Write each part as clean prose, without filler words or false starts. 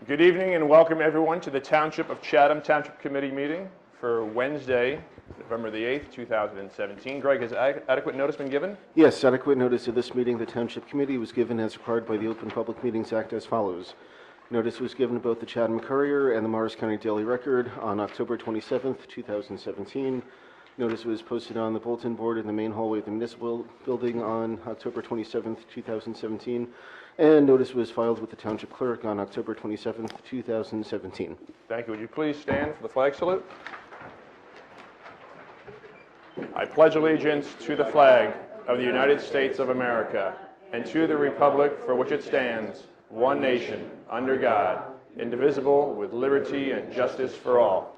Good evening and welcome everyone to the Township of Chatham Township Committee meeting for Wednesday, November the 8th, 2017. Greg, has adequate notice been given? Yes, adequate notice of this meeting, the Township Committee, was given as required by the Open Public Meetings Act as follows. Notice was given to both the Chatham Courier and the Morris County Daily Record on October 27th, 2017. Notice was posted on the bulletin board in the main hallway of the municipal building on October 27th, 2017. And notice was filed with the Township Clerk on October 27th, 2017. Thank you. Would you please stand for the flag salute? I pledge allegiance to the flag of the United States of America and to the republic for which it stands, one nation, under God, indivisible, with liberty and justice for all.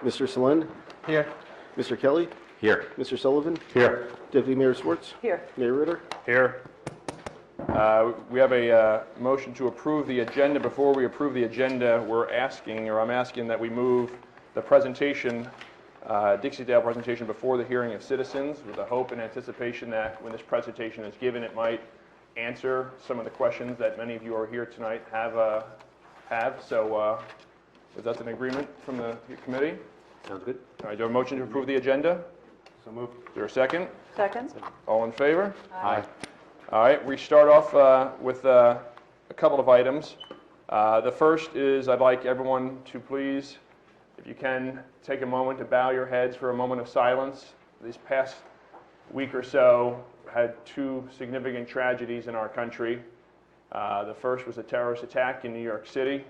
Mr. Solen? Here. Mr. Kelly? Here. Mr. Sullivan? Here. Deputy Mayor Swartz? Here. Mayor Ritter? Here. We have a motion to approve the agenda. Before we approve the agenda, I'm asking that we move the presentation, Dixie-Dale presentation, before the hearing of citizens, with the hope and anticipation that when this presentation is given, it might answer some of the questions that many of you are here tonight have. So, is that an agreement from the committee? Sounds good. All right, do I have a motion to approve the agenda? So moved. Is there a second? Second. All in favor? Aye. All right, we start off with a couple of items. The first is I'd like everyone to please, if you can, take a moment to bow your heads for a moment of silence. These past week or so had two significant tragedies in our country. The first was a terrorist attack in New York City,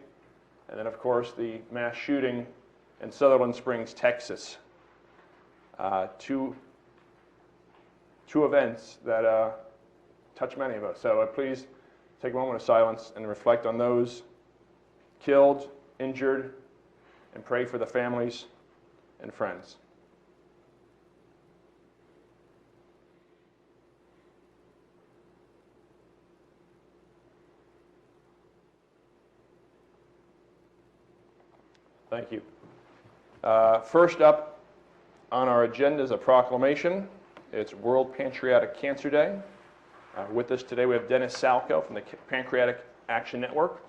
and then, of course, the mass shooting in Sutherland Springs, Texas. Two events that touch many of us. So please take a moment of silence and reflect on those killed, injured, and pray for the families and friends. Thank you. First up on our agenda is a proclamation. It's World Pancreatic Cancer Day. With us today we have Dennis Salko from the Pancreatic Action Network.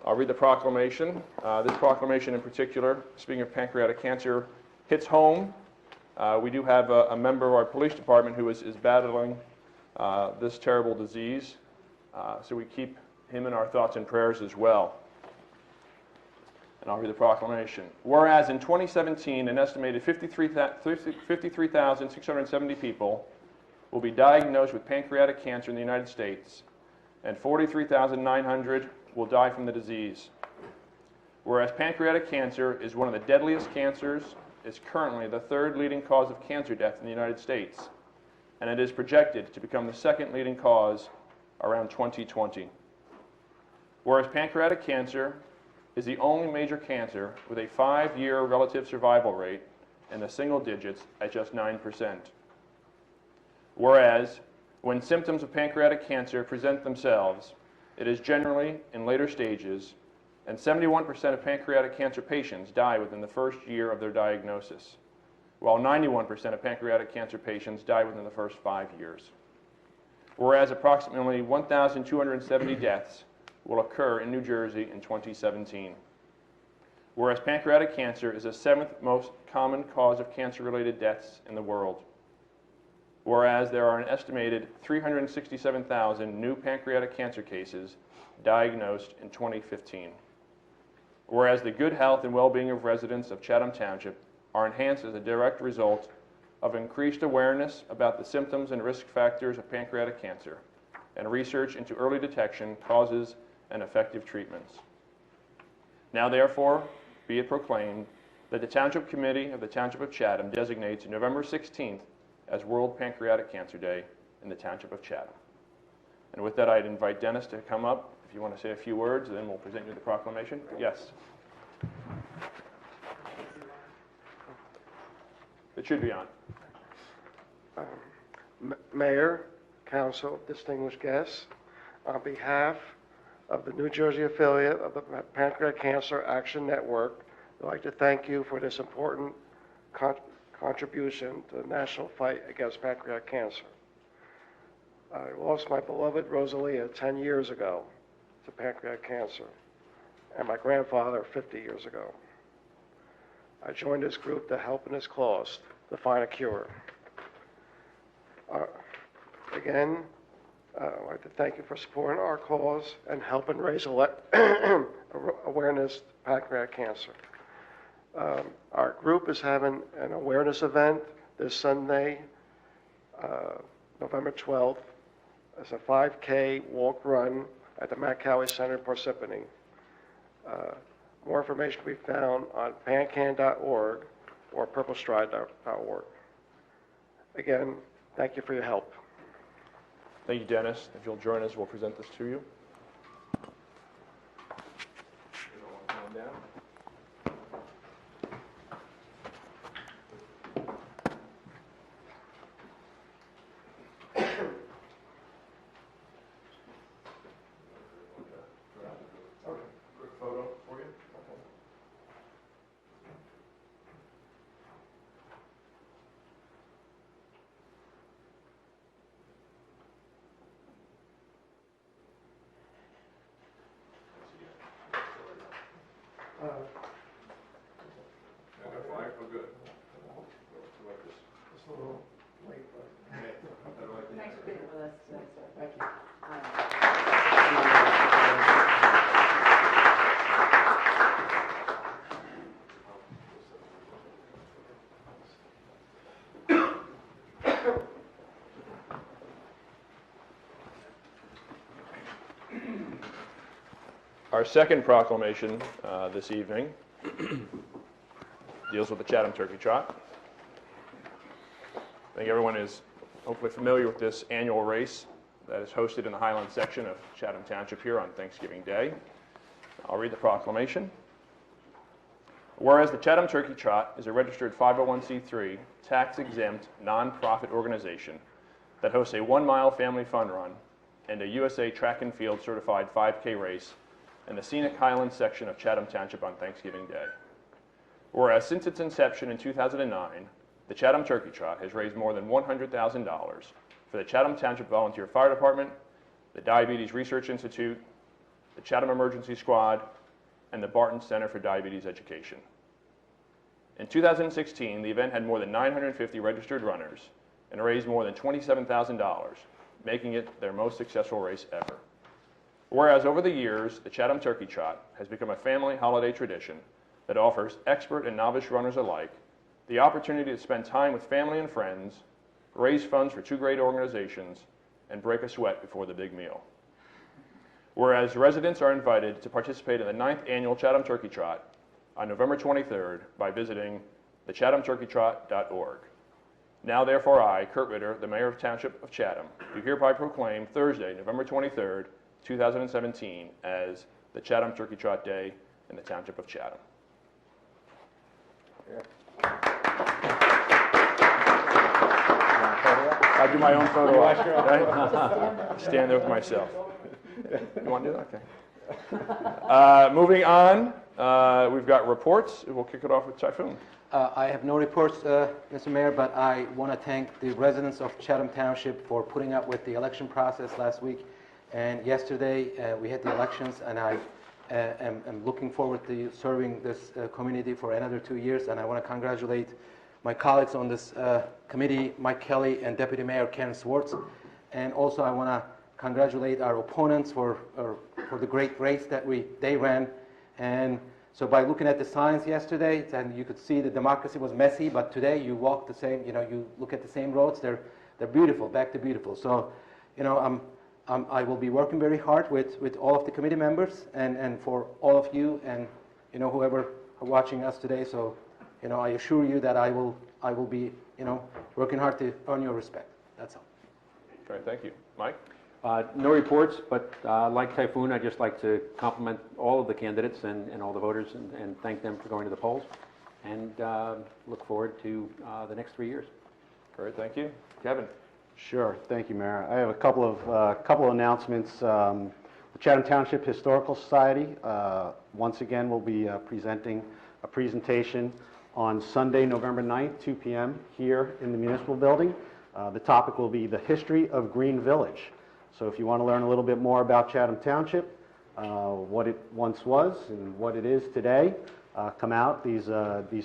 I'll read the proclamation. This proclamation in particular, speaking of pancreatic cancer, hits home. We do have a member of our police department who is battling this terrible disease. So we keep him in our thoughts and prayers as well. And I'll read the proclamation. Whereas in 2017, an estimated 53,670 people will be diagnosed with pancreatic cancer in the United States, and 43,900 will die from the disease. Whereas pancreatic cancer is one of the deadliest cancers, is currently the third leading cause of cancer death in the United States, and it is projected to become the second leading cause around 2020. Whereas pancreatic cancer is the only major cancer with a 5-year relative survival rate in the single digits at just 9%. Whereas, when symptoms of pancreatic cancer present themselves, it is generally in later stages, and 71% of pancreatic cancer patients die within the first year of their diagnosis, while 91% of pancreatic cancer patients die within the first 5 years. Whereas approximately 1,270 deaths will occur in New Jersey in 2017. Whereas pancreatic cancer is the 7th most common cause of cancer-related deaths in the world. Whereas there are an estimated 367,000 new pancreatic cancer cases diagnosed in 2015. Whereas the good health and well-being of residents of Chatham Township are enhanced as a direct result of increased awareness about the symptoms and risk factors of pancreatic cancer and research into early detection, causes, and effective treatments. Now therefore, be it proclaimed that the Township Committee of the Township of Chatham designates November 16th as World Pancreatic Cancer Day in the Township of Chatham. And with that, I'd invite Dennis to come up if you want to say a few words, and then we'll present you the proclamation. Yes. It should be on. Mayor, Council, distinguished guests, on behalf of the New Jersey affiliate of the Pancreatic Cancer Action Network, I'd like to thank you for this important contribution to the national fight against pancreatic cancer. I lost my beloved Rosalia 10 years ago to pancreatic cancer, and my grandfather 50 years ago. I joined this group to help in this cause to find a cure. Again, I'd like to thank you for supporting our cause and helping raise awareness to pancreatic cancer. Our group is having an awareness event this Sunday, November 12th. It's a 5K walk-run at the Matt Cowie Center in Parsippany. More information can be found on pancan.org or purplestride.org. Again, thank you for your help. Thank you, Dennis. If you'll join us, we'll present this to you. Quick photo for you. Just a little late, but Thanks for being with us today, sir. thank you. Our second proclamation this evening deals with the Chatham Turkey Trot. I think everyone is hopefully familiar with this annual race that is hosted in the Highland section of Chatham Township here on Thanksgiving Day. I'll read the proclamation. Whereas the Chatham Turkey Trot is a registered 501c3 tax-exempt nonprofit organization that hosts a 1-mile family fun run and a USA Track and Field certified 5K race in the scenic Highlands section of Chatham Township on Thanksgiving Day. Whereas since its inception in 2009, the Chatham Turkey Trot has raised more than $100,000 for the Chatham Township Volunteer Fire Department, the Diabetes Research Institute, the Chatham Emergency Squad, and the Barton Center for Diabetes Education. In 2016, the event had more than 950 registered runners and raised more than $27,000, making it their most successful race ever. Whereas over the years, the Chatham Turkey Trot has become a family holiday tradition that offers expert and novice runners alike the opportunity to spend time with family and friends, raise funds for 2 great organizations, and break a sweat before the big meal. Whereas residents are invited to participate in the 9th annual Chatham Turkey Trot on November 23rd by visiting thechathamturkeytrot.org. Now therefore I, Kurt Ritter, the Mayor of Township of Chatham, do hereby proclaim Thursday, November 23rd, 2017 as the Chatham Turkey Trot Day in the Township of Chatham. I'll do my own photo op. Right? Stand there with myself. You want to do that? Okay. Moving on, we've got reports. We'll kick it off with Typhoon. I have no reports, Mr. Mayor, but I want to thank the residents of Chatham Township for putting up with the election process last week. And yesterday, we had the elections, and I am looking forward to serving this community for another 2 years. And I want to congratulate my colleagues on this committee, Mike Kelly and Deputy Mayor Karen Swartz. And also, I want to congratulate our opponents for the great race that they ran. And so by looking at the signs yesterday, and you could see the democracy was messy, but today you walk the same, you look at the same roads, they're beautiful, back to beautiful. So, I will be working very hard with all of the committee members and for all of you and, whoever are watching us today. So, I assure you that I will be, working hard to earn your respect. That's all. Great, thank you. Mike? No reports, but like Typhoon, I'd just like to compliment all of the candidates and all the voters and thank them for going to the polls, and look forward to the next 3 years. Great, thank you. Kevin? Sure, thank you, Mayor. I have a couple of announcements. The Chatham Township Historical Society once again will be presenting a presentation on Sunday, November 9th, 2 p.m. here in the municipal building. The topic will be the history of Green Village. So if you want to learn a little bit more about Chatham Township, what it once was and what it is today, come out. These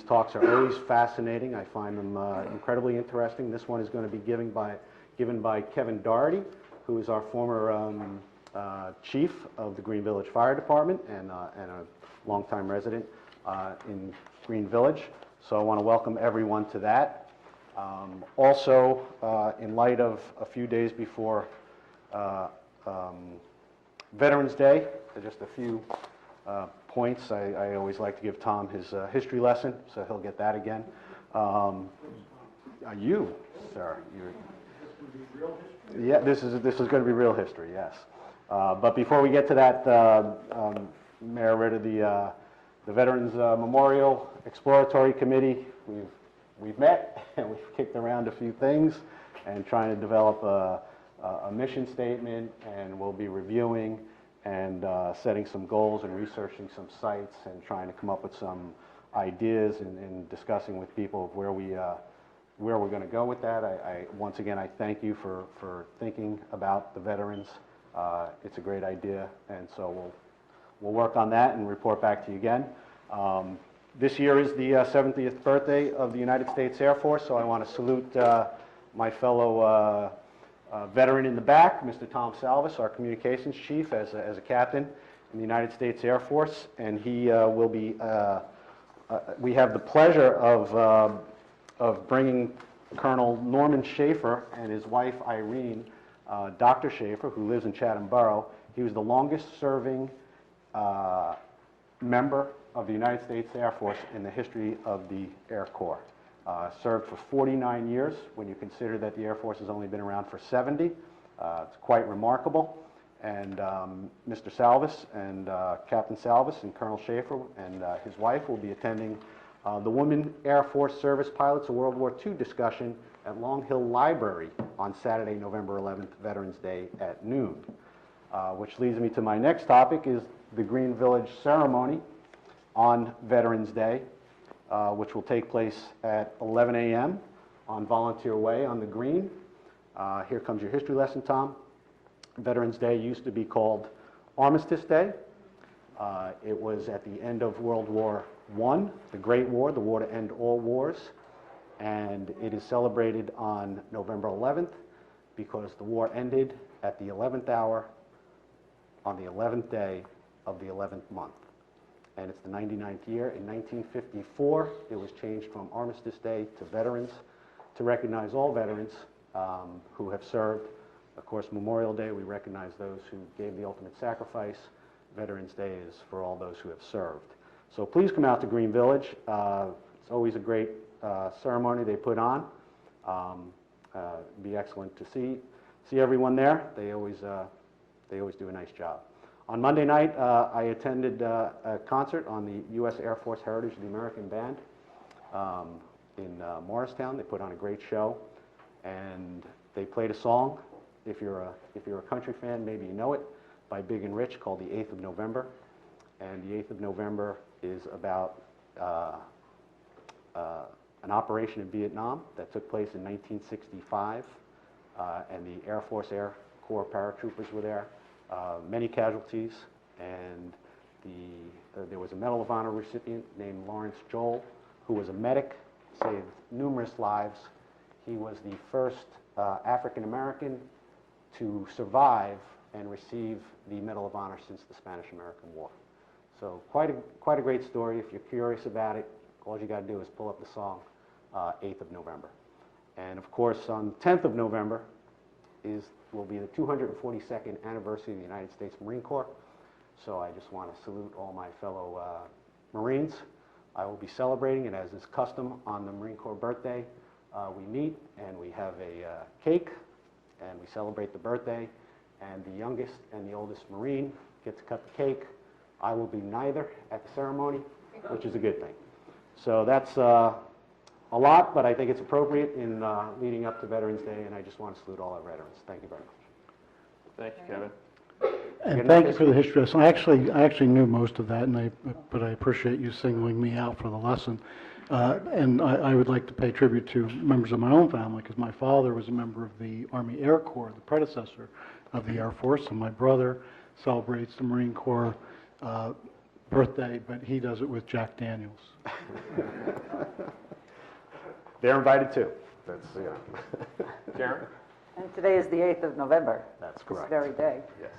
talks are always fascinating. I find them incredibly interesting. This one is going to be given by Kevin Doherty, who is our former chief of the Green Village Fire Department and a longtime resident in Green Village. So I want to welcome everyone to that. Also, in light of a few days before Veterans Day, just a few points. I always like to give Tom his history lesson, so he'll get that again. You, sir, yeah, this is going to be real history, yes. But before we get to that, Mayor Ritter, the Veterans Memorial Exploratory Committee, we've met and we've kicked around a few things and trying to develop a mission statement, and we'll be reviewing and setting some goals and researching some sites and trying to come up with some ideas and discussing with people where we're going to go with that. Once again, I thank you for thinking about the veterans. It's a great idea, and so we'll work on that and report back to you again. This year is the 70th birthday of the United States Air Force, so I want to salute my fellow veteran in the back, Mr. Tom Salvis, our communications chief as a captain in the United States Air Force, and he will be, we have the pleasure of bringing Colonel Norman Schaefer and his wife Irene, Dr. Schaefer, who lives in Chatham Borough. He was the longest serving member of the United States Air Force in the history of the Air Corps. Served for 49 years, when you consider that the Air Force has only been around for 70. It's quite remarkable. And Mr. Salvis and Captain Salvis and Colonel Schaefer and his wife will be attending the Women Air Force Service Pilots of World War II discussion at Long Hill Library on Saturday, November 11th, Veterans Day at noon. Which leads me to my next topic, is the Green Village ceremony on Veterans Day, which will take place at 11 a.m. on Volunteer Way on the Green. Here comes your history lesson, Tom. Veterans Day used to be called Armistice Day. It was at the end of World War I, the Great War, the war to end all wars, and it is celebrated on November 11th because the war ended at the 11th hour on the 11th day of the 11th month. And it's the 99th year. In 1954, it was changed from Armistice Day to Veterans, to recognize all veterans who have served. Of course, Memorial Day, we recognize those who gave the ultimate sacrifice. Veterans Day is for all those who have served. So please come out to Green Village. It's always a great ceremony they put on. It'd be excellent to see everyone there. They always do a nice job. On Monday night, I attended a concert on the U.S. Air Force Heritage of the American Band in Morristown. They put on a great show, and they played a song. If you're a country fan, maybe you know it, by Big and Rich, called The 8th of November. And the 8th of November is about an operation in Vietnam that took place in 1965, and the Air Force Air Corps paratroopers were there. Many casualties, and there was a Medal of Honor recipient named Lawrence Joel, who was a medic, saved numerous lives. He was the first African American to survive and receive the Medal of Honor since the Spanish-American War. So quite a great story. If you're curious about it, all you got to do is pull up the song, 8th of November. And of course, on 10th of November will be the 242nd anniversary of the United States Marine Corps. So I just want to salute all my fellow Marines. I will be celebrating, and as is custom on the Marine Corps birthday, we meet and we have a cake and we celebrate the birthday, and the youngest and the oldest Marine get to cut the cake. I will be neither at the ceremony, which is a good thing. So that's a lot, but I think it's appropriate in leading up to Veterans Day, and I just want to salute all our veterans. Thank you very much. Thank you, Kevin. And thank you for the history lesson. I actually knew most of that, but I appreciate you singling me out for the lesson. And I would like to pay tribute to members of my own family, because my father was a member of the Army Air Corps, the predecessor of the Air Force, and my brother celebrates the Marine Corps birthday, but he does it with Jack Daniels. They're invited too. That's, yeah. Karen? And today is the 8th of November. That's correct. This very day. Yes.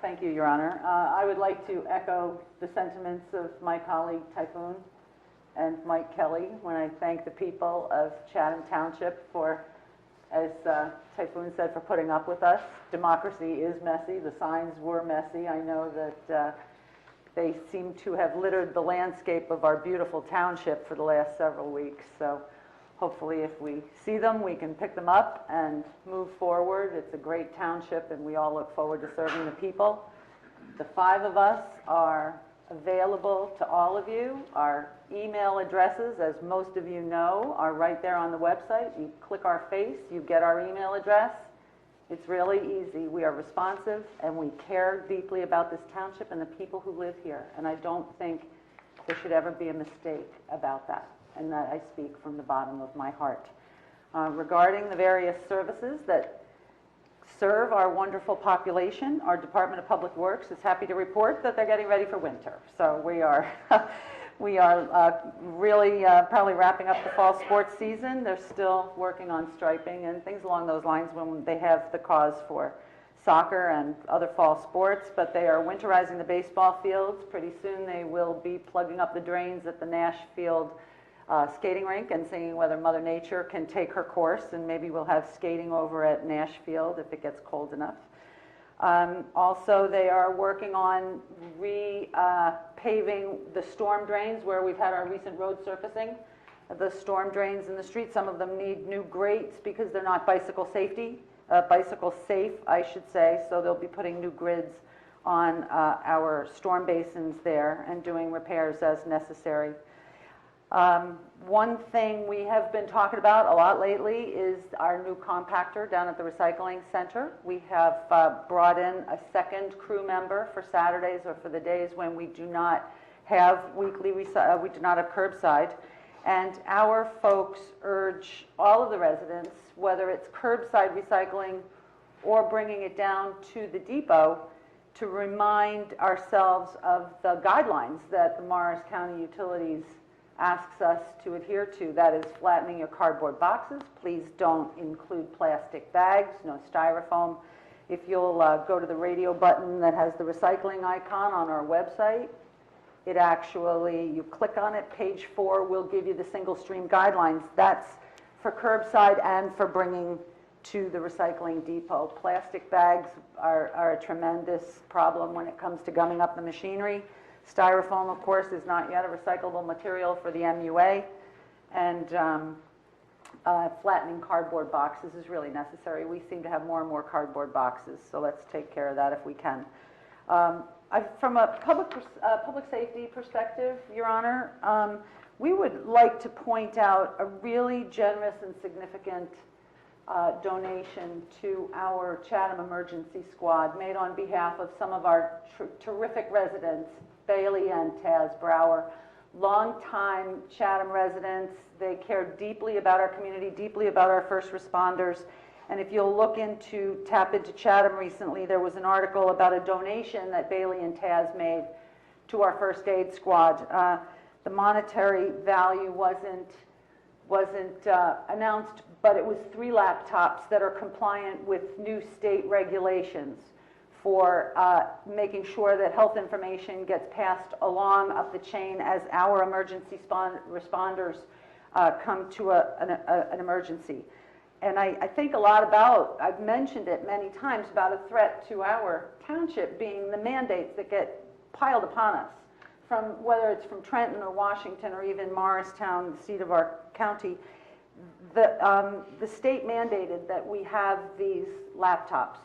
Thank you, Your Honor. I would like to echo the sentiments of my colleague Typhoon and Mike Kelly when I thank the people of Chatham Township for, as Typhoon said, for putting up with us. Democracy is messy. The signs were messy. I know that they seem to have littered the landscape of our beautiful township for the last several weeks. So hopefully if we see them, we can pick them up and move forward. It's a great township, and we all look forward to serving the people. The 5 of us are available to all of you. Our email addresses, as most of you know, are right there on the website. You click our face, you get our email address. It's really easy. We are responsive, and we care deeply about this township and the people who live here. And I don't think there should ever be a mistake about that, and that I speak from the bottom of my heart. Regarding the various services that serve our wonderful population, our Department of Public Works is happy to report that they're getting ready for winter. So we are really probably wrapping up the fall sports season. They're still working on striping and things along those lines when they have the cause for soccer and other fall sports, but they are winterizing the baseball fields. Pretty soon they will be plugging up the drains at the Nash Field skating rink and seeing whether Mother Nature can take her course, and maybe we'll have skating over at Nash Field if it gets cold enough. Also, they are working on paving the storm drains where we've had our recent road surfacing. The storm drains in the street, some of them need new grates because they're not bicycle safe, I should say, so they'll be putting new grids on our storm basins there and doing repairs as necessary. One thing we have been talking about a lot lately is our new compactor down at the recycling center. We have brought in a second crew member for Saturdays or for the days when we do not have we do not have curbside. And our folks urge all of the residents, whether it's curbside recycling or bringing it down to the depot, to remind ourselves of the guidelines that the Morris County Utilities asks us to adhere to. That is flattening your cardboard boxes. Please don't include plastic bags, no styrofoam. If you'll go to the radio button that has the recycling icon on our website, it actually, you click on it, page 4 will give you the single stream guidelines. That's for curbside and for bringing to the recycling depot. Plastic bags are a tremendous problem when it comes to gumming up the machinery. Styrofoam, of course, is not yet a recyclable material for the MUA, and flattening cardboard boxes is really necessary. We seem to have more and more cardboard boxes, so let's take care of that if we can. From a public safety perspective, Your Honor, we would like to point out a really generous and significant donation to our Chatham Emergency Squad made on behalf of some of our terrific residents, Bailey and Taz Brower, longtime Chatham residents. They care deeply about our community, deeply about our first responders. And if you'll tap into Chatham recently, there was an article about a donation that Bailey and Taz made to our first aid squad. The monetary value wasn't announced, but it was 3 laptops that are compliant with new state regulations for making sure that health information gets passed along up the chain as our emergency responders come to an emergency. And I think a lot about, I've mentioned it many times, about a threat to our township being the mandates that get piled upon us, from whether it's from Trenton or Washington or even Morristown, the seat of our county. The state mandated that we have these laptops,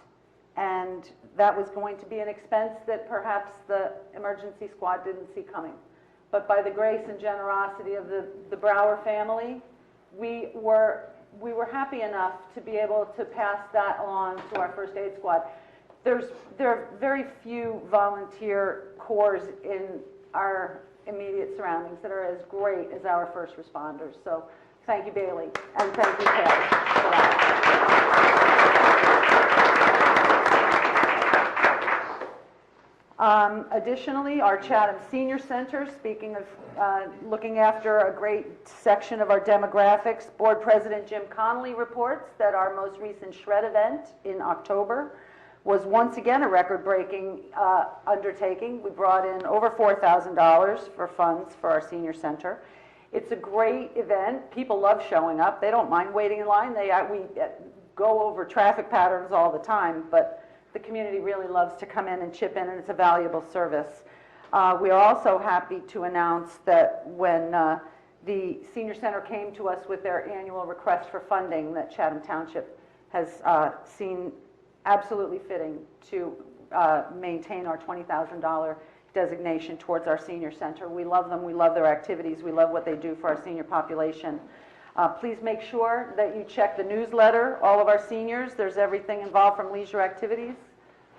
and that was going to be an expense that perhaps the emergency squad didn't see coming. But by the grace and generosity of the Brower family, we were happy enough to be able to pass that along to our first aid squad. There are very few volunteer corps in our immediate surroundings that are as great as our first responders. So thank you, Bailey, and thank you, Kelly, for that. Additionally, our Chatham Senior Center, speaking of looking after a great section of our demographics, Board President Jim Connolly reports that our most recent shred event in October was once again a record-breaking undertaking. We brought in over $4,000 for funds for our senior center. It's a great event. People love showing up. They don't mind waiting in line. We go over traffic patterns all the time, but the community really loves to come in and chip in, and it's a valuable service. We are also happy to announce that when the Senior Center came to us with their annual request for funding, that Chatham Township has seen absolutely fitting to maintain our $20,000 designation towards our senior center. We love them. We love their activities. We love what they do for our senior population. Please make sure that you check the newsletter, all of our seniors. There's everything involved from leisure activities,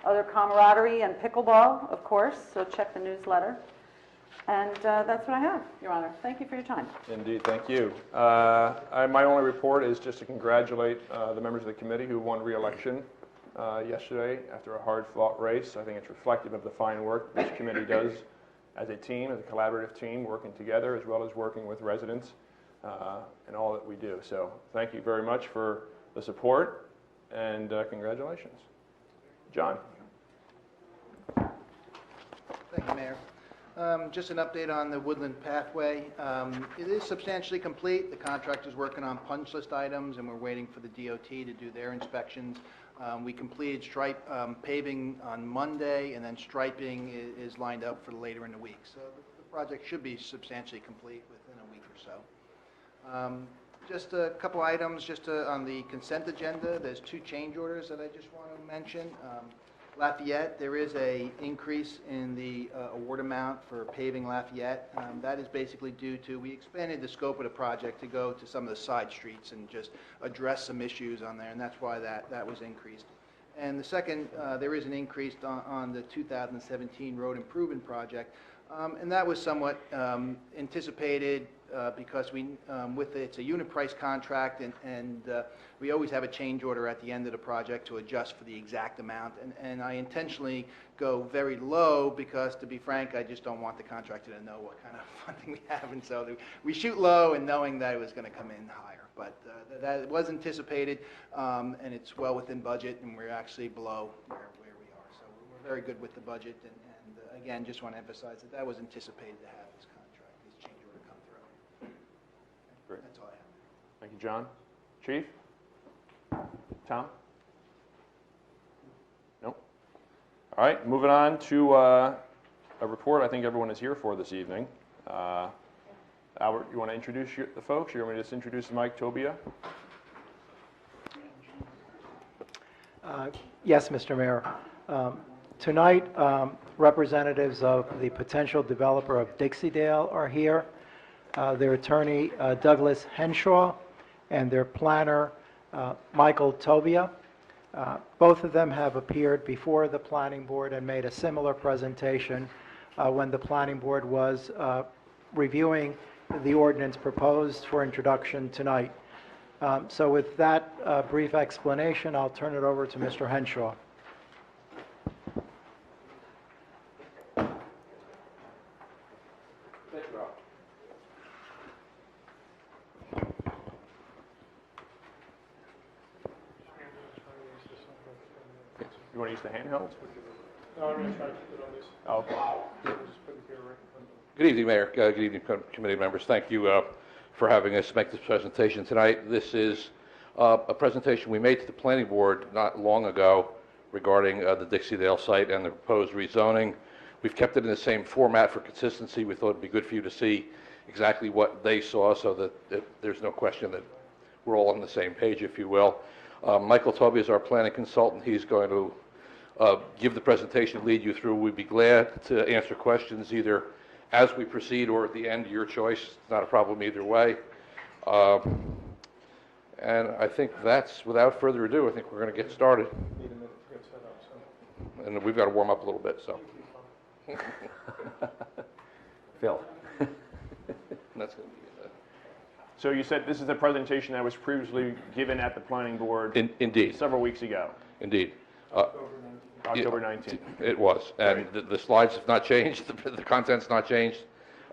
other camaraderie, and pickleball, of course, so check the newsletter. And that's what I have, Your Honor. Thank you for your time. Indeed, thank you. My only report is just to congratulate the members of the committee who won re-election yesterday after a hard-fought race. I think it's reflective of the fine work this committee does as a team, as a collaborative team, working together as well as working with residents in all that we do. So thank you very much for the support, and congratulations. John. Thank you, Mayor. Just an update on the Woodland Pathway. It is substantially complete. The contractor's working on punch list items, and we're waiting for the DOT to do their inspections. We completed stripe paving on Monday, and then striping is lined up for later in the week. So the project should be substantially complete within a week or so. Just a couple items just on the consent agenda. There's two change orders that I just want to mention. Lafayette, there is a increase in the award amount for paving Lafayette. That is basically due to, we expanded the scope of the project to go to some of the side streets and just address some issues on there, and that's why that was increased. And the second, there is an increase on the 2017 road improvement project, and that was somewhat anticipated because it's a unit price contract, and we always have a change order at the end of the project to adjust for the exact amount. And I intentionally go very low because, to be frank, I just don't want the contractor to know what kind of funding we have. And so we shoot low and knowing that it was going to come in higher. But that was anticipated, and it's well within budget, and we're actually below where we are. So we're very good with the budget. And again, just want to emphasize that was anticipated to have this contract, this change order come through. Great. That's all I have. Thank you, John. Chief? Tom? Nope. All right, moving on to a report I think everyone is here for this evening. Albert, you want to introduce the folks? Or you want me to just introduce Mike Tobia? Yes, Mr. Mayor. Tonight, representatives of the potential developer of Dixie-Dale are here. Their attorney, Douglas Henshaw, and their planner, Michael Tobia. Both of them have appeared before the Planning Board and made a similar presentation when the Planning Board was reviewing the ordinance proposed for introduction tonight. So with that brief explanation, I'll turn it over to Mr. Henshaw. You want to use the handheld? No, I'm going to try to keep it on this. Oh, okay. Just put it here right in front of me. Good evening, Mayor. Good evening, committee members. Thank you for having us make this presentation tonight. This is a presentation we made to the Planning Board not long ago regarding the Dixie-Dale site and the proposed rezoning. We've kept it in the same format for consistency. We thought it'd be good for you to see exactly what they saw so that there's no question that we're all on the same page, if you will. Michael Tobia is our planning consultant. He's going to give the presentation, lead you through. We'd be glad to answer questions either as we proceed or at the end, your choice. It's not a problem either way. And I think that's, without further ado, I think we're going to get started. Need a minute to get set up, so. And we've got to warm up a little bit, so. Phil. That's going to be So you said this is a presentation that was previously given at the planning board indeed, several weeks ago, indeed. October 19th. It was, and the slides have not changed, the content's not changed.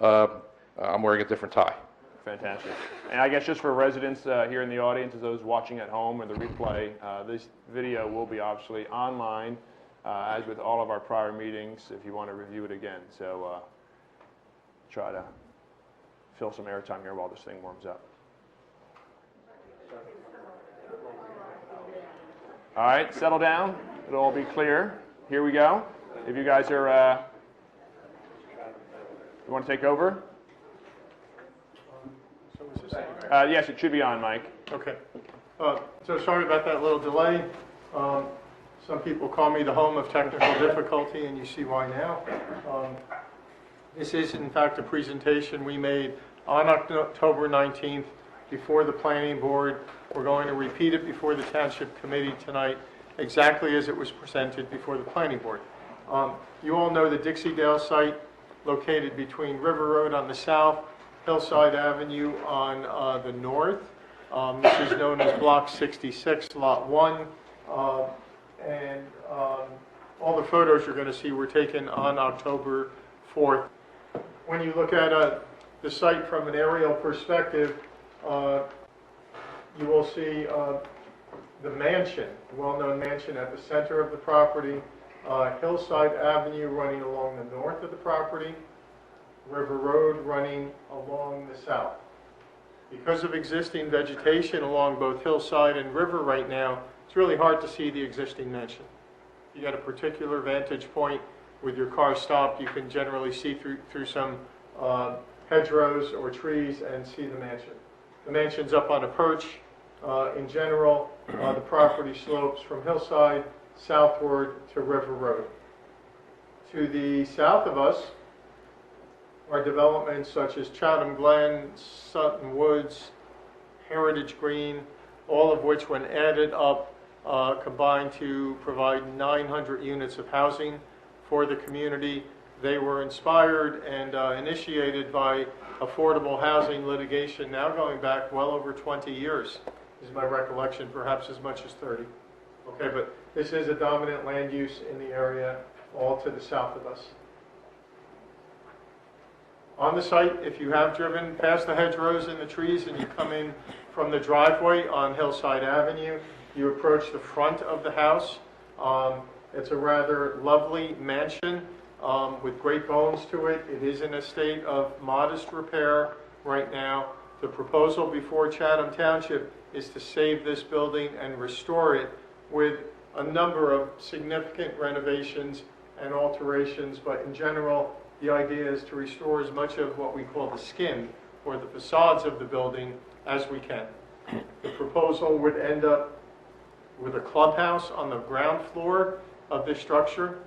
I'm wearing a different tie. Fantastic. And I guess just for residents here in the audience, as those watching at home or the replay, this video will be obviously online, as with all of our prior meetings, if you want to review it again. So try to fill some airtime here while this thing warms up. All right, settle down. It'll all be clear. Here we go. If you guys are, you want to take over? So is this Yes, it should be on, Mike. okay. So sorry about that little delay. Some people call me the home of technical difficulty, and you see why now. This is, in fact, a presentation we made on October 19th before the planning board. We're going to repeat it before the township committee tonight, exactly as it was presented before the planning board. You all know the Dixie Dale site located between River Road on the south, Hillside Avenue on the north. This is known as Block 66, Lot 1. And all the photos you're going to see were taken on October 4th. When you look at the site from an aerial perspective, you will see the mansion, the well-known mansion at the center of the property, Hillside Avenue running along the north of the property, River Road running along the south. Because of existing vegetation along both Hillside and River right now, it's really hard to see the existing mansion. If you got a particular vantage point with your car stopped, you can generally see through some hedgerows or trees and see the mansion. The mansion's up on a perch. In general, the property slopes from Hillside southward to River Road. To the south of us are developments such as Chatham Glen, Sutton Woods, Heritage Green, all of which, when added up, combined to provide 900 units of housing for the community. They were inspired and initiated by affordable housing litigation now going back well over 20 years, is my recollection, perhaps as much as 30. Okay, but this is a dominant land use in the area, all to the south of us. On the site, if you have driven past the hedgerows and the trees and you come in from the driveway on Hillside Avenue, you approach the front of the house. It's a rather lovely mansion with great bones to it. It is in a state of modest repair right now. The proposal before Chatham Township is to save this building and restore it with a number of significant renovations and alterations, but in general, the idea is to restore as much of what we call the skin, or the facades of the building, as we can. The proposal would end up with a clubhouse on the ground floor of this structure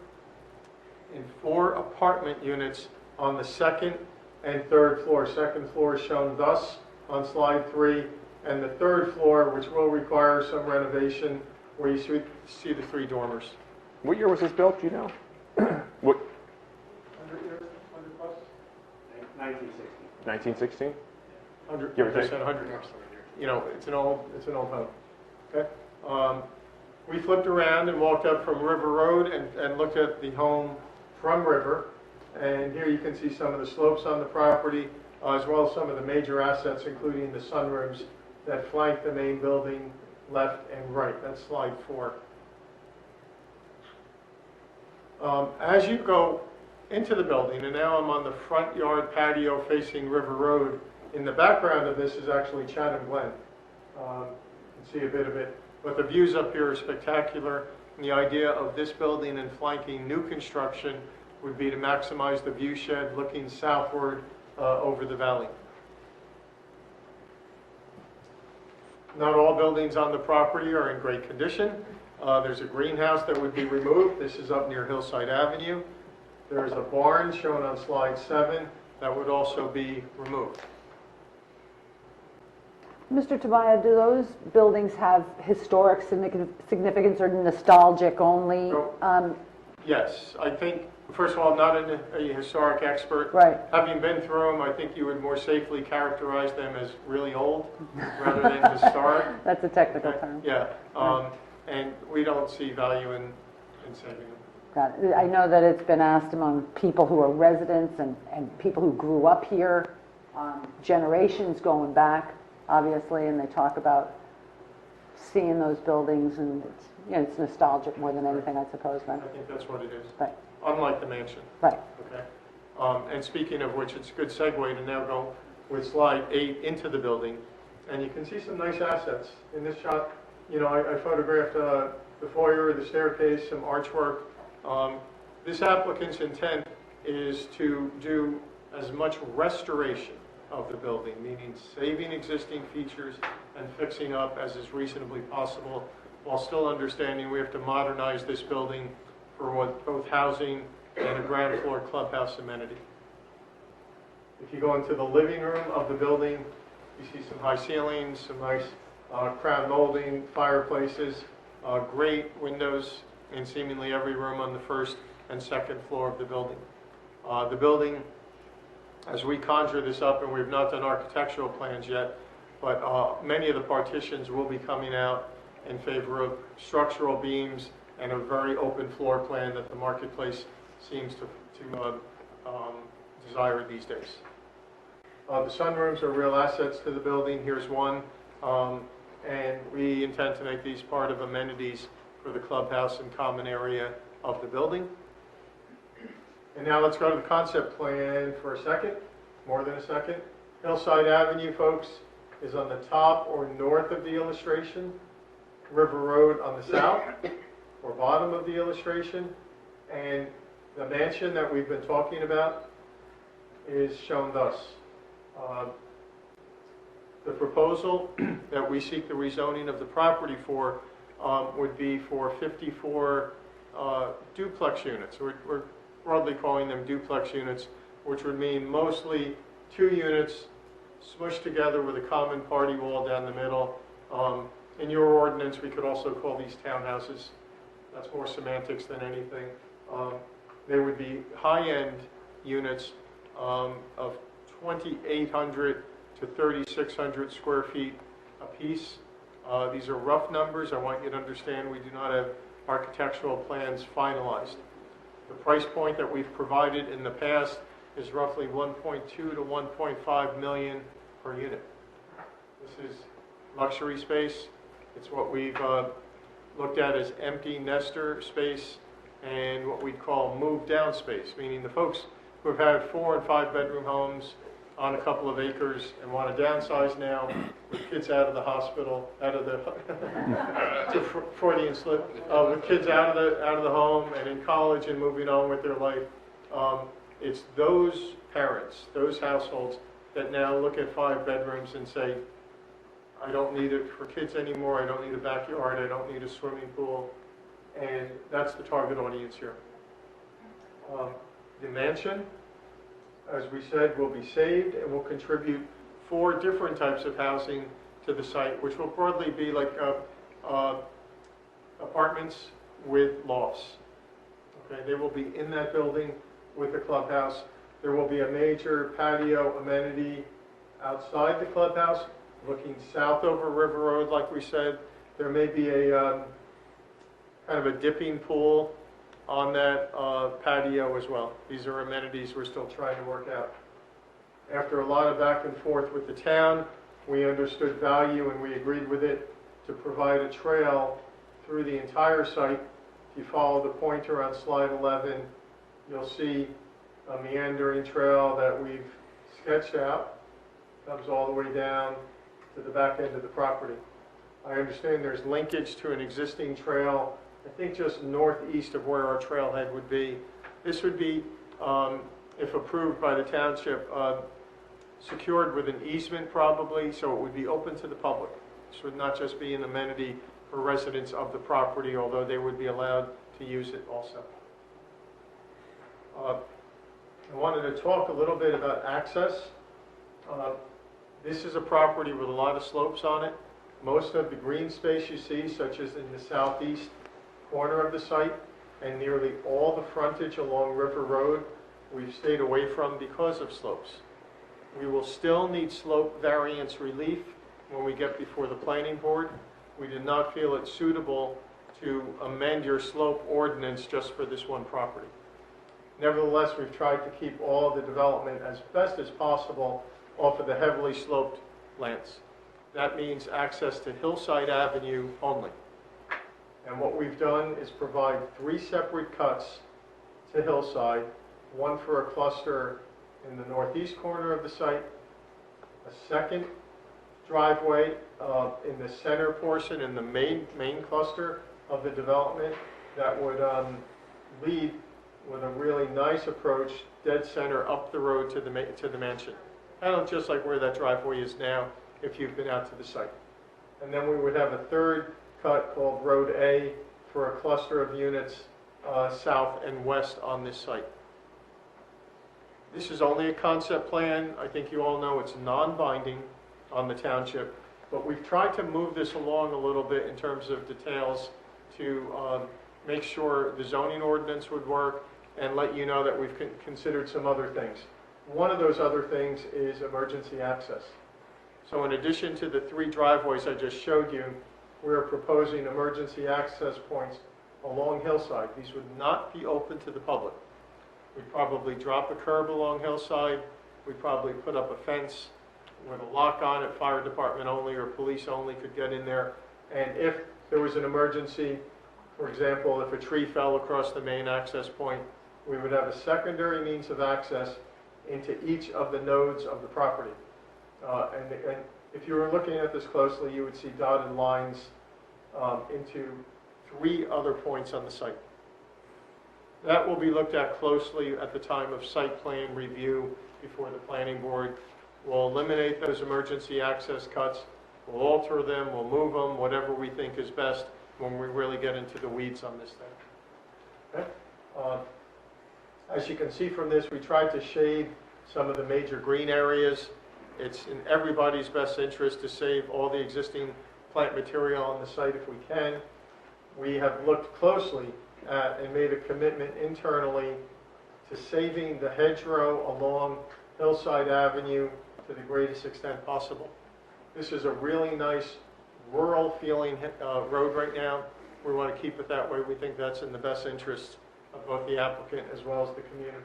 and 4 apartment units on the second and third floor. Second floor is shown thus on slide 3, and the third floor, which will require some renovation, where you see the 3 dormers. What year was this built, do you know? What? 100 years, 100 plus? 1916? 100, Give or like I take. said, 100 years. You know, it's an old home. Okay? We flipped around and walked up from River Road and looked at the home from River. And here you can see some of the slopes on the property, as well as some of the major assets, including the sunrooms that flank the main building left and right. That's slide 4. As you go into the building, and now I'm on the front yard patio facing River Road, in the background of this is actually Chatham Glen. You can see a bit of it, but the views up here are spectacular. And the idea of this building and flanking new construction would be to maximize the view shed looking southward over the valley. Not all buildings on the property are in great condition. There's a greenhouse that would be removed. This is up near Hillside Avenue. There's a barn shown on slide 7 that would also be removed. Mr. Tabaya, do those buildings have historic significance or nostalgic only? Yes, I think First of all, I'm not a historic expert. Right. Having been through them, I think you would more safely characterize them as really old rather than historic. That's a technical Okay? term. Yeah, and we don't see value in saving them. Got it. I know that it's been asked among people who are residents and people who grew up here, generations going back, obviously, and they talk about seeing those buildings, and it's, you know, it's nostalgic more than anything, I suppose, then. I think that's what it is. Right, Unlike the mansion. right. Okay. And speaking of which, it's a good segue to now go with slide 8 into the building. And you can see some nice assets. In this shot, you know, I photographed the foyer, the staircase, some archwork. This applicant's intent is to do as much restoration of the building, meaning saving existing features and fixing up as is reasonably possible, while still understanding we have to modernize this building for both housing and a ground floor clubhouse amenity. If you go into the living room of the building, you see some high ceilings, some nice crown molding, fireplaces, great windows in seemingly every room on the first and second floor of the building. The building, as we conjure this up, and we've not done architectural plans yet, but many of the partitions will be coming out in favor of structural beams and a very open floor plan that the marketplace seems to desire these days. The sunrooms are real assets to the building. Here's one, and we intend to make these part of amenities for the clubhouse and common area of the building. And now let's go to the concept plan for a second, more than a second. Hillside Avenue, folks, is on the top or north of the illustration. River Road on the south or bottom of the illustration. And the mansion that we've been talking about is shown thus. The proposal that we seek the rezoning of the property for would be for 54 duplex units. We're broadly calling them duplex units, which would mean mostly 2 units smushed together with a common party wall down the middle. In your ordinance, we could also call these townhouses. That's more semantics than anything. They would be high-end units of 2,800 to 3,600 square feet apiece. These are rough numbers. I want you to understand we do not have architectural plans finalized. The price point that we've provided in the past is roughly 1.2 to 1.5 million per unit. This is luxury space. It's what we've looked at as empty nester space and what we'd call move down space, meaning the folks who have had 4 and 5 bedroom homes on a couple of acres and want to downsize now with kids out of the hospital, out of the Freudian slip, with kids out of the home and in college and moving on with their life. It's those parents, those households that now look at 5 bedrooms and say, I don't need it for kids anymore, I don't need a backyard, I don't need a swimming pool, and that's the target audience here. The mansion, as we said, will be saved and will contribute 4 different types of housing to the site, which will broadly be like apartments with lofts. Okay, they will be in that building with the clubhouse. There will be a major patio amenity outside the clubhouse, looking south over River Road, like we said. There may be a kind of a dipping pool on that patio as well. These are amenities we're still trying to work out. After a lot of back and forth with the town, we understood value and we agreed with it to provide a trail through the entire site. If you follow the pointer on slide 11, you'll see a meandering trail that we've sketched out. Comes all the way down to the back end of the property. I understand there's linkage to an existing trail, I think just northeast of where our trailhead would be. This would be, if approved by the township, secured with an easement probably, so it would be open to the public. This would not just be an amenity for residents of the property, although they would be allowed to use it also. I wanted to talk a little bit about access. This is a property with a lot of slopes on it. Most of the green space you see, such as in the southeast corner of the site, and nearly all the frontage along River Road we've stayed away from because of slopes. We will still need slope variance relief when we get before the planning board. We did not feel it suitable to amend your slope ordinance just for this one property. Nevertheless, we've tried to keep all the development as best as possible off of the heavily sloped lands. That means access to Hillside Avenue only. And what we've done is provide 3 separate cuts to Hillside, one for a cluster in the northeast corner of the site, a second driveway in the center portion in the main cluster of the development that would lead with a really nice approach dead center up the road to the mansion. Kind of just like where that driveway is now if you've been out to the site. And then we would have a third cut called Road A for a cluster of units south and west on this site. This is only a concept plan. I think you all know it's non-binding on the township, but we've tried to move this along a little bit in terms of details to make sure the zoning ordinance would work and let you know that we've considered some other things. One of those other things is emergency access. So in addition to the 3 driveways I just showed you, we're proposing emergency access points along Hillside. These would not be open to the public. We'd probably drop a curb along Hillside. We'd probably put up a fence with a lock on it, fire department only or police only could get in there. And if there was an emergency, for example, if a tree fell across the main access point, we would have a secondary means of access into each of the nodes of the property. And if you were looking at this closely, you would see dotted lines into 3 other points on the site. That will be looked at closely at the time of site plan review before the planning board. We'll eliminate those emergency access cuts. We'll alter them, we'll move them, whatever we think is best when we really get into the weeds on this thing. Okay? As you can see from this, we tried to shade some of the major green areas. It's in everybody's best interest to save all the existing plant material on the site if we can. We have looked closely at and made a commitment internally to saving the hedgerow along Hillside Avenue to the greatest extent possible. This is a really nice rural feeling road right now. We want to keep it that way. We think that's in the best interest of both the applicant as well as the community.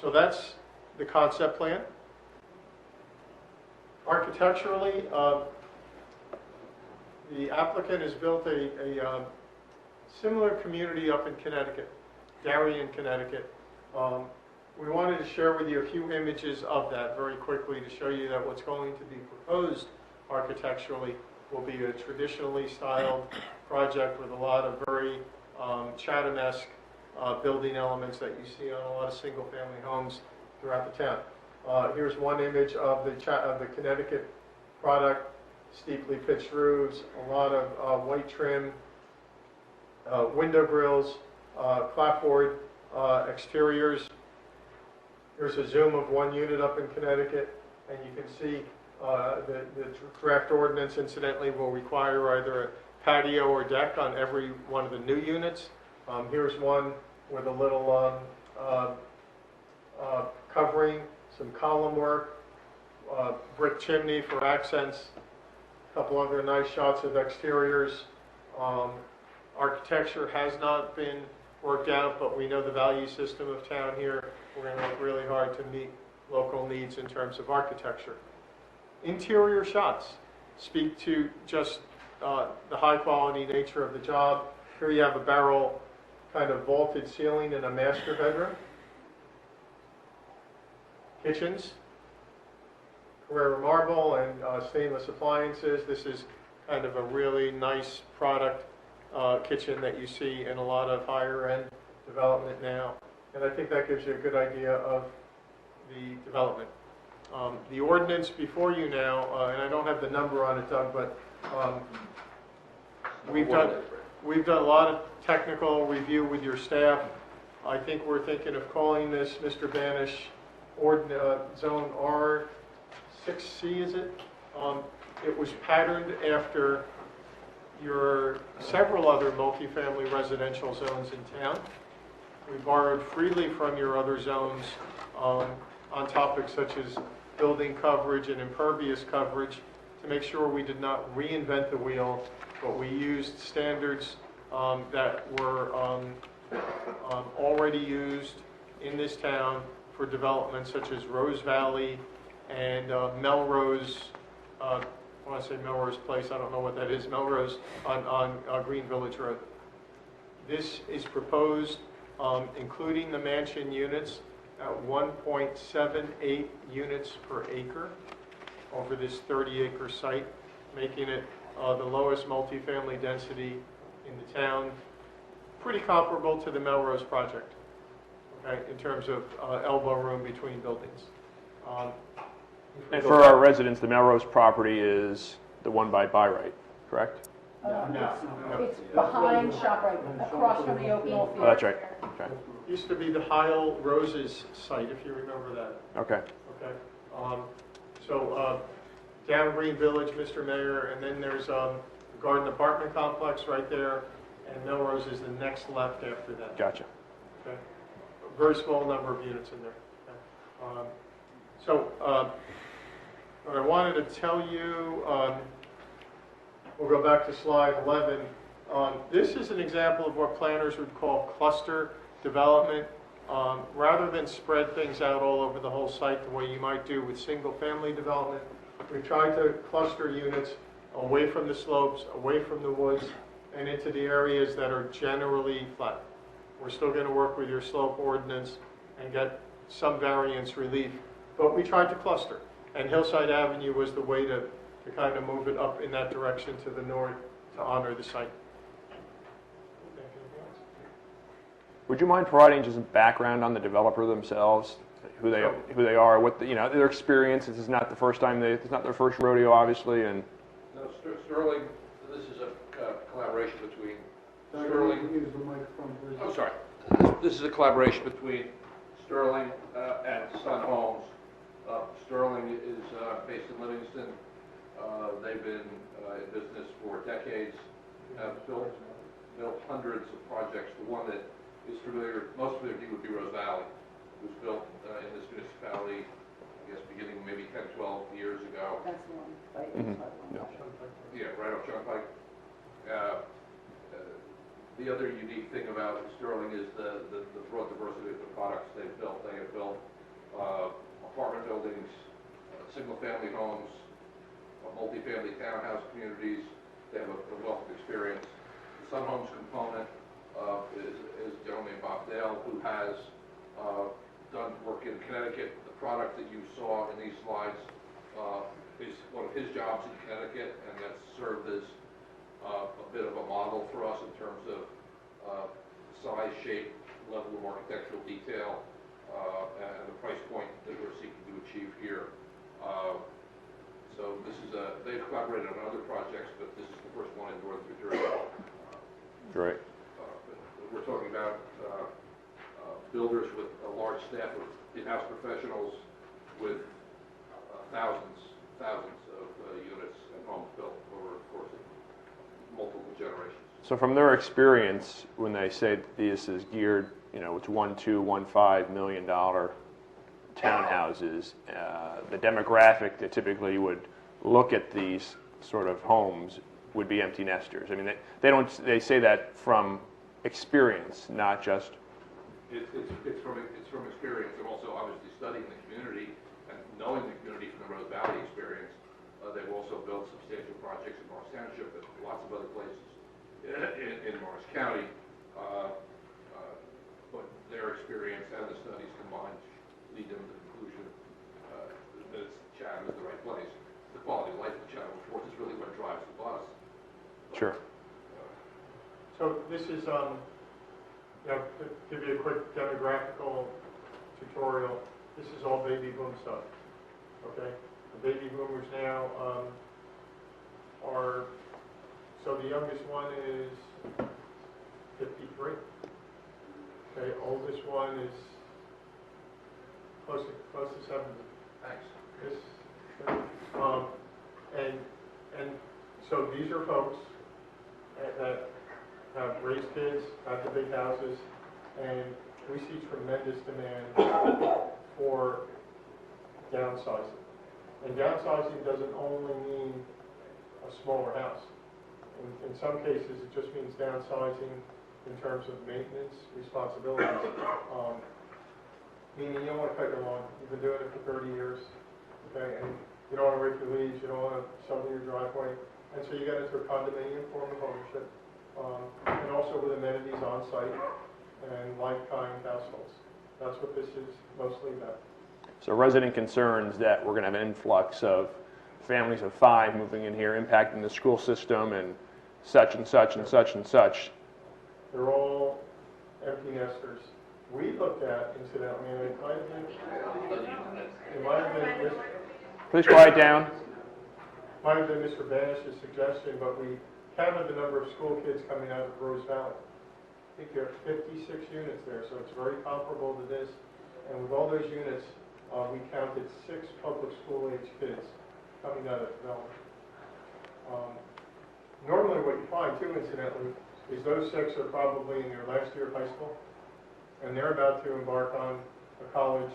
So that's the concept plan. Architecturally, the applicant has built a similar community up in Connecticut, Darien, Connecticut. We wanted to share with you a few images of that very quickly to show you that what's going to be proposed architecturally will be a traditionally styled project with a lot of very Chatham-esque building elements that you see on a lot of single-family homes throughout the town. Here's one image of the Connecticut product, steeply pitched roofs, a lot of white trim, window grills, clapboard exteriors. Here's a zoom of one unit up in Connecticut, and you can see the draft ordinance, incidentally, will require either a patio or deck on every one of the new units. Here's one with a little covering, some column work, brick chimney for accents, a couple other nice shots of exteriors. Architecture has not been worked out, but we know the value system of town here. We're going to work really hard to meet local needs in terms of architecture. Interior shots speak to just the high quality nature of the job. Here you have a barrel kind of vaulted ceiling in a master bedroom. Kitchens, Carrara marble and stainless appliances. This is kind of a really nice product kitchen that you see in a lot of higher end development now. And I think that gives you a good idea of the development. The ordinance before you now, and I don't have the number on it, Doug, but we've done a lot of technical review with your staff. I think we're thinking of calling this, Mr. Banish, Zone R6C, is it? It was patterned after several other multifamily residential zones in town. We borrowed freely from your other zones on topics such as building coverage and impervious coverage to make sure we did not reinvent the wheel, but we used standards that were already used in this town for development such as Rose Valley and Melrose, I want to say Melrose Place, I don't know what that is, Melrose on Green Village Road. This is proposed, including the mansion units, at 1.78 units per acre over this 30-acre site, making it the lowest multifamily density in the town, pretty comparable to the Melrose project, okay, in terms of elbow room between buildings. And for our residents, the Melrose property is the one by Right, correct? It's behind ShopRite, across from the open field. Oh, that's right. Okay. Used to be the Heil Roses site, if you remember that. Okay. Okay. So down Green Village, Mr. Mayor, and then there's the Garden Apartment Complex right there, and Melrose is the next left after that. Gotcha. Okay. A very small number of units in there. Okay. What I wanted to tell you, we'll go back to slide 11. This is an example of what planners would call cluster development. Rather than spread things out all over the whole site the way you might do with single-family development, we try to cluster units away from the slopes, away from the woods, and into the areas that are generally flat. We're still going to work with your slope ordinance and get some variance relief, but we tried to cluster. And Hillside Avenue was the way to kind of move it up in that direction to the north to honor the site. Would you mind providing just some background on the developer themselves, who they are, what their experience? This is not the first time it's not their first rodeo, obviously, and. No, Sterling. This is a collaboration between Sterling. Use the microphone, please. Oh, sorry. This is a collaboration between Sterling and Sun Homes. Sterling is based in Livingston. They've been in business for decades. Have built hundreds of projects. The one that is most familiar to you would be Rose Valley. It was built in this municipality, I guess, beginning maybe 10, 12 years ago. That's the one, right? Yeah, right off Turnpike. The other unique thing about Sterling is the broad diversity of the products they've built. They have built apartment buildings, single-family homes, multi-family townhouse communities. They have a wealth of experience. The Sun Homes component is a gentleman named Bob Dale, who has done work in Connecticut. The product that you saw in these slides is one of his jobs in Connecticut, and that's served as a bit of a model for us in terms of size, shape, level of architectural detail, and the price point that we're seeking to achieve here. So this is they've collaborated on other projects, but this is the first one in Northern New Jersey. Great. We're talking about builders with a large staff of in-house professionals with thousands of units and homes built over the course of multiple generations. So from their experience, when they say this is geared, it's $1, $2, $1, $5 million townhouses, the demographic that typically would look at these sort of homes would be empty nesters. I mean, they say that from experience, not just. It's from experience, and also obviously studying the community and knowing the community from the Rose Valley experience. They've also built substantial projects in Morris Township and lots of other places in Morris County. But their experience and the studies combined lead them to the conclusion that Chatham is the right place. The quality of life of Chatham, of course, is really what drives the bus. Sure. So this is, to give you a quick demographical tutorial, this is all baby boom stuff, okay? The baby boomers now are, so the youngest one is 53. Okay, oldest one is close to 70. Thanks. Yes. And so these are folks that have raised kids, have the big houses, and we see tremendous demand for downsizing. And downsizing doesn't only mean a smaller house. In some cases, it just means downsizing in terms of maintenance responsibilities. Meaning you don't want to cut your lawn. You've been doing it for 30 years, okay? And you don't want to rake your leaves. You don't want to shovel your driveway. And so you get into a condominium form of ownership, and also with amenities on site and like-kind households. That's what this is mostly about. So resident concerns that we're going to have an influx of families of 5 moving in here, impacting the school system and such and such and such and such. They're all empty nesters. We looked at, incidentally, and it might have been Please quiet down. might have been Mr. Banish's suggestion, but we counted the number of school kids coming out of Rose Valley. I think there are 56 units there, so it's very comparable to this. And with all those units, we counted 6 public school-age kids coming out of development. Normally what you find, too, incidentally, is those 6 are probably in their last year of high school, and they're about to embark on a college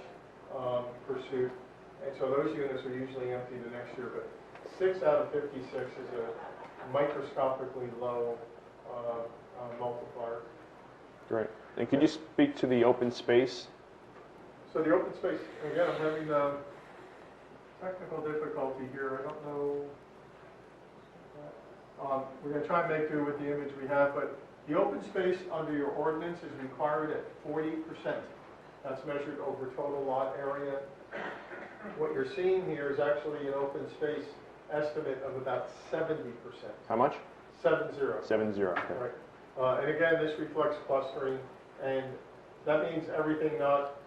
pursuit. And so those units are usually empty the next year, but 6 out of 56 is a microscopically low multiplier. Great. And could you speak to the open space? So the open space, again, I'm having technical difficulty here. I don't know. We're going to try and make do with the image we have, but the open space under your ordinance is required at 40%. That's measured over total lot area. What you're seeing here is actually an open space estimate of about 70%. How much? 70. 70. Okay. Right. And again, this reflects clustering, and that means everything not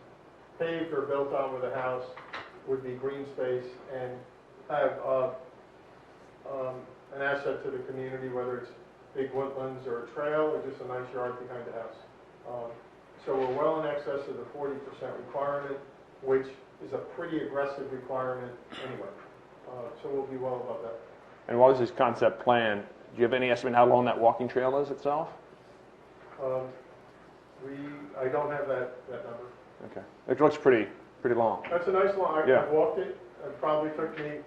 paved or built on with a house would be green space and have an asset to the community, whether it's big woodlands or a trail or just a nice yard behind the house. So we're well in excess of the 40% requirement, which is a pretty aggressive requirement anyway. So we'll be well above that. And what was this concept plan? Do you have any estimate how long that walking trail is itself? I don't have that number. Okay. It looks pretty long. That's a nice long. Yeah. I walked it. It probably took me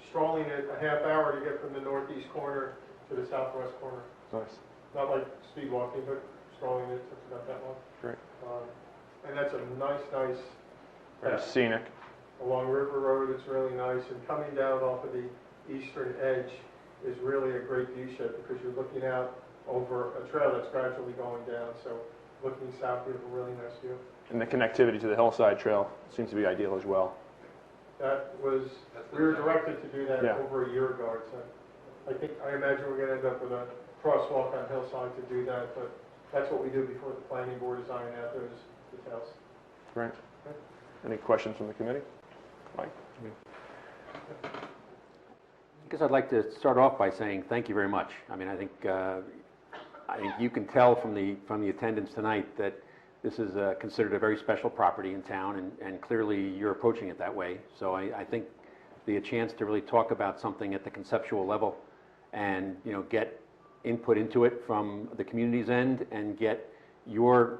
strolling it a half hour to get from the northeast corner to the southwest corner. Nice. Not like speed walking, but strolling it took about that long. Great. And that's a nice Very path. scenic. Along River Road, it's really nice. And coming down off of the eastern edge is really a great view shed because you're looking out over a trail that's gradually going down. So looking south, you have a really nice view. And the connectivity to the hillside trail seems to be ideal as well. That was, we were directed to do that Yeah. over a year ago. I imagine we're going to end up with a crosswalk on Hillside to do that, but that's what we do before the planning board is ironing out those details. Great. Any questions from the committee? Mike? I guess I'd like to start off by saying thank you very much. I mean, I think you can tell from the attendance tonight that this is considered a very special property in town, and clearly you're approaching it that way. So I think the chance to really talk about something at the conceptual level and get input into it from the community's end and get your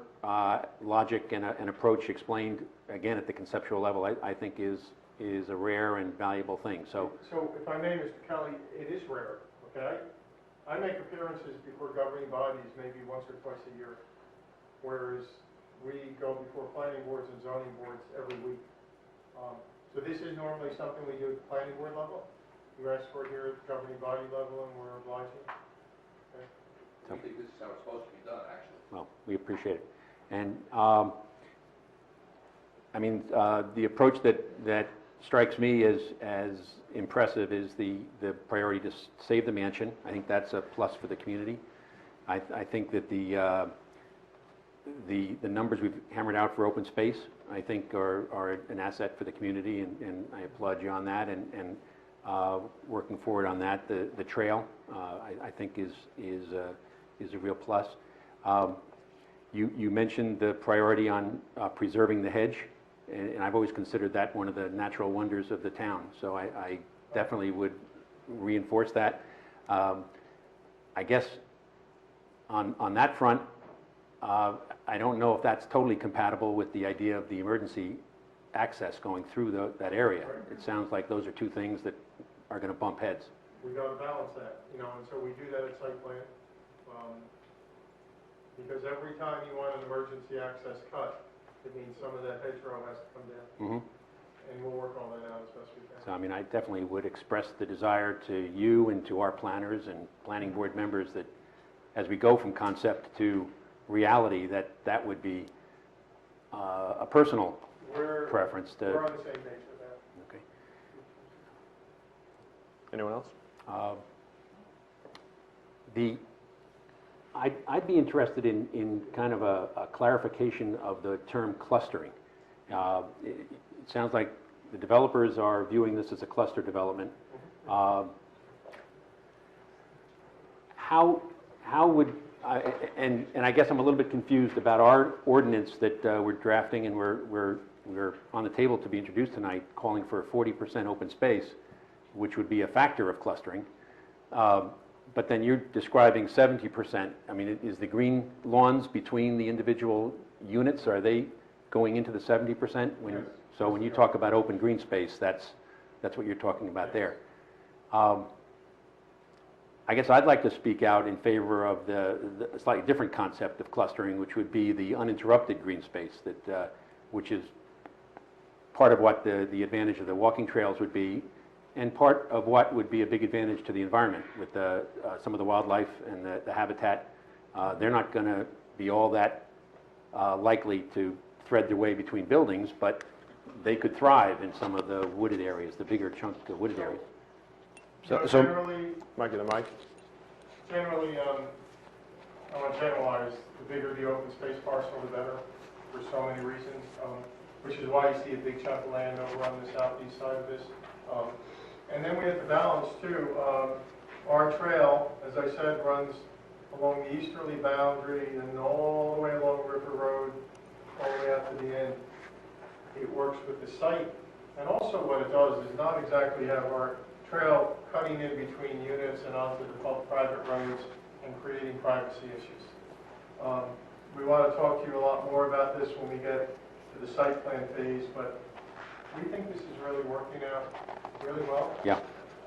logic and approach explained again at the conceptual level, I think is a rare and valuable thing. So if I may, Mr. Kelly, it is rare, okay? I make appearances before governing bodies maybe once or twice a year, whereas we go before planning boards and zoning boards every week. So this is normally something we do at the planning board level. You ask for it here at the governing body level, and we're obliging. Okay. I think this is how it's supposed to be done, actually. well, we appreciate it. And I mean, the approach that strikes me as impressive is the priority to save the mansion. I think that's a plus for the community. I think that the numbers we've hammered out for open space, I think are an asset for the community, and I applaud you on that. And working forward on that, the trail, I think is a real plus. You mentioned the priority on preserving the hedge, and I've always considered that one of the natural wonders of the town. So I definitely would reinforce that. I guess on that front, I don't know if that's totally compatible with the idea of the emergency access going through that area. It sounds like those are two things that are going to bump heads. We got to balance that, and so we do that at site plan. Because every time you want an emergency access cut, it means some of that hedgerow has to come down. And we'll work all that out as best we can. So, I mean, I definitely would express the desire to you and to our planners and planning board members that as we go from concept to reality, that would be a personal preference. We're on the same page with that. Okay. Anyone else? I'd be interested in kind of a clarification of the term clustering. It sounds like the developers are viewing this as a cluster development. How would, and I guess I'm a little bit confused about our ordinance that we're drafting and we're on the table to be introduced tonight, calling for 40% open space, which would be a factor of clustering. But then you're describing 70%. I mean, is the green lawns between the individual units, are they going into the 70%? Yes. So when you talk about open green space, that's what you're talking about there. I guess I'd like to speak out in favor of the slightly different concept of clustering, which would be the uninterrupted green space, which is part of what the advantage of the walking trails would be, and part of what would be a big advantage to the environment with some of the wildlife and the habitat. They're not going to be all that likely to thread their way between buildings, but they could thrive in some of the wooded areas, the bigger chunk of wooded areas. Generally, Might get a mic. generally, I want to generalize, the bigger the open space parcel, the better, for so many reasons, which is why you see a big chunk of land over on the southeast side of this. And then we have to balance, too. Our trail, as I said, runs along the easterly boundary and all the way along River Road, all the way out to the end. It works with the site. And also what it does is not exactly have our trail cutting in between units and onto the private roads and creating privacy issues. We want to talk to you a lot more about this when we get to the site plan phase, but we think this is really working out really well. Yeah.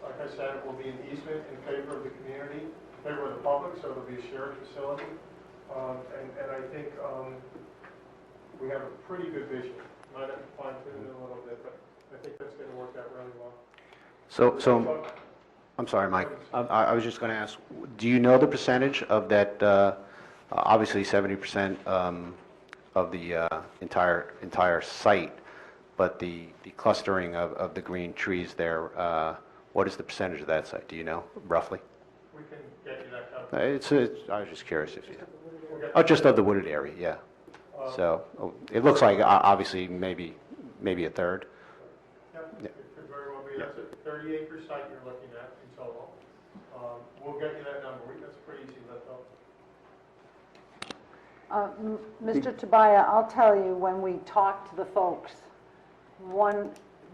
Like I said, it will be an easement in favor of the community, in favor of the public, so it'll be a shared facility. And I think we have a pretty good vision. Might have to fine-tune it a little bit, but I think that's going to work out really well. So, I'm sorry, Mike. I was just going to ask, do you know the percentage of that, obviously 70% of the entire site, but the clustering of the green trees there, what is the percentage of that site? Do you know, roughly? We can get you that kind of... I was just curious if you... We'll get Oh, just of the wooded area, yeah. So, it looks like, obviously, maybe a third. Yeah, it could very well be. That's a 30-acre site you're looking at in total. We'll get you that number. That's pretty easy to let go. Mr. Tobias, I'll tell you, when we talked to the folks,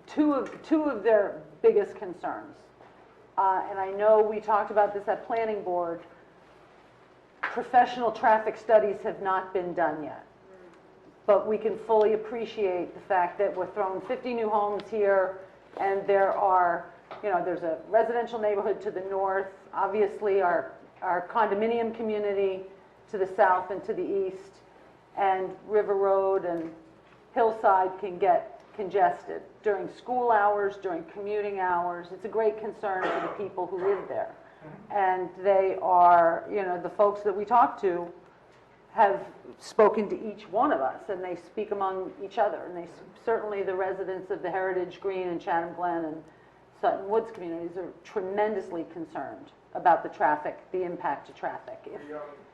two of their biggest concerns, and I know we talked about this at planning board, professional traffic studies have not been done yet. But we can fully appreciate the fact that we're throwing 50 new homes here, and there are, there's a residential neighborhood to the north, obviously our condominium community to the south and to the east, and River Road and Hillside can get congested during school hours, during commuting hours. It's a great concern for the people who live there. And they are, the folks that we talk to have spoken to each one of us, and they speak among each other. And certainly the residents of the Heritage Green and Chatham Glen and Sutton Woods communities are tremendously concerned about the traffic, the impact to traffic.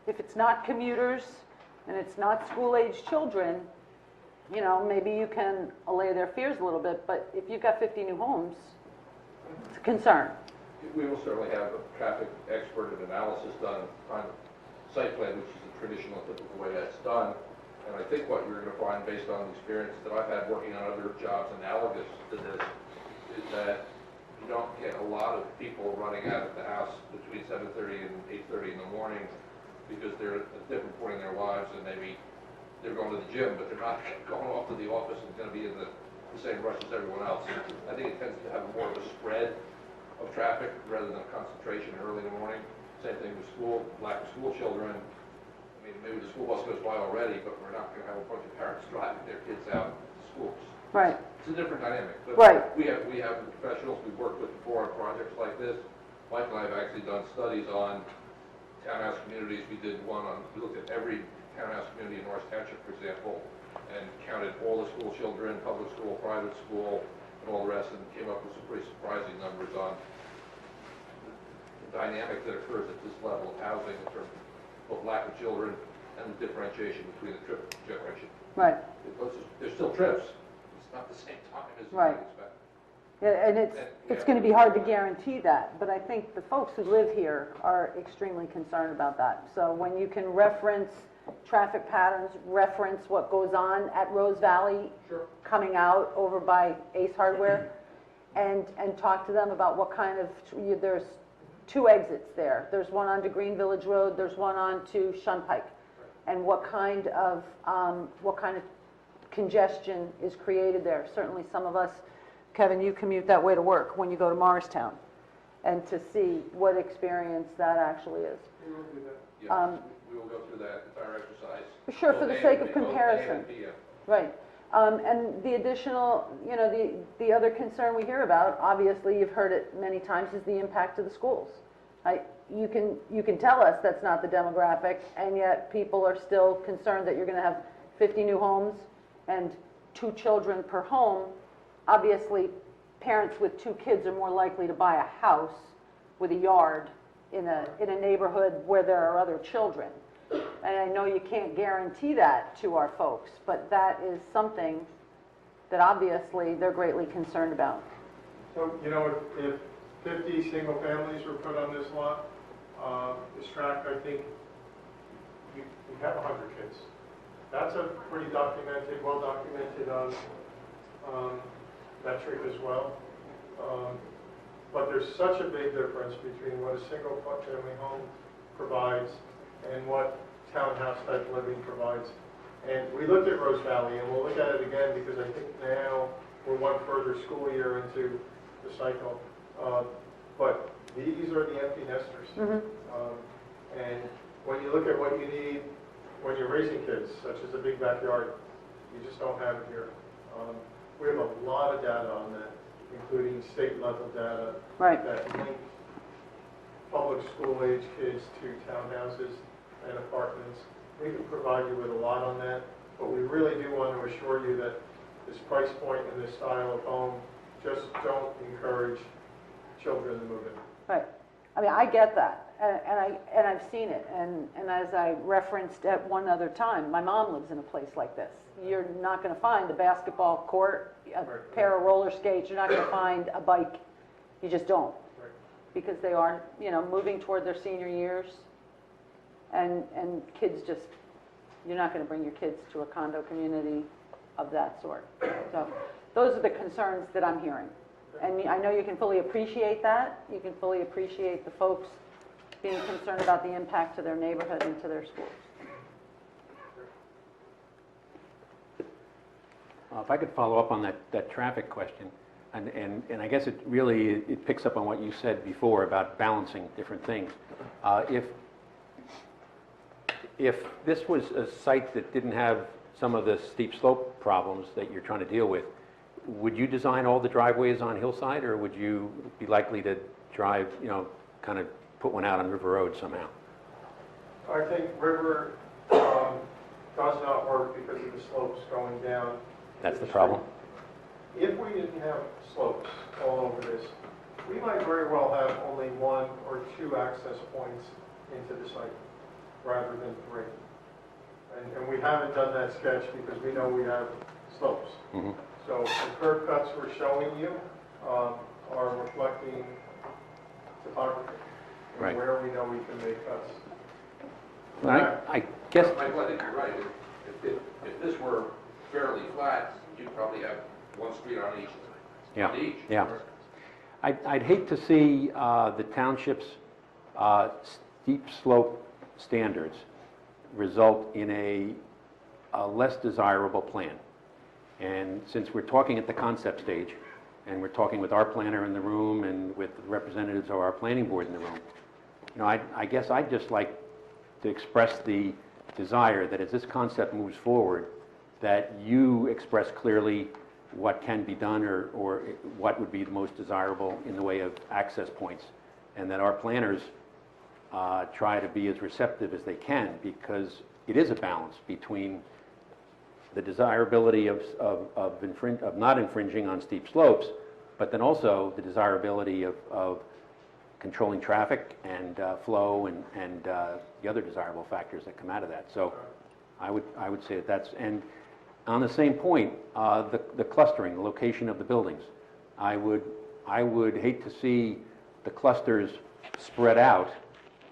If it's not commuters and it's not school-aged children, maybe you can allay their fears a little bit, but if you've got 50 new homes, it's a concern. We will certainly have a traffic expert and analysis done on site plan, which is the traditional, typical way that's done. And I think what you're going to find, based on the experience that I've had working on other jobs analogous to this, is that you don't get a lot of people running out of the house between 7:30 and 8:30 in the morning because they're at a different point in their lives, and maybe they're going to the gym, but they're not going off to the office and going to be in the same rush as everyone else. I think it tends to have more of a spread of traffic rather than a concentration early in the morning. Same thing with school, lack of school children. I mean, maybe the school bus goes by already, but we're not going to have a bunch of parents driving their kids out to schools. Right. It's a different dynamic. But Right. We have the professionals we've worked with before on projects like this. Mike and I have actually done studies on townhouse communities. We looked at every townhouse community in North Township, for example, and counted all the school children, public school, private school, and all the rest, and came up with some pretty surprising numbers on the dynamic that occurs at this level of housing in terms of both lack of children and the differentiation between the trip generation. Right. There's still trips. It's not the same time as you Right. might expect. Yeah, and it's going to be hard to guarantee that, but I think the folks who live here are extremely concerned about that. So when you can reference traffic patterns, reference what goes on at Rose Valley, Sure. coming out over by Ace Hardware, and talk to them about what kind of, there's 2 exits there. There's one onto Green Village Road, there's one onto Shunpike. And what kind of congestion is created there. Certainly some of us, Kevin, you commute that way to work when you go to Morristown, and to see what experience that actually is. We will do that. Yes, we will go through that entire exercise. Sure, for Both the A sake and of B, both A comparison. and B, yeah. Right. And the additional, the other concern we hear about, obviously you've heard it many times, is the impact of the schools. You can tell us that's not the demographic, and yet people are still concerned that you're going to have 50 new homes and 2 children per home. Obviously, parents with 2 kids are more likely to buy a house with a yard in a neighborhood where there are other children. And I know you can't guarantee that to our folks, but that is something that obviously they're greatly concerned about. So, if 50 single families were put on this lot, this tract, I think you have 100 kids. That's a pretty documented, well-documented metric as well. But there's such a big difference between what a single-family home provides and what townhouse-type living provides. And we looked at Rose Valley, and we'll look at it again because I think now we're one further school year into the cycle. But these are the empty nesters. And when you look at what you need when you're raising kids, such as a big backyard, you just don't have it here. We have a lot of data on that, including state-level data Right. that link public school-age kids to townhouses and apartments. We can provide you with a lot on that, but we really do want to assure you that this price point and this style of home just don't encourage children to move in. Right. I mean, I get that, and I've seen it, and as I referenced at one other time, my mom lives in a place like this. You're not going to find a basketball court, a pair of roller skates. You're not going to find a bike. You just don't, Right. because they are, moving toward their senior years, and kids just, you're not going to bring your kids to a condo community of that sort. So those are the concerns that I'm hearing. And I know you can fully appreciate that. You can fully appreciate the folks being concerned about the impact to their neighborhood and to their schools. If I could follow up on that traffic question, and I guess it picks up on what you said before about balancing different things. If this was a site that didn't have some of the steep slope problems that you're trying to deal with, would you design all the driveways on Hillside, or would you be likely to drive, kind of put one out on River Road somehow? I think River does not work because of the slopes going down. That's the problem? If we didn't have slopes all over this, we might very well have only 1 or 2 access points into the site rather than 3. And we haven't done that sketch because we know we have slopes. Mm-hmm. So the curb cuts we're showing you are reflecting topography, and Right. where we know we can make cuts. I guess... Michael, I think you're right. If this were fairly flat, you'd probably have one street on each. Yeah, On each. yeah. I'd hate to see the township's steep slope standards result in a less desirable plan. And since we're talking at the concept stage, and we're talking with our planner in the room and with representatives of our planning board in the room, you know, I guess I'd just like to express the desire that as this concept moves forward, that you express clearly what can be done or what would be the most desirable in the way of access points, and that our planners try to be as receptive as they can, because it is a balance between the desirability of not infringing on steep slopes, but then also the desirability of controlling traffic and flow and the other desirable factors that come out of that. So I would say that's, and on the same point, the clustering, the location of the buildings. I would hate to see the clusters spread out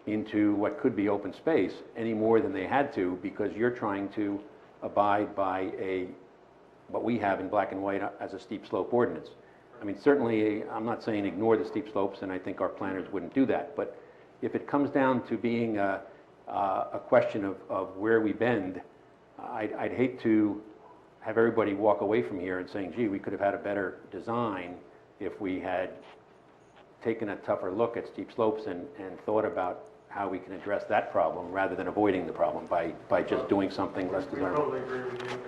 into what could be open space any more than they had to, because you're trying to abide by what we have in black and white as a steep slope ordinance. I mean, certainly, I'm not saying ignore the steep slopes, and I think our planners wouldn't do that, but if it comes down to being a question of where we bend, I'd hate to have everybody walk away from here and saying, gee, we could have had a better design if we had taken a tougher look at steep slopes and thought about how we can address that problem rather than avoiding the problem by just doing something less We desirable. totally agree with you. And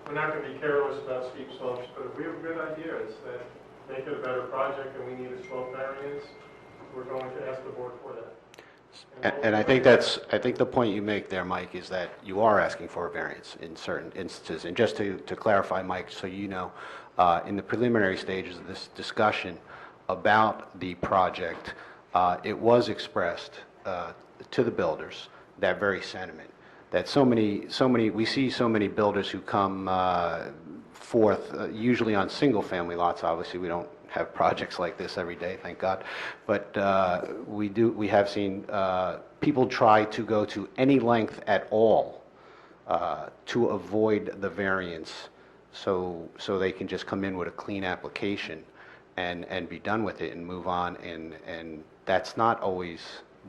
we're not going to be careless about steep slopes, but if we have good ideas that make it a better project and we need a slope variance, we're going to ask the board for that. And I think the point you make there, Mike, is that you are asking for a variance in certain instances. And just to clarify, Mike, so you know, in the preliminary stages of this discussion about the project, it was expressed to the builders, that very sentiment, that we see so many builders who come forth, usually on single-family lots. Obviously, we don't have projects like this every day, thank God. But we have seen people try to go to any length at all to avoid the variance, so they can just come in with a clean application and be done with it and move on. And that's not always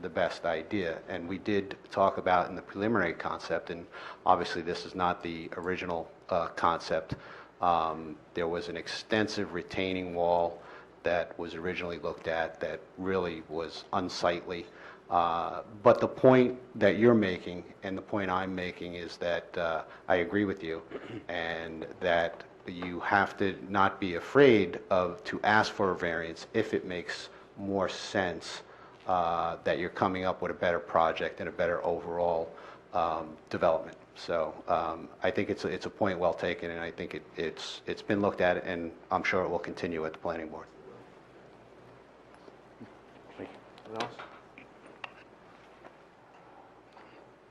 the best idea. And we did talk about in the preliminary concept, and obviously this is not the original concept. There was an extensive retaining wall that was originally looked at that really was unsightly. But the point that you're making and the point I'm making is that I agree with you, and that you have to not be afraid to ask for a variance if it makes more sense that you're coming up with a better project and a better overall development. So I think it's a point well taken, and I think it's been looked at, and I'm sure it will continue at the planning board. Anyone else?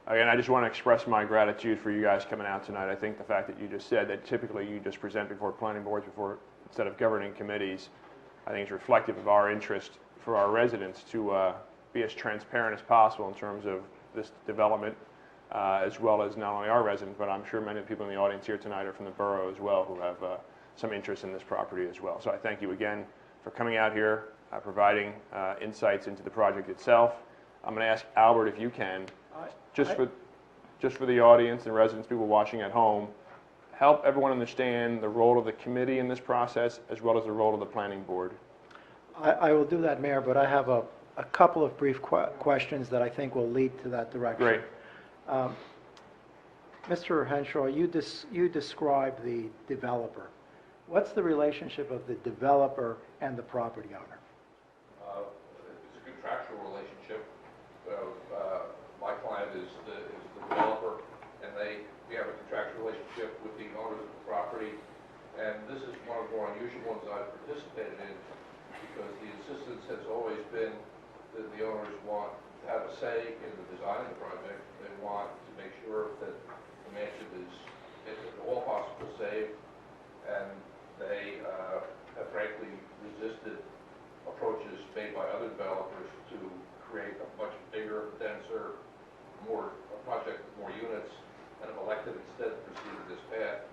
Again, I just want to express my gratitude for you guys coming out tonight. I think the fact that you just said that typically you just present before planning boards instead of governing committees, I think is reflective of our interest for our residents to be as transparent as possible in terms of this development, as well as not only our residents, but I'm sure many of the people in the audience here tonight are from the borough as well, who have some interest in this property as well. So I thank you again for coming out here, providing insights into the project itself. I'm going to ask Albert, if you can, just for the audience and residents, people watching at home, help everyone understand the role of the committee in this process, as well as the role of the planning board. I will do that, Mayor, but I have a couple of brief questions that I think will lead to that direction. Great. Mr. Henshaw, you described the developer. What's the relationship of the developer and the property owner? It's a contractual relationship. My client is the developer, and we have a contractual relationship with the owners of the property. And this is one of the more unusual ones I've participated in, because the insistence has always been that the owners want to have a say in the design of the project. They want to make sure that the mansion is all possible safe, and they have frankly resisted approaches made by other developers to create a much bigger, denser, a project with more units, and have elected instead to proceed with this path.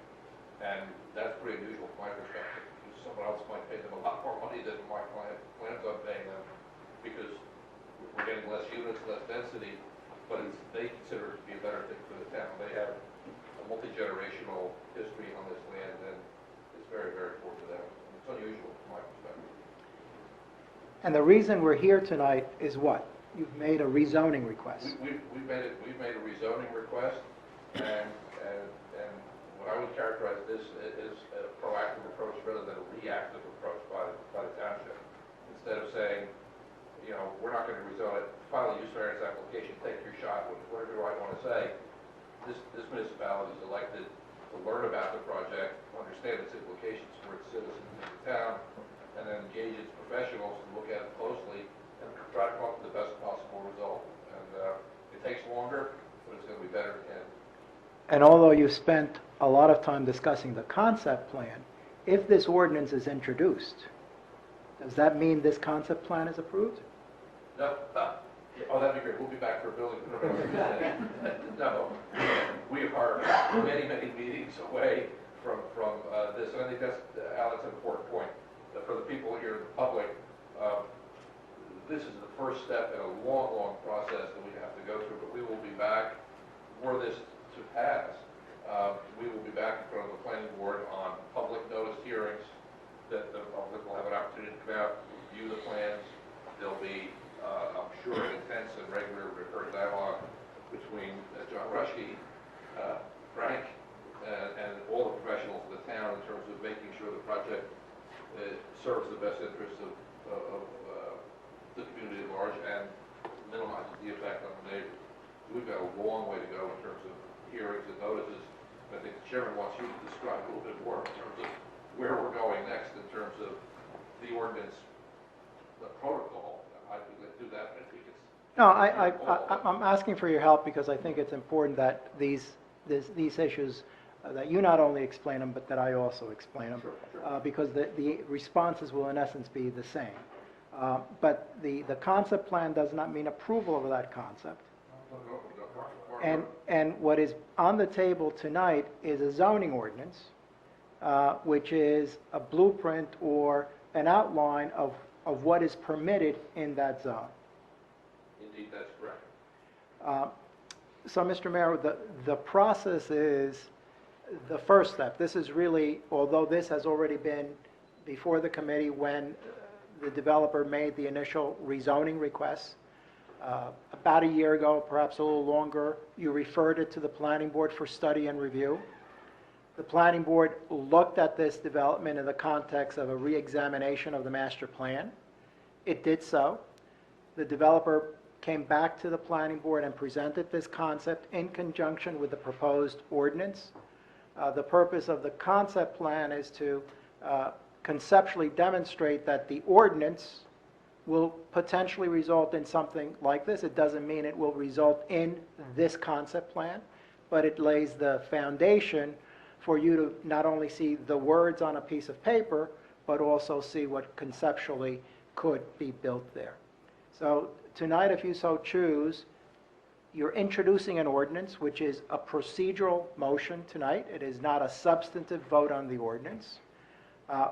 And that's pretty unusual from my perspective, because someone else might pay them a lot more money than my client We're getting less units, less density, but they consider it to be a better thing for the town. They have a multi-generational history on this land, and it's very, very important to them. It's unusual from my perspective. And the reason we're here tonight is what? You've made a rezoning request. We've made a rezoning request, and what I would characterize this as a proactive approach rather than a reactive approach by the township. Instead of saying, you know, we're not going to rezone it, file a use variance application, take your shot, whatever you want to say. This municipality is elected to learn about the project, understand its implications for its citizens in the town, and then engage its professionals to look at it closely and try to come up with the best possible result. And it takes longer, but it's going to be better in the end. And although you spent a lot of time discussing the concept plan, if this ordinance is introduced, does that mean this concept plan is approved? No. Oh, that'd be great. We'll be back for a building. No. We are many, many meetings away from this. And I think that's, Alex, an important point. For the people here in the public, this is the first step in a long, long process that we have to go through. But we will be back for this to pass. We will be back in front of the planning board on public notice hearings that the public will have an opportunity to come out, review the plans. There'll be, I'm sure, an intense and regular recurrent dialogue between John Rushke, Frank, and all the professionals of the town in terms of making sure the project serves the best interests of the community at large and minimizes the effect on the neighbors. We've got a long way to go in terms of hearings and notices. I think the chairman wants you to describe a little bit more in terms of where we're going next in terms of the ordinance, the protocol. I think let's do that. I think it's No, I'm asking for your help because I think it's important that these issues, that you not only explain them, but that I also explain them. Sure. Because the responses will in essence be the same. But the concept plan does not mean approval of that concept. And what is on the table tonight is a zoning ordinance, which is a blueprint or an outline of what is permitted in that zone. Indeed, that's correct. So, Mr. Mayor, the process is the first step. This is really, although this has already been before the committee when the developer made the initial rezoning request, about a year ago, perhaps a little longer, you referred it to the planning board for study and review. The planning board looked at this development in the context of a re-examination of the master plan. It did so. The developer came back to the planning board and presented this concept in conjunction with the proposed ordinance. The purpose of the concept plan is to conceptually demonstrate that the ordinance will potentially result in something like this. It doesn't mean it will result in this concept plan, but it lays the foundation for you to not only see the words on a piece of paper, but also see what conceptually could be built there. So tonight, if you so choose, you're introducing an ordinance, which is a procedural motion tonight. It is not a substantive vote on the ordinance.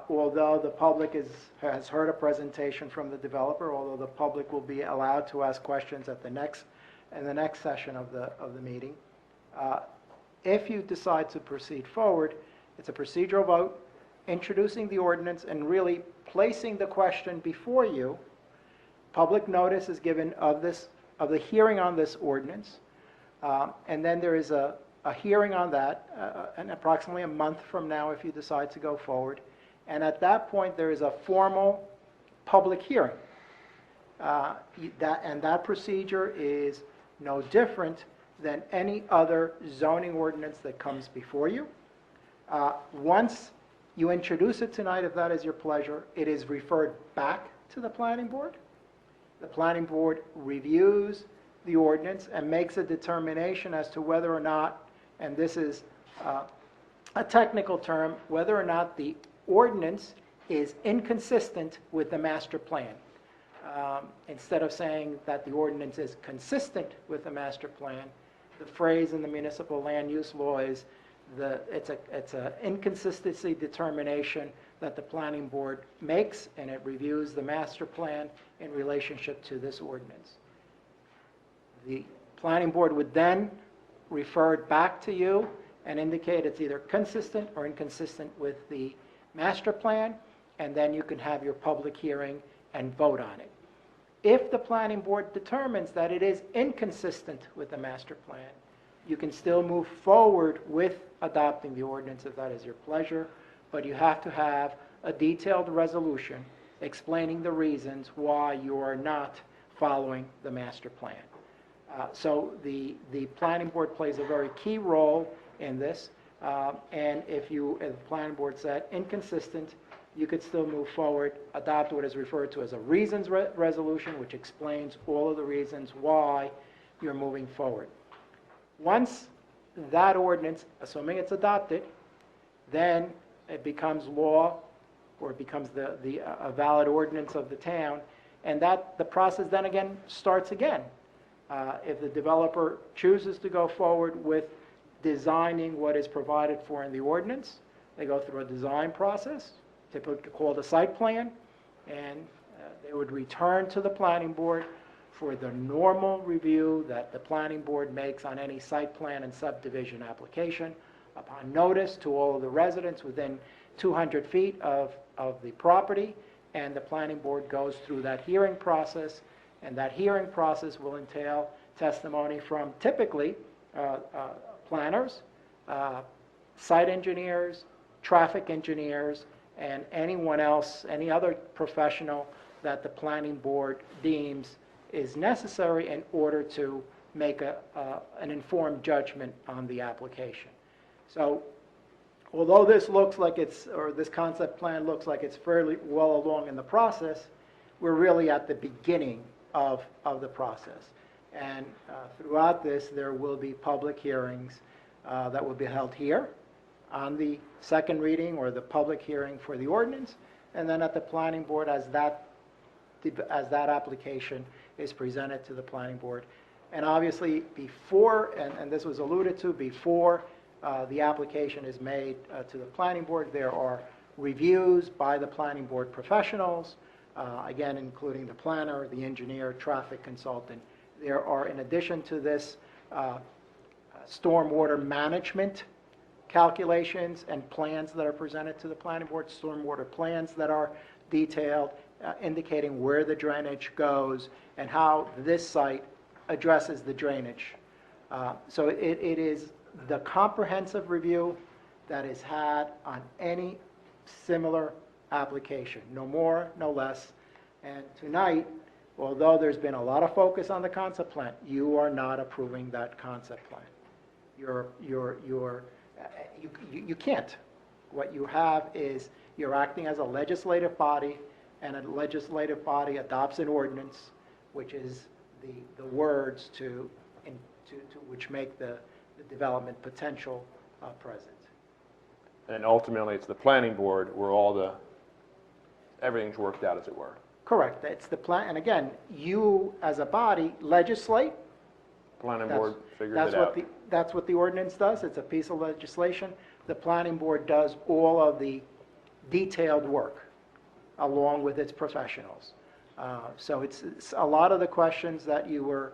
Although the public has heard a presentation from the developer, although the public will be allowed to ask questions in the next session of the meeting. If you decide to proceed forward, it's a procedural vote, introducing the ordinance and really placing the question before you. Public notice is given of the hearing on this ordinance, and then there is a hearing on that, and approximately a month from now if you decide to go forward. And at that point, there is a formal public hearing. That procedure is no different than any other zoning ordinance that comes before you. Once you introduce it tonight, if that is your pleasure, it is referred back to the planning board. The planning board reviews the ordinance and makes a determination as to whether or not, and this is a technical term, whether or not the ordinance is inconsistent with the master plan. Instead of saying that the ordinance is consistent with the master plan, the phrase in the municipal land use law is it's an inconsistency determination that the planning board makes, and it reviews the master plan in relationship to this ordinance. The planning board would then refer it back to you and indicate it's either consistent or inconsistent with the master plan, and then you can have your public hearing and vote on it. If the planning board determines that it is inconsistent with the master plan, you can still move forward with adopting the ordinance if that is your pleasure, but you have to have a detailed resolution explaining the reasons why you are not following the master plan. So the planning board plays a very key role in this, and if the planning board said inconsistent, you could still move forward, adopt what is referred to as a reasons resolution, which explains all of the reasons why you're moving forward. Once that ordinance, assuming it's adopted, then it becomes law, or it becomes a valid ordinance of the town, and that the process then again starts again. If the developer chooses to go forward with designing what is provided for in the ordinance, they go through a design process, typically called a site plan, and they would return to the planning board for the normal review that the planning board makes on any site plan and subdivision application, upon notice to all of the residents within 200 feet of the property, and the planning board goes through that hearing process, and that hearing process will entail testimony from typically planners, site engineers, traffic engineers, and anyone else, any other professional that the planning board deems is necessary in order to make an informed judgment on the application. So although this looks like this concept plan looks like it's fairly well along in the process, we're really at the beginning of the process. And throughout this, there will be public hearings that will be held here on the second reading or the public hearing for the ordinance, and then at the planning board as that application is presented to the planning board. And obviously before, and this was alluded to, before the application is made to the planning board, there are reviews by the planning board professionals, again including the planner, the engineer, traffic consultant. There are, in addition to this, stormwater management calculations and plans that are presented to the planning board, stormwater plans that are detailed, indicating where the drainage goes and how this site addresses the drainage. So it is the comprehensive review that is had on any similar application, no more, no less. And tonight, although there's been a lot of focus on the concept plan, you are not approving that concept plan. You can't. What you have is you're acting as a legislative body, and a legislative body adopts an ordinance, which is the words to which make the development potential present. And ultimately, it's the planning board where everything's worked out, as it were. Correct. It's the plan, and again, you as a body legislate. Planning board figures it out. That's what the ordinance does. It's a piece of legislation. The planning board does all of the detailed work along with its professionals. So it's a lot of the questions that you were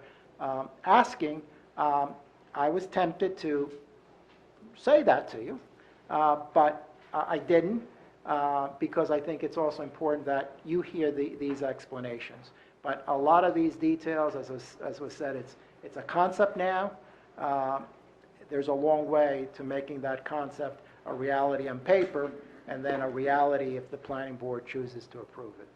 asking. I was tempted to say that to you, but I didn't, because I think it's also important that you hear these explanations. But a lot of these details, as was said, it's a concept now. There's a long way to making that concept a reality on paper, and then a reality if the planning board chooses to approve it.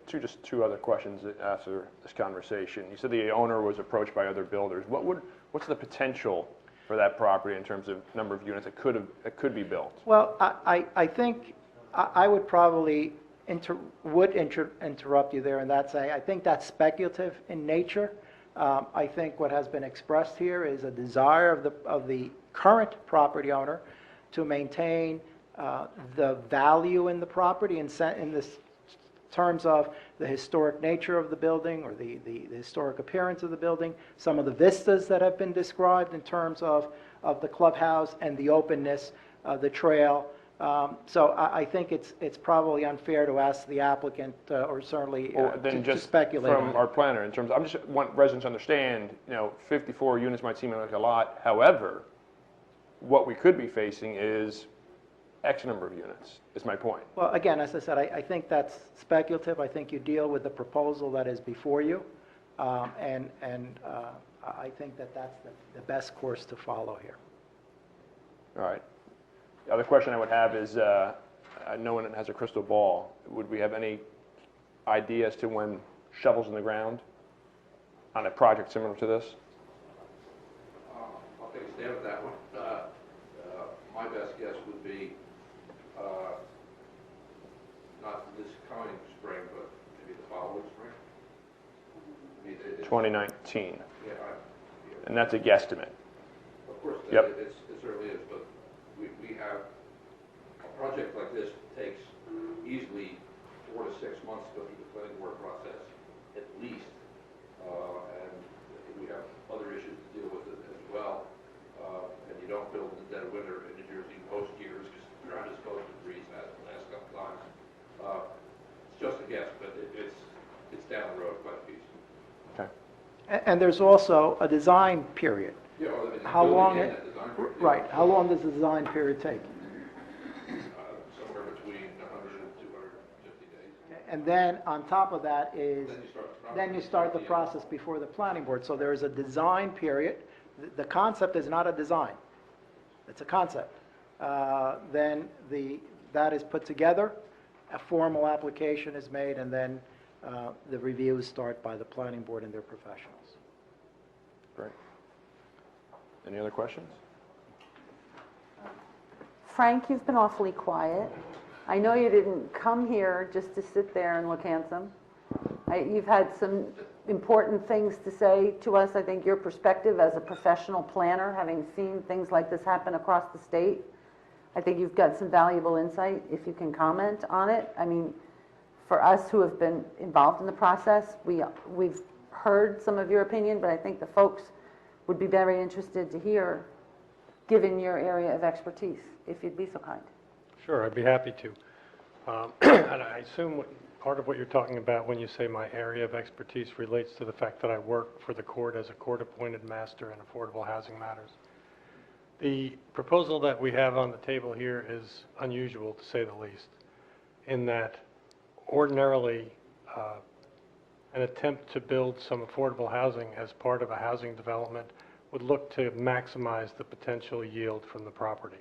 Just two other questions after this conversation. You said the owner was approached by other builders. What's the potential for that property in terms of number of units that could be built? Well, I think I would probably interrupt you there and say I think that's speculative in nature. I think what has been expressed here is a desire of the current property owner to maintain the value in the property in this terms of the historic nature of the building or the historic appearance of the building, some of the vistas that have been described in terms of the clubhouse and the openness, the trail, So I think it's probably unfair to ask the applicant, or certainly Well, then to just speculate on from it. our planner, in terms, I just want residents to understand, 54 units might seem like a lot. However, what we could be facing is X number of units, is my point. Well, again, as I said, I think that's speculative. I think you deal with the proposal that is before you, and I think that that's the best course to follow here. All right. The other question I would have is, no one has a crystal ball. Would we have any idea as to when shovels in the ground on a project similar to this? I'll take a stab at that one. My best guess would be not this coming spring, but maybe the following spring. I mean, 2019. Yeah, And that's a guesstimate. of course, Yep. it certainly is, but we have, a project like this takes easily 4 to 6 months to go through the planning board process, at least. And we have other issues to deal with as well. And you don't build in the dead of winter in New Jersey most years, because the ground is supposed to freeze that the last couple times. It's just a guess, but it's down the road quite a piece. Okay. And there's also a design period. Yeah, well, I mean, How building long in it- that design period, Right, how long does the design period take? somewhere between 100 and 250 days. And then on top of that is, Then you start the the process. process before the planning board. So there is a design period. The concept is not a design. It's a concept. Then that is put together, a formal application is made, and then the reviews start by the planning board and their professionals. Great. Any other questions? Frank, you've been awfully quiet. I know you didn't come here just to sit there and look handsome. You've had some important things to say to us. I think your perspective as a professional planner, having seen things like this happen across the state, I think you've got some valuable insight, if you can comment on it. I mean, for us who have been involved in the process, we've heard some of your opinion, but I think the folks would be very interested to hear, given your area of expertise, if you'd be so kind. Sure, I'd be happy to. And I assume part of what you're talking about when you say my area of expertise relates to the fact that I work for the court as a court-appointed master in affordable housing matters. The proposal that we have on the table here is unusual, to say the least, in that ordinarily an attempt to build some affordable housing as part of a housing development would look to maximize the potential yield from the property.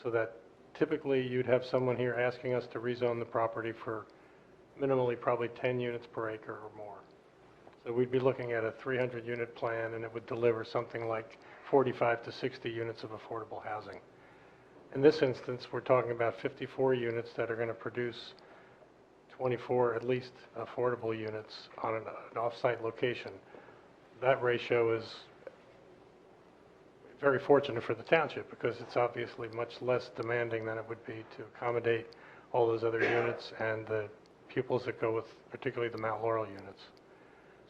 So that typically you'd have someone here asking us to rezone the property for minimally probably 10 units per acre or more. So we'd be looking at a 300-unit plan, and it would deliver something like 45 to 60 units of affordable housing. In this instance, we're talking about 54 units that are going to produce 24 at least affordable units on an off-site location. That ratio is very fortunate for the township because it's obviously much less demanding than it would be to accommodate all those other units and the pupils that go with particularly the Mount Laurel units.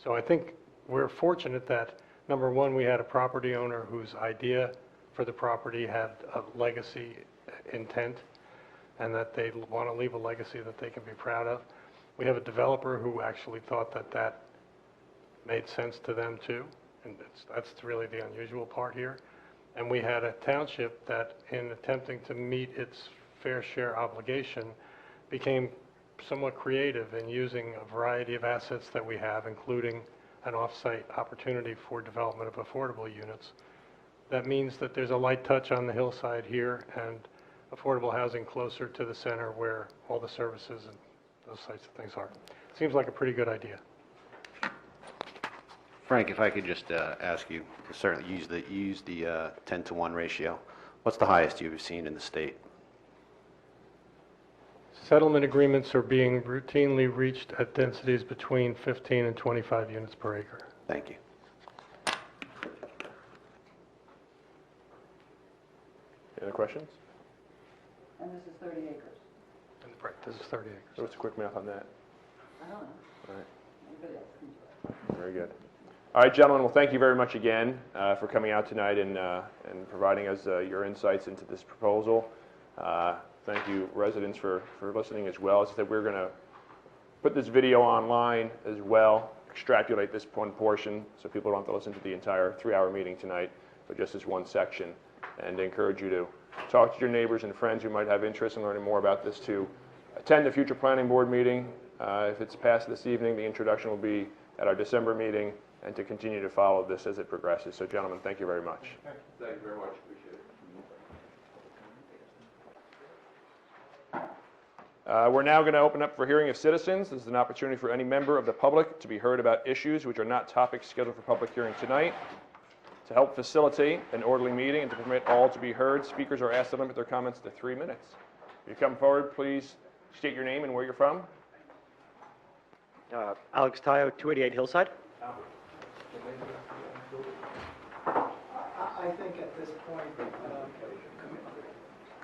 So I think we're fortunate that, number one, we had a property owner whose idea for the property had a legacy intent and that they want to leave a legacy that they can be proud of. We have a developer who actually thought that that made sense to them too, and that's really the unusual part here. And we had a township that, in attempting to meet its fair share obligation, became somewhat creative in using a variety of assets that we have, including an off-site opportunity for development of affordable units. That means that there's a light touch on the hillside here and affordable housing closer to the center where all the services and those types of things are. Seems like a pretty good idea. Frank, if I could just ask you, certainly use the 10-to-1 ratio. What's the highest you've seen in the state? Settlement agreements are being routinely reached at densities between 15 and 25 units per acre. Thank you. Any other questions? And this is 30 acres. Right, this is 30 acres. So what's the quick math on that? I don't know. All right. Anybody else can do it. Very good. All right, gentlemen, well, thank you very much again for coming out tonight and providing us your insights into this proposal. Thank you, residents, for listening as well. As I said, we're going to put this video online as well, extrapolate this one portion so people don't have to listen to the entire 3-hour meeting tonight, but just this one section, and encourage you to talk to your neighbors and friends who might have interest in learning more about this to attend the future planning board meeting. If it's passed this evening, the introduction will be at our December meeting, and to continue to follow this as it progresses. So, gentlemen, thank you very much. Thank you very much. Appreciate it. We're now going to open up for hearing of citizens. This is an opportunity for any member of the public to be heard about issues which are not topics scheduled for public hearing tonight. To help facilitate an orderly meeting and to permit all to be heard, speakers are asked to limit their comments to 3 minutes. If you come forward, please state your name and where you're from. Alex Tayo, 288 Hillside. I think at this point,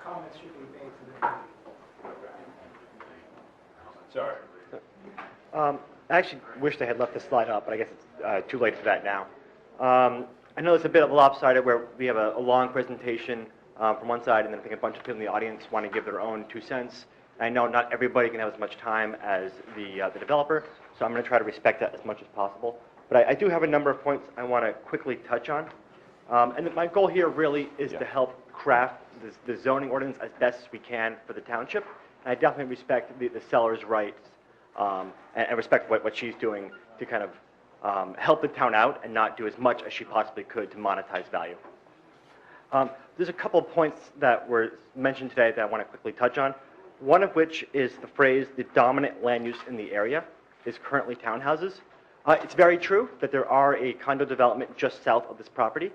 comments should be made to the... Sorry. I actually wished I had left the slide up, but I guess it's too late for that now. I know it's a bit of a lopsided where we have a long presentation from one side, and then I think a bunch of people in the audience want to give their own 2 cents. I know not everybody can have as much time as the developer, so I'm going to try to respect that as much as possible. But I do have a number of points I want to quickly touch on. And my goal here really is to help craft the zoning ordinance as best as we can for the township. And I definitely respect the seller's rights and respect what she's doing to kind of help the town out and not do as much as she possibly could to monetize value. There's a couple of points that were mentioned today that I want to quickly touch on. One of which is the phrase, the dominant land use in the area is currently townhouses. It's very true that there are a condo development just south of this property,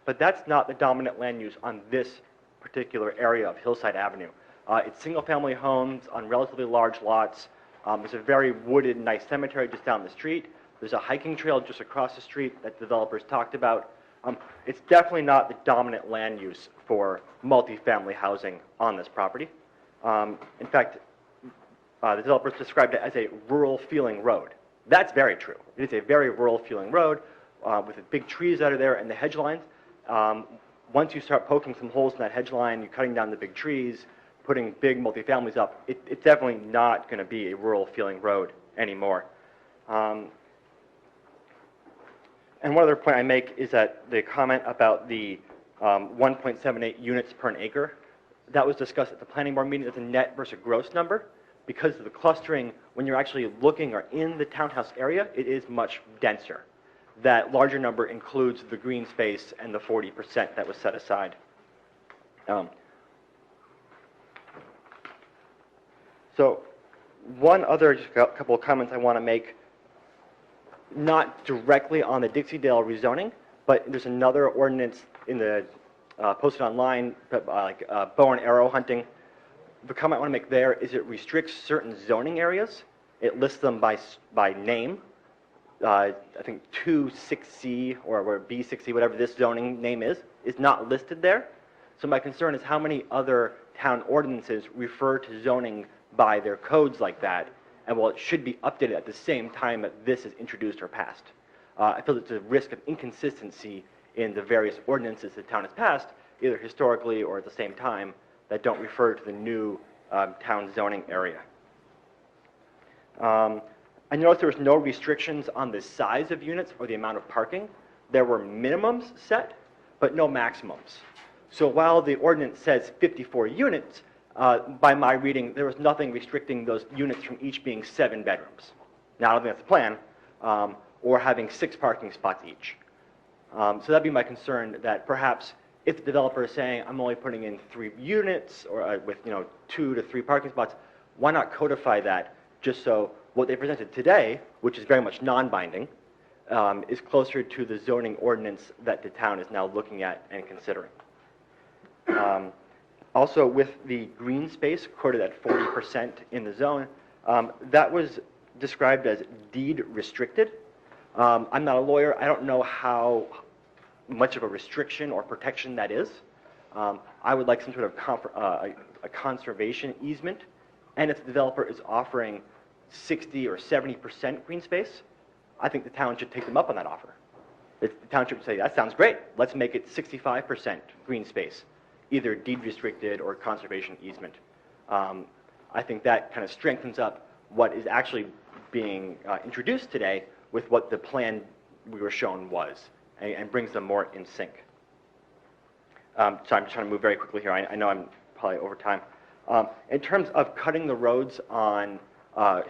but that's not the dominant land use on this particular area of Hillside Avenue. It's single-family homes on relatively large lots. There's a very wooded, nice cemetery just down the street. There's a hiking trail just across the street that developers talked about. It's definitely not the dominant land use for multifamily housing on this property. In fact, the developers described it as a rural-feeling road. That's very true. It is a very rural-feeling road with the big trees that are there and the hedge lines. Once you start poking some holes in that hedge line, you're cutting down the big trees, putting big multifamilies up, it's definitely not going to be a rural-feeling road anymore. And one other point I make is that the comment about the 1.78 units per an acre, that was discussed at the planning board meeting as a net versus gross number. Because of the clustering, when you're actually looking or in the townhouse area, it is much denser. That larger number includes the green space and the 40% that was set aside. So one other just a couple of comments I want to make, not directly on the Dixie-Dale rezoning, but there's another ordinance in the posted online, like bow and arrow hunting. The comment I want to make there is it restricts certain zoning areas. It lists them by name. I think 2-6C or B6C, whatever this zoning name is not listed there. So my concern is how many other town ordinances refer to zoning by their codes like that, and well, it should be updated at the same time that this is introduced or passed. I feel there's a risk of inconsistency in the various ordinances the town has passed, either historically or at the same time, that don't refer to the new town zoning area. I noticed there was no restrictions on the size of units or the amount of parking. There were minimums set, but no maximums. So while the ordinance says 54 units, by my reading, there was nothing restricting those units from each being 7 bedrooms. Now, I don't think that's the plan, or having 6 parking spots each. So that'd be my concern, that perhaps if the developer is saying, I'm only putting in 3 units, or with 2 to 3 parking spots, why not codify that just so what they presented today, which is very much non-binding, is closer to the zoning ordinance that the town is now looking at and considering. Also, with the green space quoted at 40% in the zone, that was described as deed restricted. I'm not a lawyer. I don't know how much of a restriction or protection that is. I would like some sort of a conservation easement. And if the developer is offering 60 or 70% green space, I think the town should take them up on that offer. The township would say, that sounds great. Let's make it 65% green space, either deed restricted or conservation easement. I think that kind of strengthens up what is actually being introduced today with what the plan we were shown was, and brings them more in sync. So I'm just trying to move very quickly here. I know I'm probably over time. In terms of cutting the roads on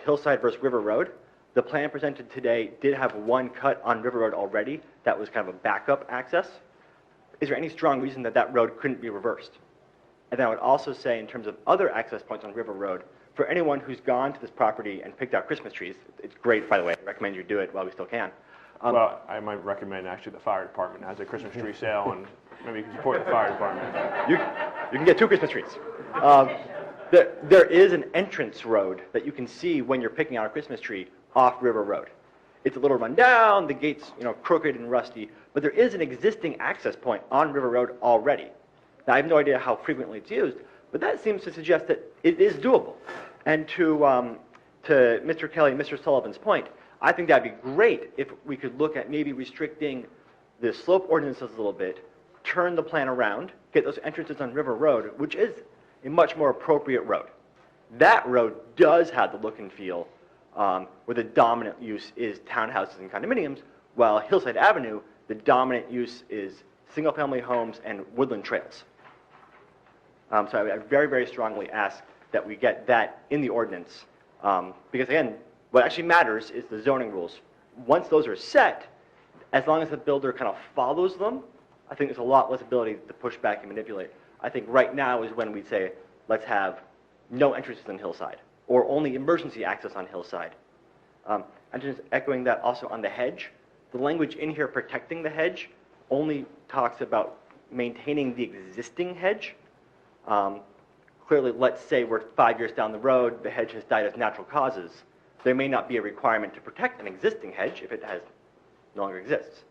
Hillside versus River Road, the plan presented today did have one cut on River Road already. That was kind of a backup access. Is there any strong reason that that road couldn't be reversed? And then I would also say, in terms of other access points on River Road, for anyone who's gone to this property and picked out Christmas trees, it's great, by the way. I recommend you do it while we still can. Well, I might recommend actually the fire department has a Christmas tree sale, and maybe you can support the fire department. You can get 2 Christmas trees. There is an entrance road that you can see when you're picking out a Christmas tree off River Road. It's a little run down, the gate's crooked and rusty, but there is an existing access point on River Road already. Now, I have no idea how frequently it's used, but that seems to suggest that it is doable. And to Mr. Kelly and Mr. Sullivan's point, I think that'd be great if we could look at maybe restricting the slope ordinances a little bit, turn the plan around, get those entrances on River Road, which is a much more appropriate road. That road does have the look and feel where the dominant use is townhouses and condominiums, while Hillside Avenue, the dominant use is single-family homes and woodland trails. So I very, very strongly ask that we get that in the ordinance, because again, what actually matters is the zoning rules. Once those are set, as long as the builder kind of follows them, I think there's a lot less ability to push back and manipulate. I think right now is when we say, let's have no entrances on Hillside, or only emergency access on Hillside. And just echoing that also on the hedge, the language in here protecting the hedge only talks about maintaining the existing hedge. Clearly, let's say we're 5 years down the road, the hedge has died of natural causes. There may not be a requirement to protect an existing hedge if it no longer exists.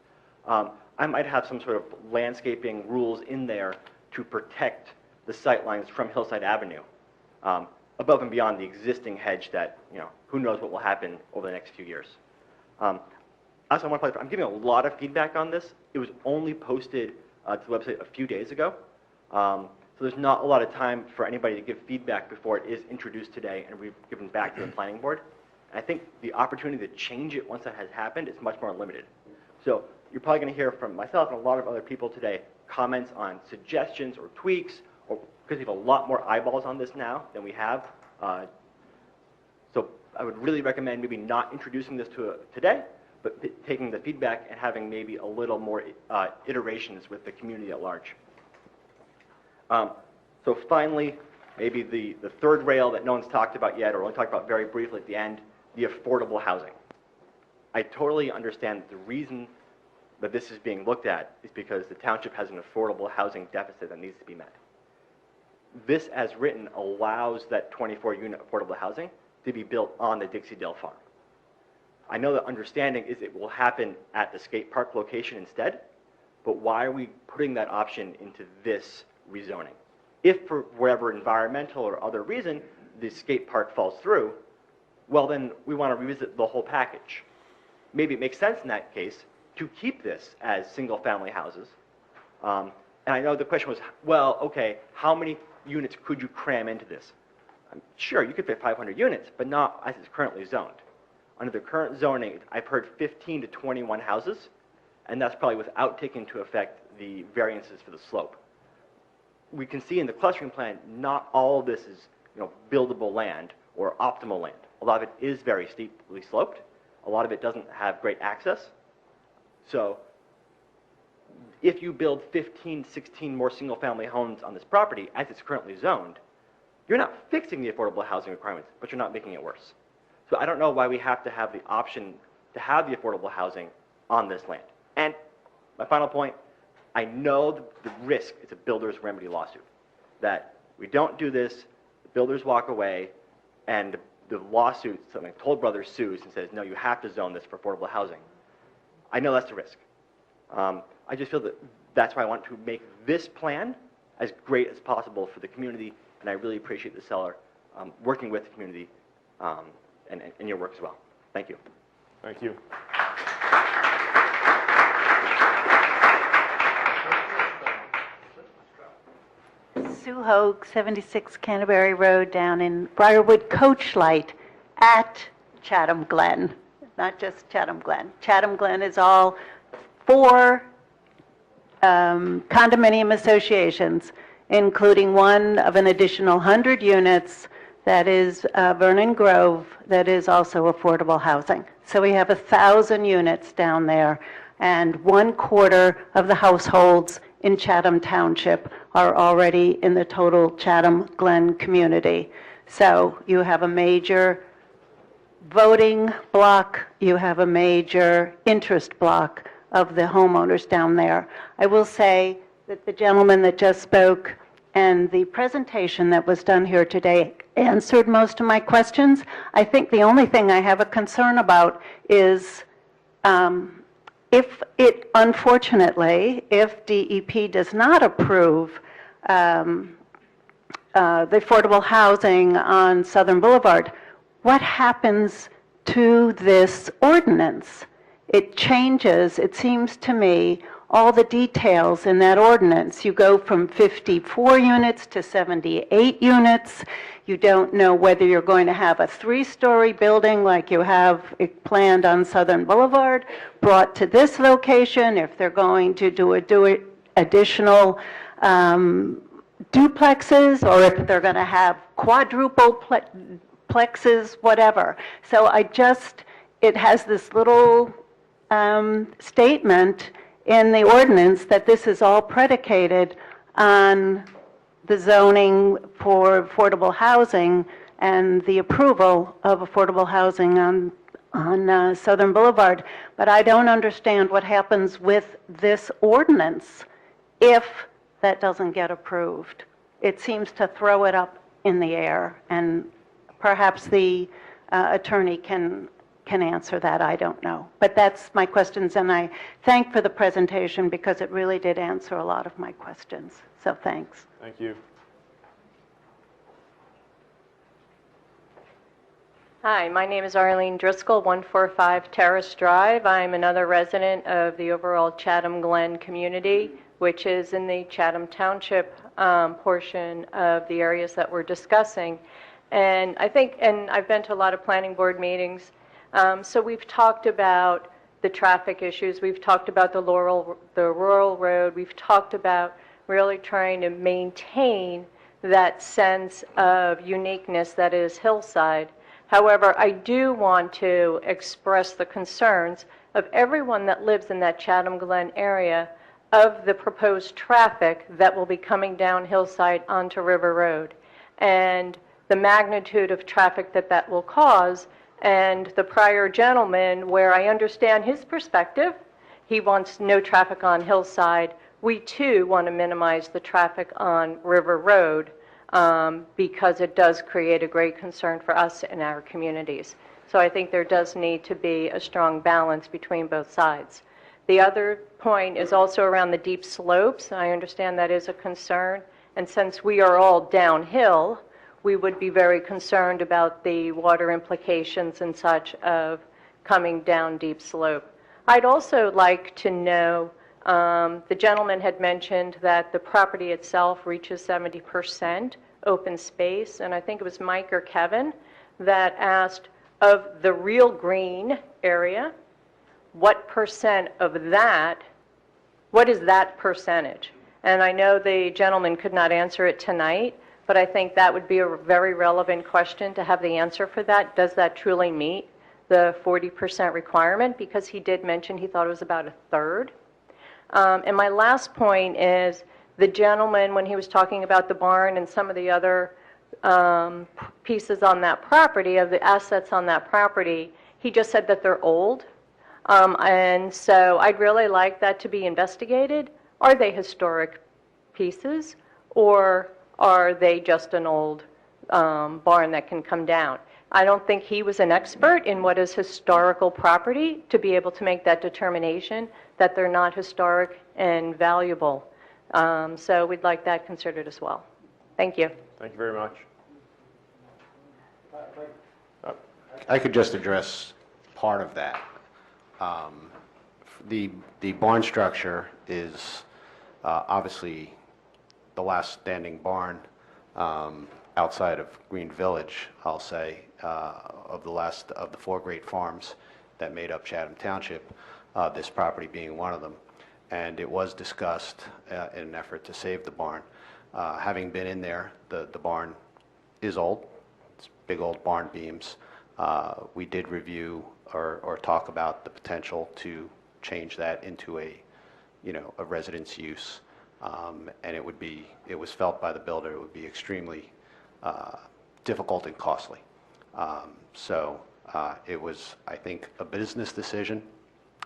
I might have some sort of landscaping rules in there to protect the sightlines from Hillside Avenue, above and beyond the existing hedge that, who knows what will happen over the next few years. Also, I'm giving a lot of feedback on this. It was only posted to the website a few days ago. So there's not a lot of time for anybody to give feedback before it is introduced today and we've given back to the planning board. And I think the opportunity to change it once that has happened is much more limited. So you're probably going to hear from myself and a lot of other people today comments on suggestions or tweaks, or because we have a lot more eyeballs on this now than we have. So I would really recommend maybe not introducing this today, but taking the feedback and having maybe a little more iterations with the community at large. So finally, maybe the third rail that no one's talked about yet, or only talked about very briefly at the end, the affordable housing. I totally understand that the reason that this is being looked at is because the township has an affordable housing deficit that needs to be met. This, as written, allows that 24-unit affordable housing to be built on the Dixie Dale farm. I know the understanding is it will happen at the skate park location instead, but why are we putting that option into this rezoning? If for whatever environmental or other reason the skate park falls through, well then we want to revisit the whole package. Maybe it makes sense in that case to keep this as single family houses. And I know the question was, well, okay, how many units could you cram into this? Sure, you could fit 500 units, but not as it's currently zoned. Under the current zoning, I've heard 15 to 21 houses, and that's probably without taking into effect the variances for the slope. We can see in the clustering plan, not all of this is buildable land or optimal land. A lot of it is very steeply sloped. A lot of it doesn't have great access. So if you build 15, 16 more single-family homes on this property as it's currently zoned, you're not fixing the affordable housing requirements, but you're not making it worse. So I don't know why we have to have the option to have the affordable housing on this land. And my final point, I know the risk is a builder's remedy lawsuit, that we don't do this, the builders walk away, and the lawsuit, something Toll Brothers sues and says, no, you have to zone this for affordable housing. I know that's the risk. I just feel that that's why I want to make this plan as great as possible for the community, and I really appreciate the seller working with the community and your work as well. Thank you. Thank you. Sue Hogue, 76 Canterbury Road down in Briarwood Coach Light at Chatham Glen, not just Chatham Glen. Chatham Glen is all 4 condominium associations, including one of an additional 100 units that is Vernon Grove, that is also affordable housing. So we have 1,000 units down there, and 1/4 of the households in Chatham Township are already in the total Chatham Glen community. So you have a major voting block, you have a major interest block of the homeowners down there. I will say that the gentleman that just spoke and the presentation that was done here today answered most of my questions. I think the only thing I have a concern about is unfortunately, if DEP does not approve the affordable housing on Southern Boulevard, what happens to this ordinance? It changes, it seems to me, all the details in that ordinance. You go from 54 units to 78 units. You don't know whether you're going to have a 3-story building like you have planned on Southern Boulevard brought to this location, if they're going to do additional duplexes, or if they're going to have quadruple plexes, whatever. So it has this little statement in the ordinance that this is all predicated on the zoning for affordable housing and the approval of affordable housing on Southern Boulevard. But I don't understand what happens with this ordinance if that doesn't get approved. It seems to throw it up in the air, and perhaps the attorney can answer that. I don't know. But that's my questions, and I thank for the presentation because it really did answer a lot of my questions. So thanks. Thank you. Hi, my name is Arlene Driscoll, 145 Terrace Drive. I'm another resident of the overall Chatham Glen community, which is in the Chatham Township portion of the areas that we're discussing. And I've been to a lot of planning board meetings. So we've talked about the traffic issues, we've talked about the rural road, we've talked about really trying to maintain that sense of uniqueness that is Hillside. However, I do want to express the concerns of everyone that lives in that Chatham Glen area of the proposed traffic that will be coming down Hillside onto River Road, and the magnitude of traffic that will cause. And the prior gentleman, where I understand his perspective, he wants no traffic on Hillside. We too want to minimize the traffic on River Road because it does create a great concern for us and our communities. So I think there does need to be a strong balance between both sides. The other point is also around the deep slopes. I understand that is a concern. And since we are all downhill, we would be very concerned about the water implications and such of coming down deep slope. I'd also like to know, the gentleman had mentioned that the property itself reaches 70% open space, and I think it was Mike or Kevin that asked, of the real green area, what percent of that, what is that percentage? And I know the gentleman could not answer it tonight, but I think that would be a very relevant question to have the answer for that. Does that truly meet the 40% requirement? Because he did mention he thought it was about 1/3. And my last point is the gentleman, when he was talking about the barn and some of the other pieces on that property, of the assets on that property, he just said that they're old. And so I'd really like that to be investigated. Are they historic pieces, or are they just an old barn that can come down? I don't think he was an expert in what is historical property to be able to make that determination that they're not historic and valuable. So we'd like that considered as well. Thank you. Thank you very much. I could just address part of that. The barn structure is obviously the last standing barn outside of Green Village, I'll say, of the 4 great farms that made up Chatham Township, this property being one of them. And it was discussed in an effort to save the barn. Having been in there, the barn is old. It's big old barn beams. We did review or talk about the potential to change that into a residence use. And it was felt by the builder it would be extremely difficult and costly. So it was, I think, a business decision.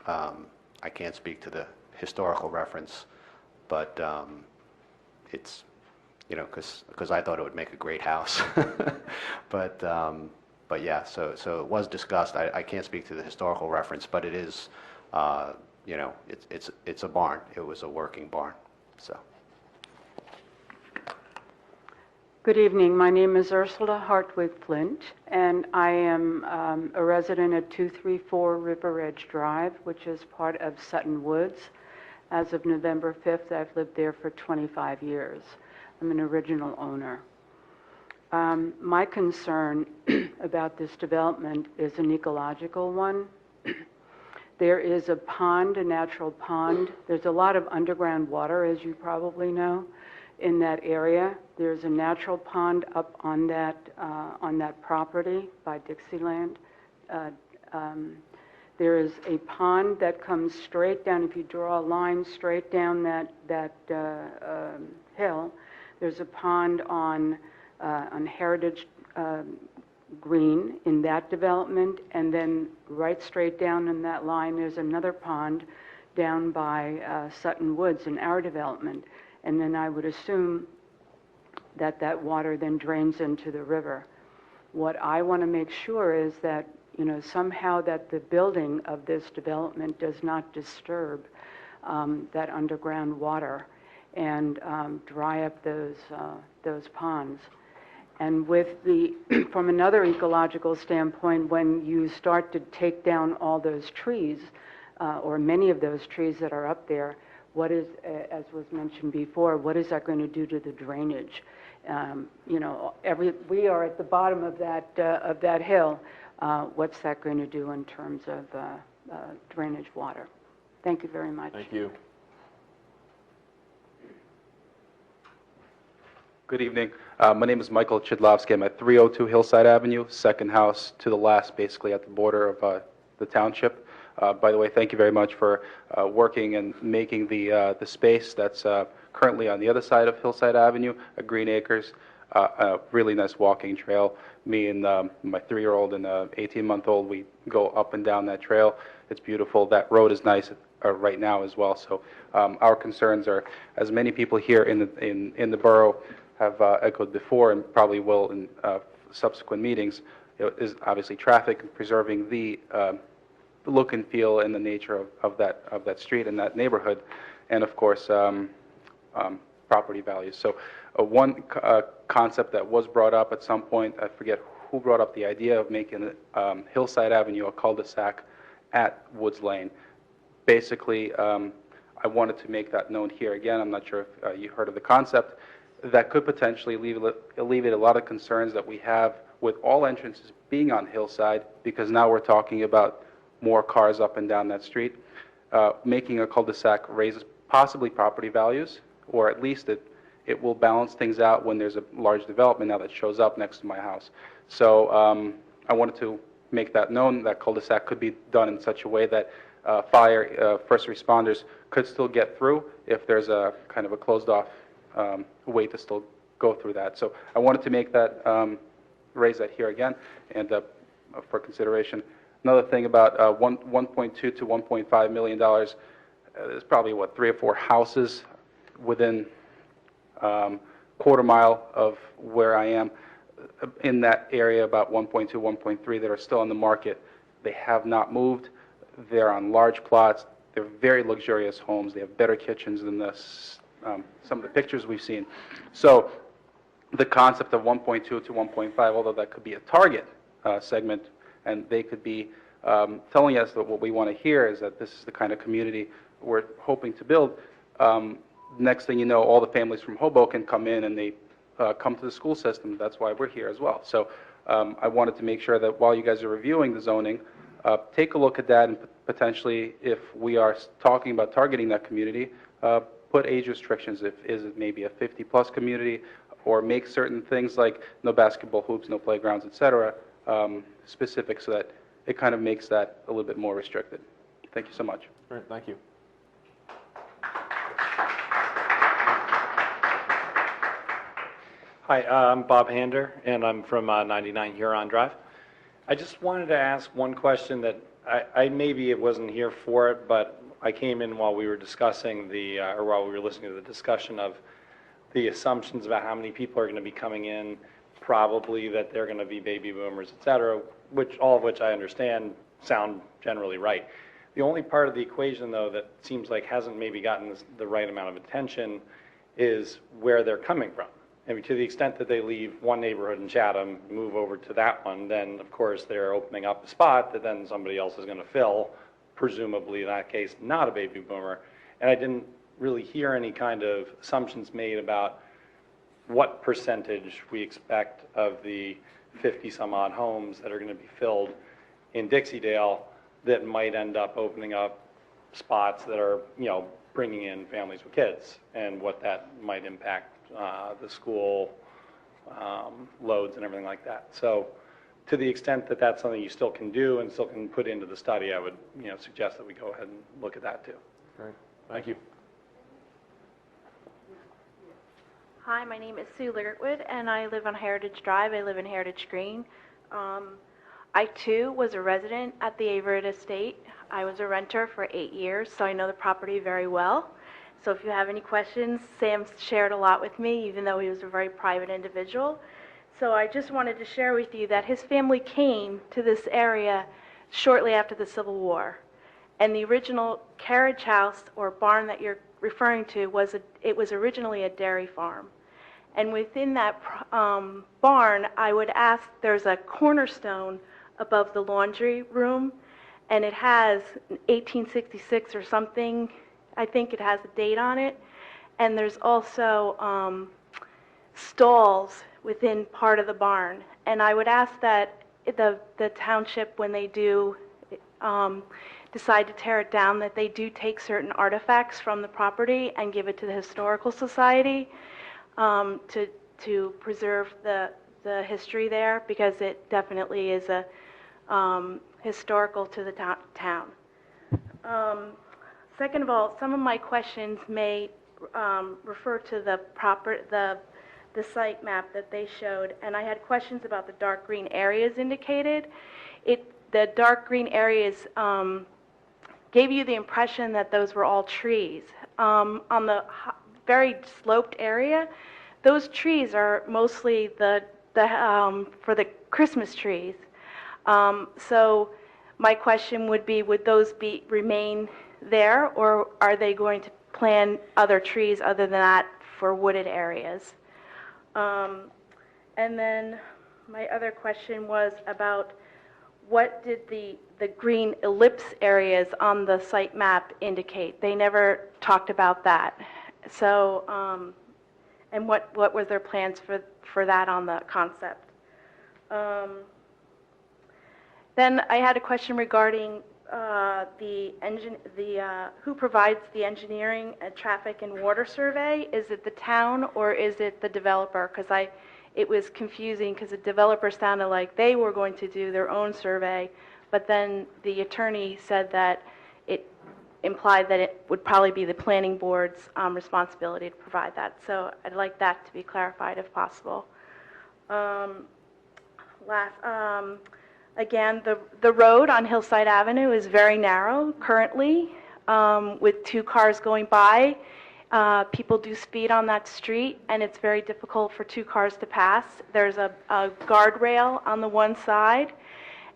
I can't speak to the historical reference, but it's, because I thought it would make a great house. But yeah, so it was discussed. I can't speak to the historical reference, but it is, it's a barn. It was a working barn, so. Good evening. My name is Ursula Hartwig Flint, and I am a resident at 234 River Edge Drive, which is part of Sutton Woods. As of November 5th, I've lived there for 25 years. I'm an original owner. My concern about this development is an ecological one. There is a pond, a natural pond. There's a lot of underground water, as you probably know, in that area. There's a natural pond up on that property by Dixieland. There is a pond that comes straight down. If you draw a line straight down that hill, there's a pond on Heritage Green in that development, and then right straight down in that line, there's another pond down by Sutton Woods in our development. And then I would assume that water then drains into the river. What I want to make sure is that, somehow that the building of this development does not disturb that underground water and dry up those ponds. And from another ecological standpoint, when you start to take down all those trees, or many of those trees that are up there, what is, as was mentioned before, what is that going to do to the drainage? We are at the bottom of that hill. What's that going to do in terms of drainage water? Thank you very much. Thank you. Good evening. My name is Michael Chidlovsky. I'm at 302 Hillside Avenue, second house to the last, basically at the border of the township. By the way, thank you very much for working and making the space that's currently on the other side of Hillside Avenue, Green Acres, a really nice walking trail. Me and my 3-year-old and 18-month-old, we go up and down that trail. It's beautiful. That road is nice right now as well. So our concerns are, as many people here in the borough have echoed before and probably will in subsequent meetings, is obviously traffic and preserving the look and feel and the nature of that street and that neighborhood, and of course property values. So one concept that was brought up at some point, I forget who brought up the idea of making Hillside Avenue a cul-de-sac at Woods Lane. Basically, I wanted to make that known here again. I'm not sure if you heard of the concept. That could potentially alleviate a lot of concerns that we have with all entrances being on Hillside, because now we're talking about more cars up and down that street. Making a cul-de-sac raises possibly property values, or at least it will balance things out when there's a large development now that shows up next to my house. So I wanted to make that known. That cul-de-sac could be done in such a way that first responders could still get through if there's a kind of a closed off way to still go through that. So I wanted to make that, raise that here again and for consideration. Another thing about $1.2 to $1.5 million, there's probably, 3 or 4 houses within quarter mile of where I am in that area, about 1.2, 1.3 that are still on the market. They have not moved. They're on large plots. They're very luxurious homes. They have better kitchens than some of the pictures we've seen. So the concept of 1.2 to 1.5, although that could be a target segment, and they could be telling us that what we want to hear is that this is the kind of community we're hoping to build, next thing you know, all the families from Hoboken come in and they come to the school system. That's why we're here as well. So I wanted to make sure that while you guys are reviewing the zoning, take a look at that and potentially, if we are talking about targeting that community, put age restrictions. Is it maybe a 50-plus community, or make certain things like no basketball hoops, no playgrounds, et cetera, specific, so that it kind of makes that a little bit more restricted. Thank you so much. Great, thank you. Hi, I'm Bob Hander, and I'm from 99 Huron Drive. I just wanted to ask one question that I maybe it wasn't here for it, but I came in while we were discussing or while we were listening to the discussion of the assumptions about how many people are going to be coming in, probably that they're going to be baby boomers, et cetera, all of which I understand sound generally right. The only part of the equation, though, that seems like hasn't maybe gotten the right amount of attention is where they're coming from. I mean, to the extent that they leave one neighborhood in Chatham, move over to that one, then of course they're opening up a spot that then somebody else is going to fill, presumably in that case not a baby boomer. And I didn't really hear any kind of assumptions made about what percentage we expect of the 50 some odd homes that are going to be filled in Dixie-Dale that might end up opening up spots that are, bringing in families with kids, and what that might impact the school loads and everything like that. So to the extent that that's something you still can do and still can put into the study, I would suggest that we go ahead and look at that too. Great, thank you. Hi, my name is Sue Ligertwood, and I live on Heritage Drive. I live in Heritage Green. I, too, was a resident at the Averett Estate. I was a renter for 8 years, so I know the property very well. So if you have any questions, Sam shared a lot with me, even though he was a very private individual. So I just wanted to share with you that his family came to this area shortly after the Civil War. And the original carriage house or barn that you're referring to was originally a dairy farm. And within that barn, I would ask, there's a cornerstone above the laundry room, and it has 1866 or something. I think it has a date on it. And there's also stalls within part of the barn. And I would ask that the township, when they do decide to tear it down, that they do take certain artifacts from the property and give it to the Historical Society to preserve the history there, because it definitely is a historical to the town. Second of all, some of my questions may refer to the site map that they showed, and I had questions about the dark green areas indicated. The dark green areas gave you the impression that those were all trees. On the very sloped area, those trees are mostly for the Christmas trees. So my question would be, would those remain there, or are they going to plant other trees other than that for wooded areas? And then my other question was about what did the green ellipse areas on the site map indicate? They never talked about that. So, and what were their plans for that on the concept? Then I had a question regarding who provides the engineering, traffic, and water survey. Is it the town or is it the developer? Because it was confusing, because the developer sounded like they were going to do their own survey, but then the attorney said that it implied that it would probably be the planning board's responsibility to provide that. So I'd like that to be clarified if possible. Again, the road on Hillside Avenue is very narrow currently, with 2 cars going by. People do speed on that street, and it's very difficult for 2 cars to pass. There's a guardrail on the one side,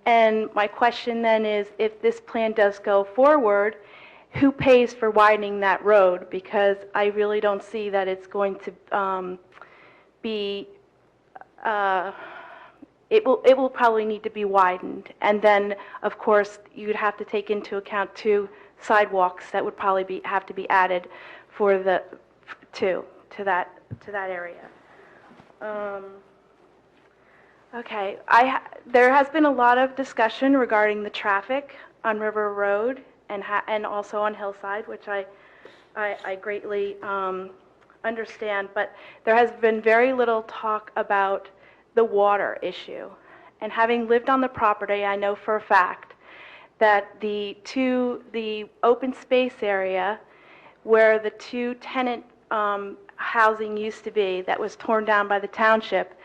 and my question then is, if this plan does go forward, who pays for widening that road? Because I really don't see that it's going to be... It will probably need to be widened, and then, of course, you'd have to take into account 2 sidewalks that would probably have to be added for too, to that area. Okay, there has been a lot of discussion regarding the traffic on River Road and also on Hillside, which I greatly understand, but there has been very little talk about the water issue. And having lived on the property, I know for a fact that the open space area where the two tenant housing used to be that was torn down by the township,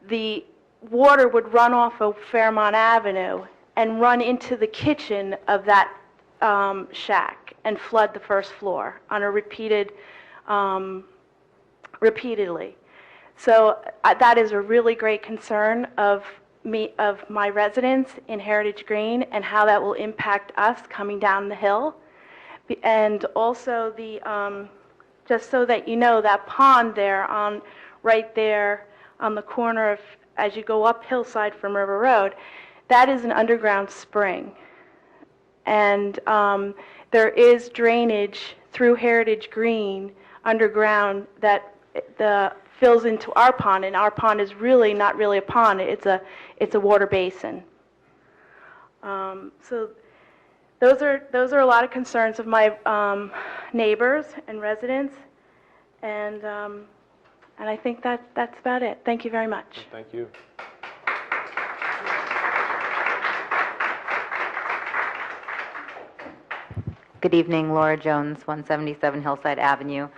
the water would run off of Fairmont Avenue and run into the kitchen of that shack and flood the first floor on a repeatedly. So that is a really great concern of my residents in Heritage Green and how that will impact us coming down the hill. And also just so that you know, that pond there right there on the corner of, as you go up Hillside from River Road, that is an underground spring. And there is drainage through Heritage Green underground that fills into our pond, and our pond is really not really a pond, it's a water basin. So those are a lot of concerns of my neighbors and residents, and I think that's about it. Thank you very much. Thank you. Good evening, Laura Jones, 177 Hillside Avenue.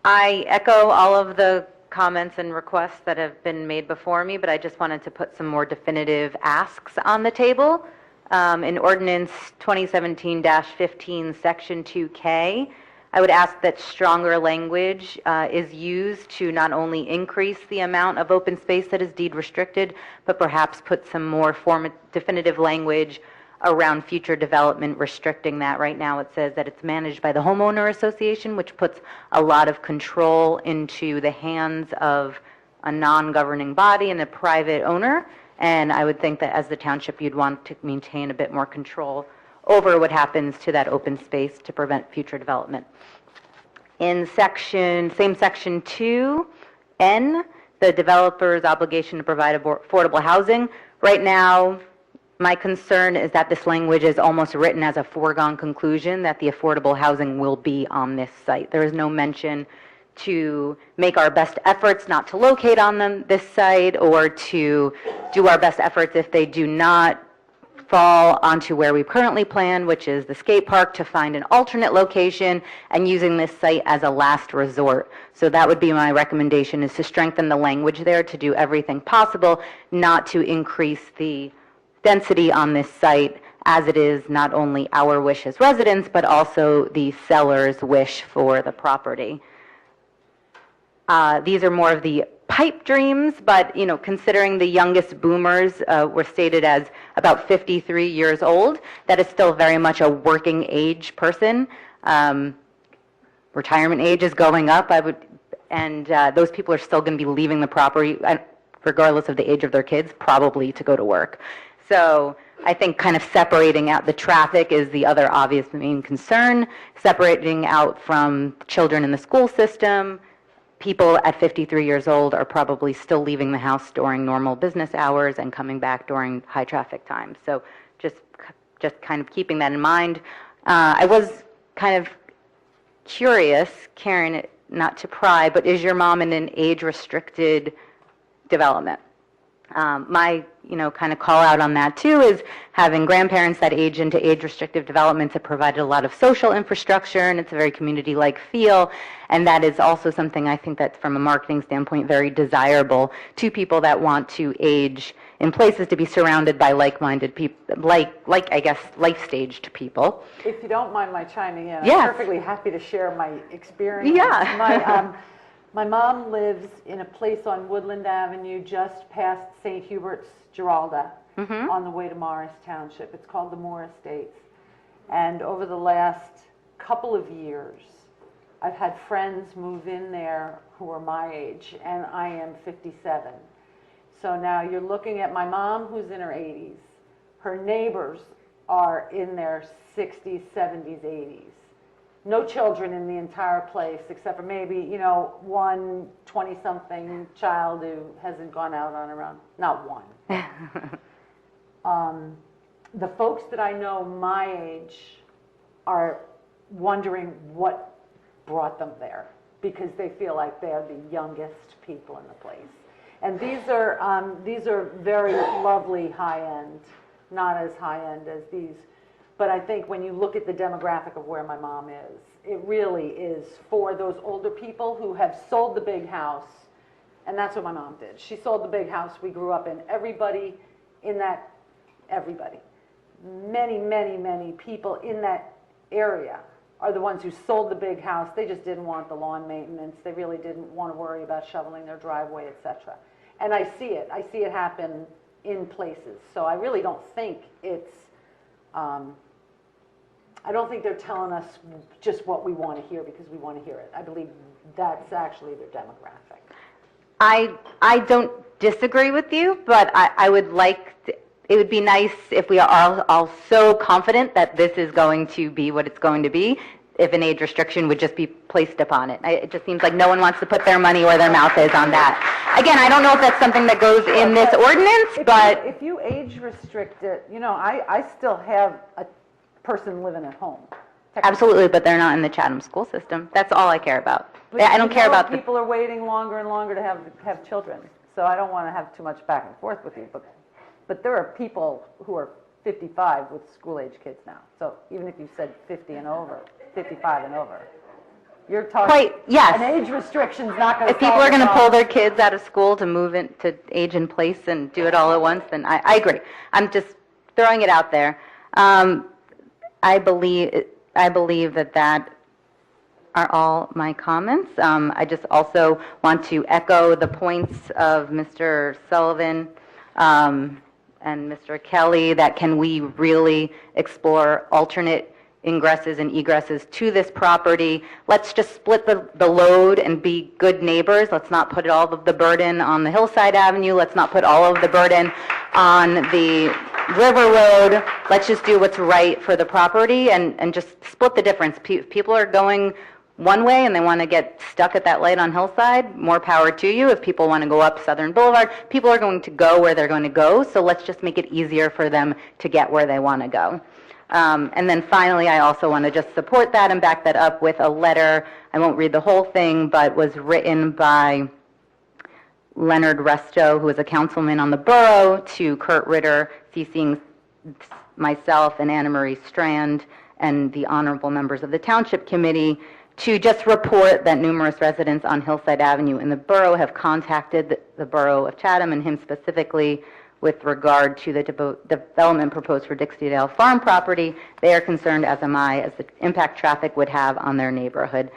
I echo all of the comments and requests that have been made before me, but I just wanted to put some more definitive asks on the table. In Ordinance 2017-15, Section 2K, I would ask that stronger language is used to not only increase the amount of open space that is deed restricted, but perhaps put some more definitive language around future development restricting that. Right now it says that it's managed by the homeowner association, which puts a lot of control into the hands of a non-governing body and a private owner. And I would think that as the township, you'd want to maintain a bit more control over what happens to that open space to prevent future development. In same section 2N, the developer's obligation to provide affordable housing. Right now, my concern is that this language is almost written as a foregone conclusion that the affordable housing will be on this site. There is no mention to make our best efforts not to locate on this site or to do our best efforts if they do not fall onto where we currently plan, which is the skate park, to find an alternate location and using this site as a last resort. So that would be my recommendation, is to strengthen the language there, to do everything possible not to increase the density on this site, as it is not only our wish as residents, but also the seller's wish for the property. These are more of the pipe dreams, but considering the youngest boomers were stated as about 53 years old, that is still very much a working age person. Retirement age is going up, and those people are still going to be leaving the property, regardless of the age of their kids, probably to go to work. So I think kind of separating out the traffic is the other obvious main concern, separating out from children in the school system. People at 53 years old are probably still leaving the house during normal business hours and coming back during high traffic times. So just kind of keeping that in mind. I was kind of curious, Karen, not to pry, but is your mom in an age-restricted development? My kind of call out on that too is having grandparents that age into age-restrictive developments have provided a lot of social infrastructure, and it's a very community-like feel, and that is also something I think that's from a marketing standpoint very desirable to people that want to age in places to be surrounded by like-minded people, like I guess life-staged people. If you don't mind my chiming in, Yes. I'm perfectly happy to share my experience. Yeah. My mom lives in a place on Woodland Avenue just past St. Hubert's, Giralda, on the way to Morris Township. It's called the Moore Estates. And over the last couple of years, I've had friends move in there who are my age, and I am 57. So now you're looking at my mom, who's in her 80s. Her neighbors are in their 60s, 70s, 80s. no children in the entire place, except for maybe, you know, one 20-something child who hasn't gone out on her own. Not one. The folks that I know my age are wondering what brought them there, because they feel like they are the youngest people in the place. And these are very lovely high-end, not as high-end as these. But I think when you look at the demographic of where my mom is, it really is for those older people who have sold the big house. And that's what my mom did. She sold the big house we grew up in. Everybody, many, many, many people in that area are the ones who sold the big house. They just didn't want the lawn maintenance. They really didn't want to worry about shoveling their driveway, etc. And I see it happen in places. So I really don't think it's, I don't think they're telling us just what we want to hear because we want to hear it. I believe that's actually their demographic. I don't disagree with you, but I would like to, it would be nice if we are all so confident that this is going to be what it's going to be, if an age restriction would just be placed upon it. It just seems like no one wants to put their money where their mouth is on that. Again, I don't know if that's something that goes in this ordinance, but... If you age restrict it, you know, I still have a person living at home. Absolutely, but they're not in the Chatham school system. That's all I care about. But I don't care about the... People are waiting longer and longer to have children, so I don't want to have too much back and forth with you, but there are people who are 55 with school-age kids now. So even if you said 50 and over, 55 and over, you're talking... Right, yes. An age restriction's not going to... If people are going to pull their kids out of school to move to age in place and do it all at once, then I agree. I'm just throwing it out there. I believe that are all my comments. I just also want to echo the points of Mr. Sullivan and Mr. Kelly, that can we really explore alternate ingresses and egresses to this property. Let's just split the load and be good neighbors. Let's not put all of the burden on the Hillside Avenue. Let's not put all of the burden on the River Road. Let's just do what's right for the property and just split the difference. People are going one way and they want to get stuck at that light on Hillside, more power to you. If people want to go up Southern Boulevard, people are going to go where they're going to go, so let's just make it easier for them to get where they want to go. And then finally, I also want to just support that and back that up with a letter. I won't read the whole thing, but was written by Leonard Resto, who is a councilman on the borough, to Kurt Ritter, CCing myself and Anna Marie Strand and the honorable members of the Township Committee, to just report that numerous residents on Hillside Avenue in the borough have contacted the borough of Chatham and him specifically with regard to the development proposed for Dixie-Dale Farm property. They are concerned, as am I, as the impact traffic would have on their neighborhood.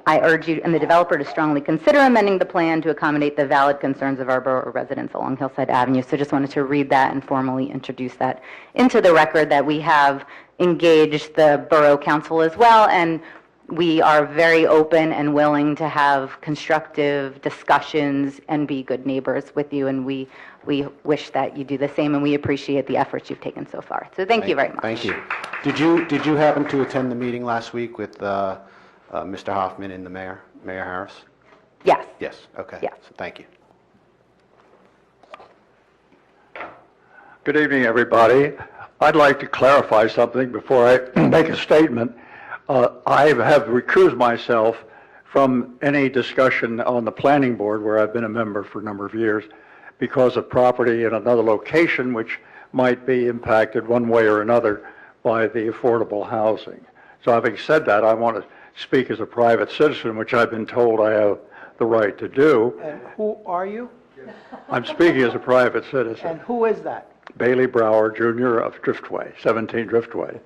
I urge you and the developer to strongly consider amending the plan to accommodate the valid concerns of our borough residents along Hillside Avenue. So just wanted to read that and formally introduce that into the record, that we have engaged the borough council as well, and we are very open and willing to have constructive discussions and be good neighbors with you, and we wish that you do the same, and we appreciate the efforts you've taken so far. So thank you very much. Thank you. Did you happen to attend the meeting last week with Mr. Hoffman and the Mayor Harris? Yes. Yes, okay. Yes. So thank you. Good evening, everybody. I'd like to clarify something before I make a statement. I have recused myself from any discussion on the planning board, where I've been a member for a number of years, because of property in another location which might be impacted one way or another by the affordable housing. So having said that, I want to speak as a private citizen, which I've been told I have the right to do. And who are you? I'm speaking as a private citizen. And who is that? Bailey Brower, Jr. of Driftway, 17 Driftway.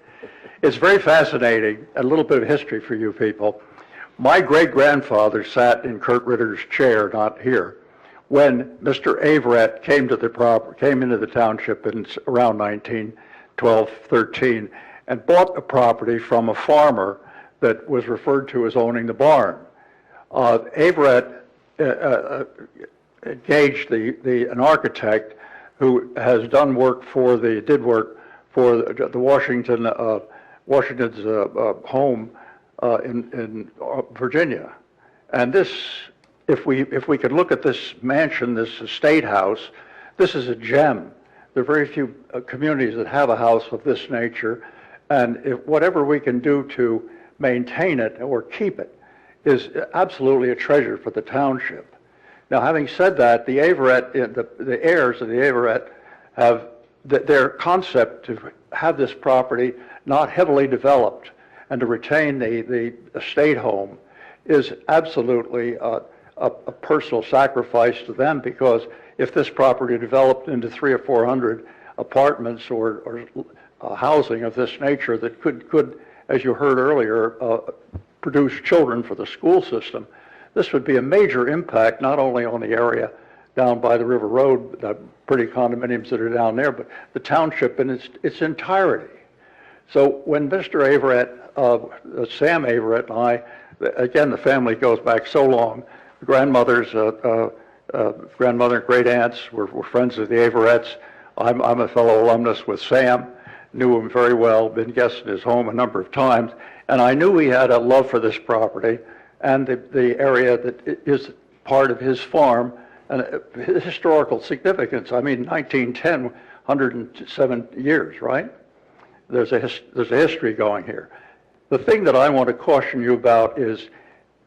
It's very fascinating, a little bit of history for you people. My great-grandfather sat in Kurt Ritter's chair, not here, when Mr. Averett came into the township in around 1912, 13, and bought a property from a farmer that was referred to as owning the barn. Averett engaged an architect who has done work for did work for the Washington's home in Virginia. And this, if we could look at this mansion, this estate house, this is a gem. There are very few communities that have a house of this nature, and whatever we can do to maintain it or keep it is absolutely a treasure for the township. Now, having said that, the Averett, the heirs of the Averett have their concept to have this property not heavily developed and to retain the estate home is absolutely a personal sacrifice to them, because if this property developed into 300 or 400 apartments or housing of this nature that could, as you heard earlier, produce children for the school system, this would be a major impact not only on the area down by the River Road, the pretty condominiums that are down there, but the township in its entirety. So when Mr. Averett, Sam Averett and I, again, the family goes back so long, the grandmother's grandmother and great aunts were friends of the Averetts. I'm a fellow alumnus with Sam, knew him very well, been guest in his home a number of times, and I knew he had a love for this property and the area that is part of his farm and historical significance. I mean, 1910, 107 years, right? There's a history going here. The thing that I want to caution you about is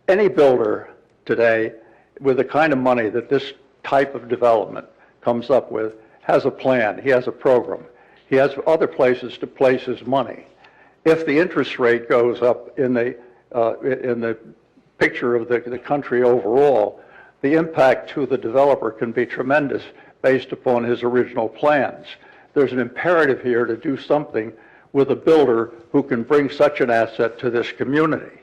any builder today with the kind of money that this type of development comes up with has a plan, he has a program, he has other places to place his money. If the interest rate goes up in the picture of the country overall, the impact to the developer can be tremendous based upon his original plans. There's an imperative here to do something with a builder who can bring such an asset to this community.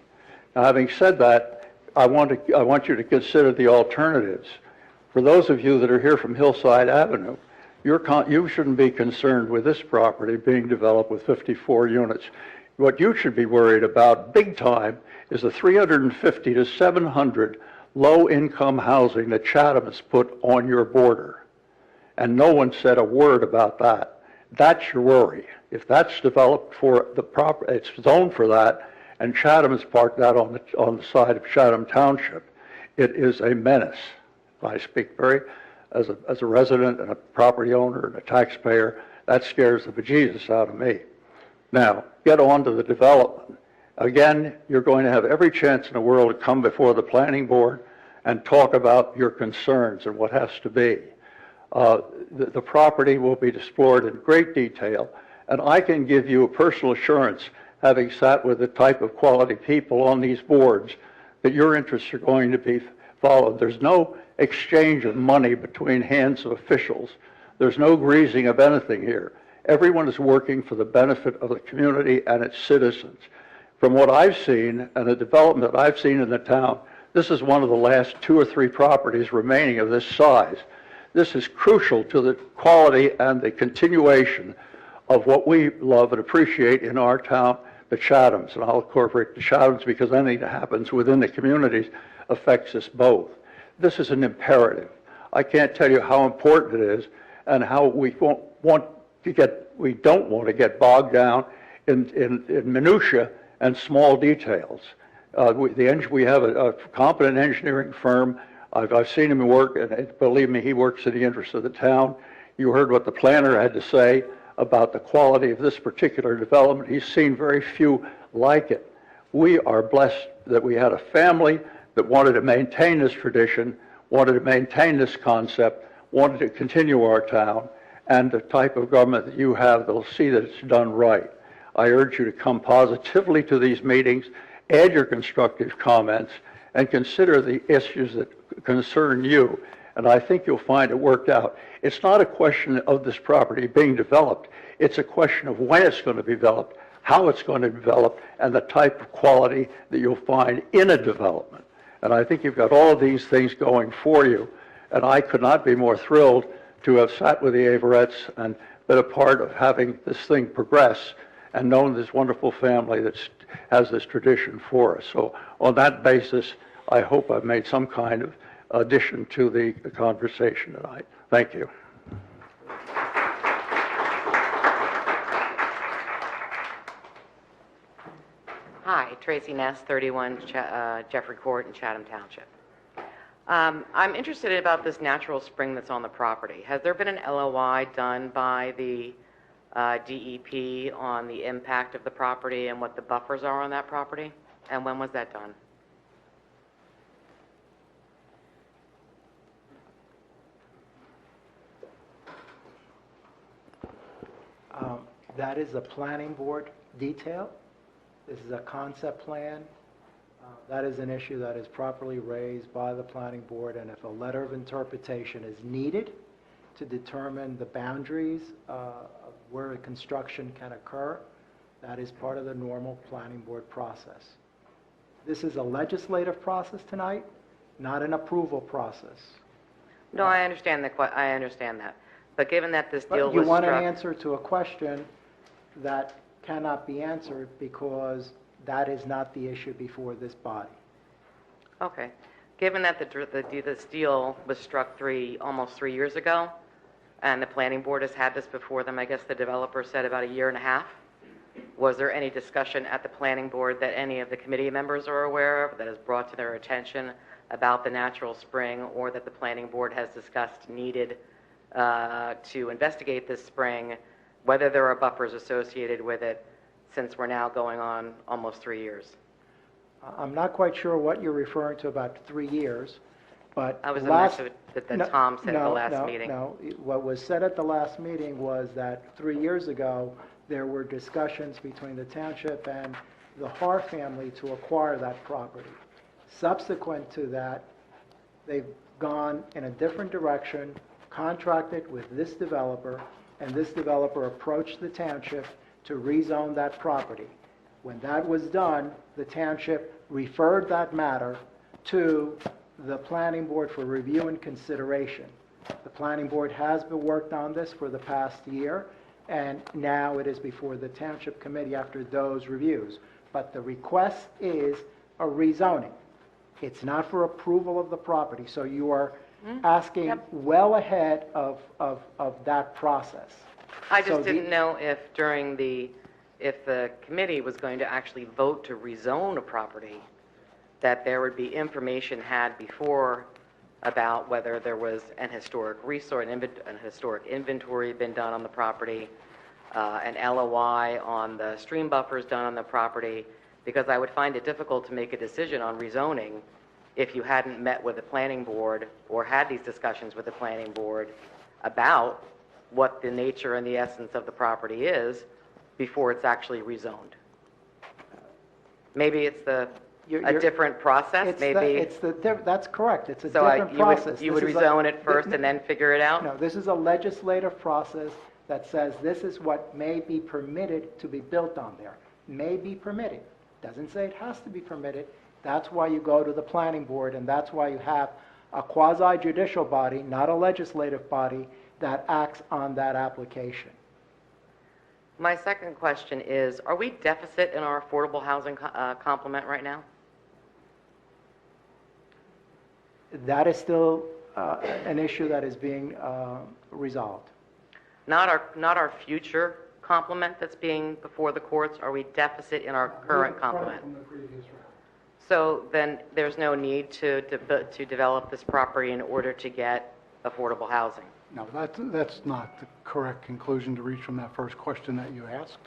Now, having said that, I want you to consider the alternatives. For those of you that are here from Hillside Avenue, you shouldn't be concerned with this property being developed with 54 units. What you should be worried about big time is the 350 to 700 low-income housing that Chatham has put on your border. And no one said a word about that. That's your worry. If that's developed for the proper, it's zoned for that, and Chatham has parked that on the side of Chatham Township, it is a menace. I speak as a resident and a property owner and a taxpayer, that scares the bejesus out of me. Now, get on to the development. Again, you're going to have every chance in the world to come before the planning board and talk about your concerns and what has to be. The property will be explored in great detail, and I can give you a personal assurance, having sat with the type of quality people on these boards, that your interests are going to be followed. There's no exchange of money between hands of officials. There's no greasing of anything here. Everyone is working for the benefit of the community and its citizens. From what I've seen and the development that I've seen in the town, this is one of the last 2 or 3 properties remaining of this size. This is crucial to the quality and the continuation of what we love and appreciate in our town, the Chathams. And I'll incorporate the Chathams because anything that happens within the communities affects us both. This is an imperative. I can't tell you how important it is and how we don't want to get bogged down in minutia and small details. We have a competent engineering firm. I've seen him work, and believe me, he works in the interest of the town. You heard what the planner had to say about the quality of this particular development. He's seen very few like it. We are blessed that we had a family that wanted to maintain this tradition, wanted to maintain this concept, wanted to continue our town, and the type of government that you have that'll see that it's done right. I urge you to come positively to these meetings, add your constructive comments, and consider the issues that concern you. And I think you'll find it worked out. It's not a question of this property being developed. It's a question of when it's going to be developed, how it's going to develop, and the type of quality that you'll find in a development. And I think you've got all of these things going for you. And I could not be more thrilled to have sat with the Averetts and been a part of having this thing progress and known this wonderful family that has this tradition for us. So on that basis, I hope I've made some kind of addition to the conversation tonight. Thank you. Hi, Tracy Ness, 31 Jeffrey Court in Chatham Township. I'm interested about this natural spring that's on the property. Has there been an LOI done by the DEP on the impact of the property and what the buffers are on that property? And when was that done? That is a planning board detail. This is a concept plan. That is an issue that is properly raised by the planning board, and if a letter of interpretation is needed to determine the boundaries of where a construction can occur, that is part of the normal planning board process. This is a legislative process tonight, not an approval process. No, I understand that. But given that this deal But you was want an struck... answer to a question that cannot be answered because that is not the issue before this body. Okay. Given that this deal was struck almost 3 years ago, and the planning board has had this before them, I guess the developer said about 1.5 years, was there any discussion at the planning board that any of the committee members are aware of that is brought to their attention about the natural spring, or that the planning board has discussed needed to investigate this spring, whether there are buffers associated with it, since we're now going on almost 3 years? I'm not quite sure what you're referring to about 3 years, but I was last... amazed that Tom said at the last meeting. No, what was said at the last meeting was that 3 years ago, there were discussions between the township and the Har family to acquire that property. Subsequent to that, they've gone in a different direction, contracted with this developer, and this developer approached the township to rezone that property. When that was done, the township referred that matter to the planning board for review and consideration. The planning board has been worked on this for the past year, and now it is before the township committee after those reviews. But the request is a rezoning. It's not for approval of the property, so you are asking well ahead of that process. I just didn't know if if the committee was going to actually vote to rezone a property, that there would be information had before about whether there was an historic resource, an historic inventory been done on the property, an LOI on the stream buffers done on the property, because I would find it difficult to make a decision on rezoning if you hadn't met with the planning board or had these discussions with the planning board about what the nature and the essence of the property is before it's actually rezoned. Maybe it's a different process, That's correct, it's a so different process. You would rezone it first and then figure it out? No, this is a legislative process that says this is what may be permitted to be built on there. May be permitted. Doesn't say it has to be permitted. That's why you go to the planning board, and that's why you have a quasi-judicial body, not a legislative body, that acts on that application. My second question is, are we deficit in our affordable housing complement right now? That is still an issue that is being resolved. Not our future complement that's being before the courts? Are we deficit in our current complement? So then there's no need to develop this property in order to get affordable housing? No, that's not the correct conclusion to reach from that first question that you asked.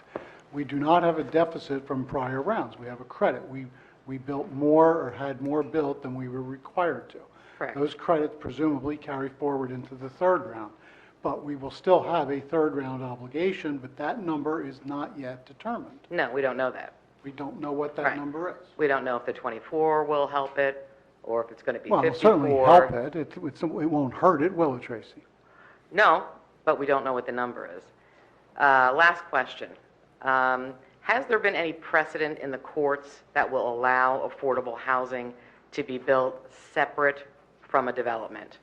We do not have a deficit from prior rounds. We have a credit. We built more or had more built than we were required to. Correct. Those credits presumably carry forward into the third round. But we will still have a third round obligation, but that number is not yet determined. No, we don't know that. We don't know what that number is. We don't know if the 24 will help it, or if it's going to be 54. Well, it'll certainly help it. It won't hurt it, will it, Tracy? No, but we don't know what the number is. Last question. Has there been any precedent in the courts that will allow affordable housing to be built separate from a development?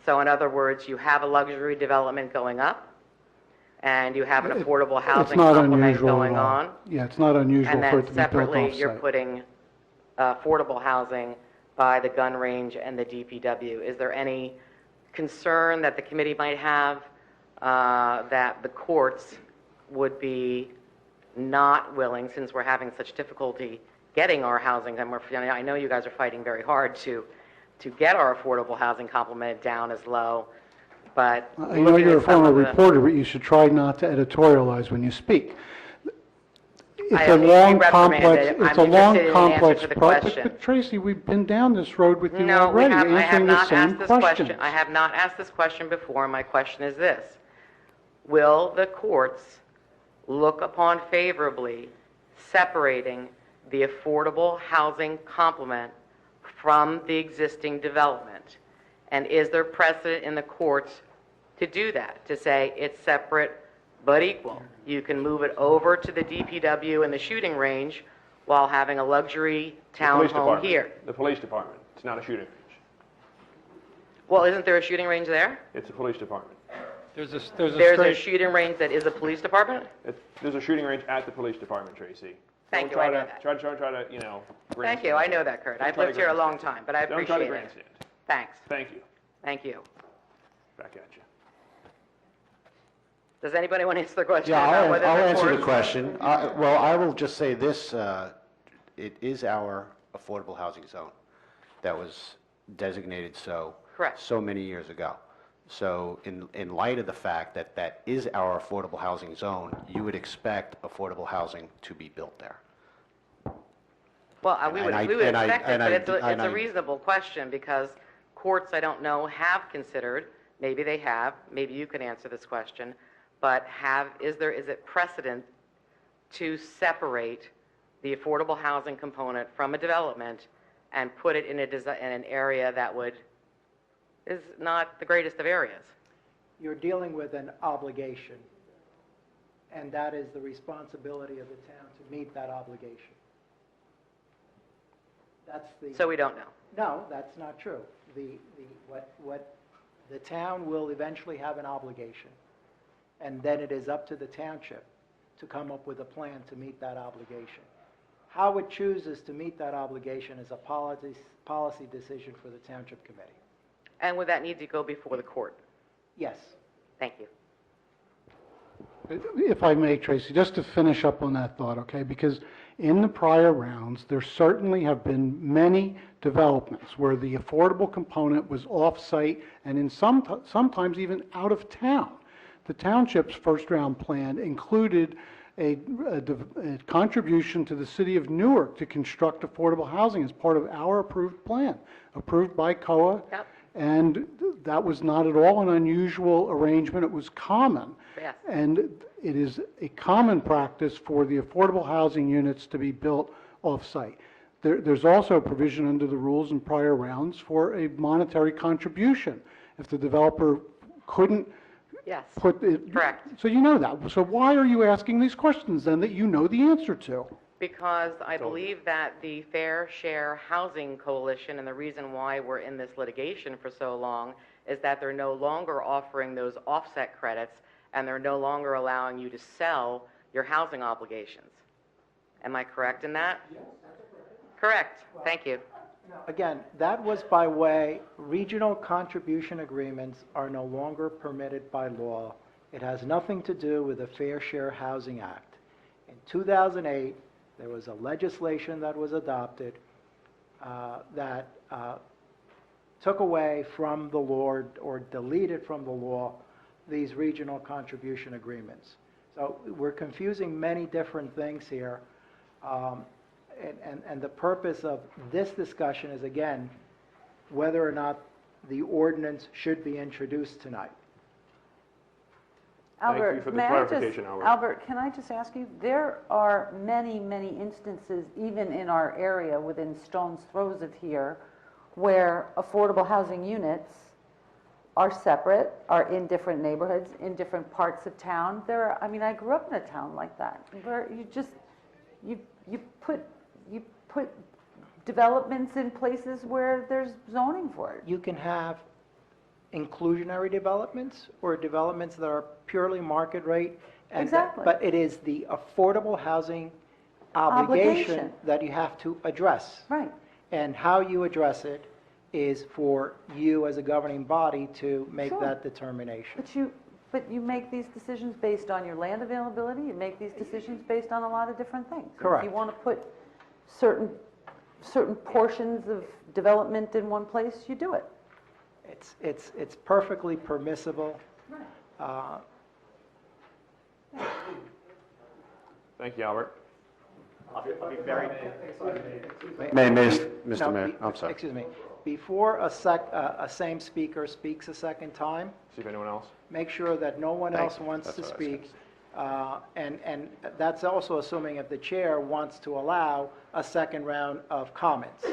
So in other words, you have a luxury development going up, and you have an affordable housing complement going on. Yeah, it's not unusual for it to be built off-site. And then separately, you're putting affordable housing by the gun range and the DPW. Is there any concern that the committee might have that the courts would be not willing, since we're having such difficulty getting our housing, and I know you guys are fighting very hard to get our affordable housing complement down as low, but I know looking you're a at some former of the- reporter, but you should try not to editorialize when you speak. I It's a am being long, reprimanded. complex, I'm it's a long, interested in an answer complex to the project. question. But Tracy, we've been down this road with you No, already, I have answering the not same asked this questions. question. I have not asked this question before. My question is this: will the courts look upon favorably separating the affordable housing complement from the existing development? And is there precedent in the courts to do that, to say it's separate but equal? You can move it over to the DPW and the shooting range while having a luxury Police townhome department. here. The police department. It's not a shooting range. Well, isn't there a shooting range there? It's a police department. There's a There's a straight, shooting range that is a police department? There's a shooting range at the police department, Tracy. Thank Don't you, I try know to- that. Try to, you know, Thank you, I know that, Kurt. Don't I've try to lived here a long grandstand. time, but I Don't appreciate try to it. grandstand. Thanks. Thank you. Thank you. Back at you. Does anybody want to answer the question Yeah, about whether I'll the answer the courts- question. Well, I will just say this, it is our affordable housing zone that was designated so. Correct. So many years ago. So in light of the fact that that is our affordable housing zone, you would expect affordable housing to be built there. Well, we would And I- expect it, and but I- it's and a I- reasonable question because courts, I don't know, have considered, maybe they have, maybe you can answer this question, but is it precedent to separate the affordable housing component from a development and put it in an area that is not the greatest of areas? You're dealing with an obligation, and that is the responsibility of the town to meet that obligation. That's the... So we don't know. No, that's not true. What the town will eventually have an obligation, and then it is up to the township to come up with a plan to meet that obligation. How it chooses to meet that obligation is a policy decision for the township committee. And would that need to go before the court? Yes. Thank you. If I may, Tracy, just to finish up on that thought, okay? Because in the prior rounds, there certainly have been many developments where the affordable component was off-site and in sometimes even out of town. The township's first round plan included a contribution to the city of Newark to construct affordable housing as part of our approved plan, approved by COA. Yep. And that was not at all an unusual arrangement. It was common. Yes. And it is a common practice for the affordable housing units to be built off-site. There's also a provision under the rules in prior rounds for a monetary contribution. If the developer couldn't Yes. put it... Correct. So you know that. So why are you asking these questions then that you know the answer to? Because I believe that the Fair Share Housing Coalition, and the reason why we're in this litigation for so long, is that they're no longer offering those offset credits, and they're no longer allowing you to sell your housing obligations. Am I correct in that? Yes, that's correct. Correct. Thank you. Again, that was by way, regional contribution agreements are no longer permitted by law. It has nothing to do with the Fair Share Housing Act. In 2008, there was a legislation that was adopted that took away from the law or deleted from the law these regional contribution agreements. So we're confusing many different things here. And the purpose of this discussion is, again, whether or not the ordinance should be introduced tonight. Albert, Thank you for the may I just- clarification, Albert. Albert, can I just ask you, there are many, many instances, even in our area within stone's throws of here, where affordable housing units are separate, are in different neighborhoods, in different parts of town. I grew up in a town like that, where you put developments in places where there's zoning for it. You can have inclusionary developments or developments that are purely market rate. Exactly. But it is the affordable housing obligation that you have to address. Right. And how you address it is for you as a governing body to make Sure. that determination. But you make these decisions based on your land availability, you make these decisions based on a lot of different things. Correct. If you want to put certain portions of development in one place, you do it. It's perfectly permissible. Thank you, Albert. I'll be very... Mr. Mayor, I'm sorry. Excuse me. Before a same speaker speaks a second time, See if anyone else. make sure that no one else wants That's to what I was gonna speak. And that's also assuming if the chair wants to allow a second round of comments.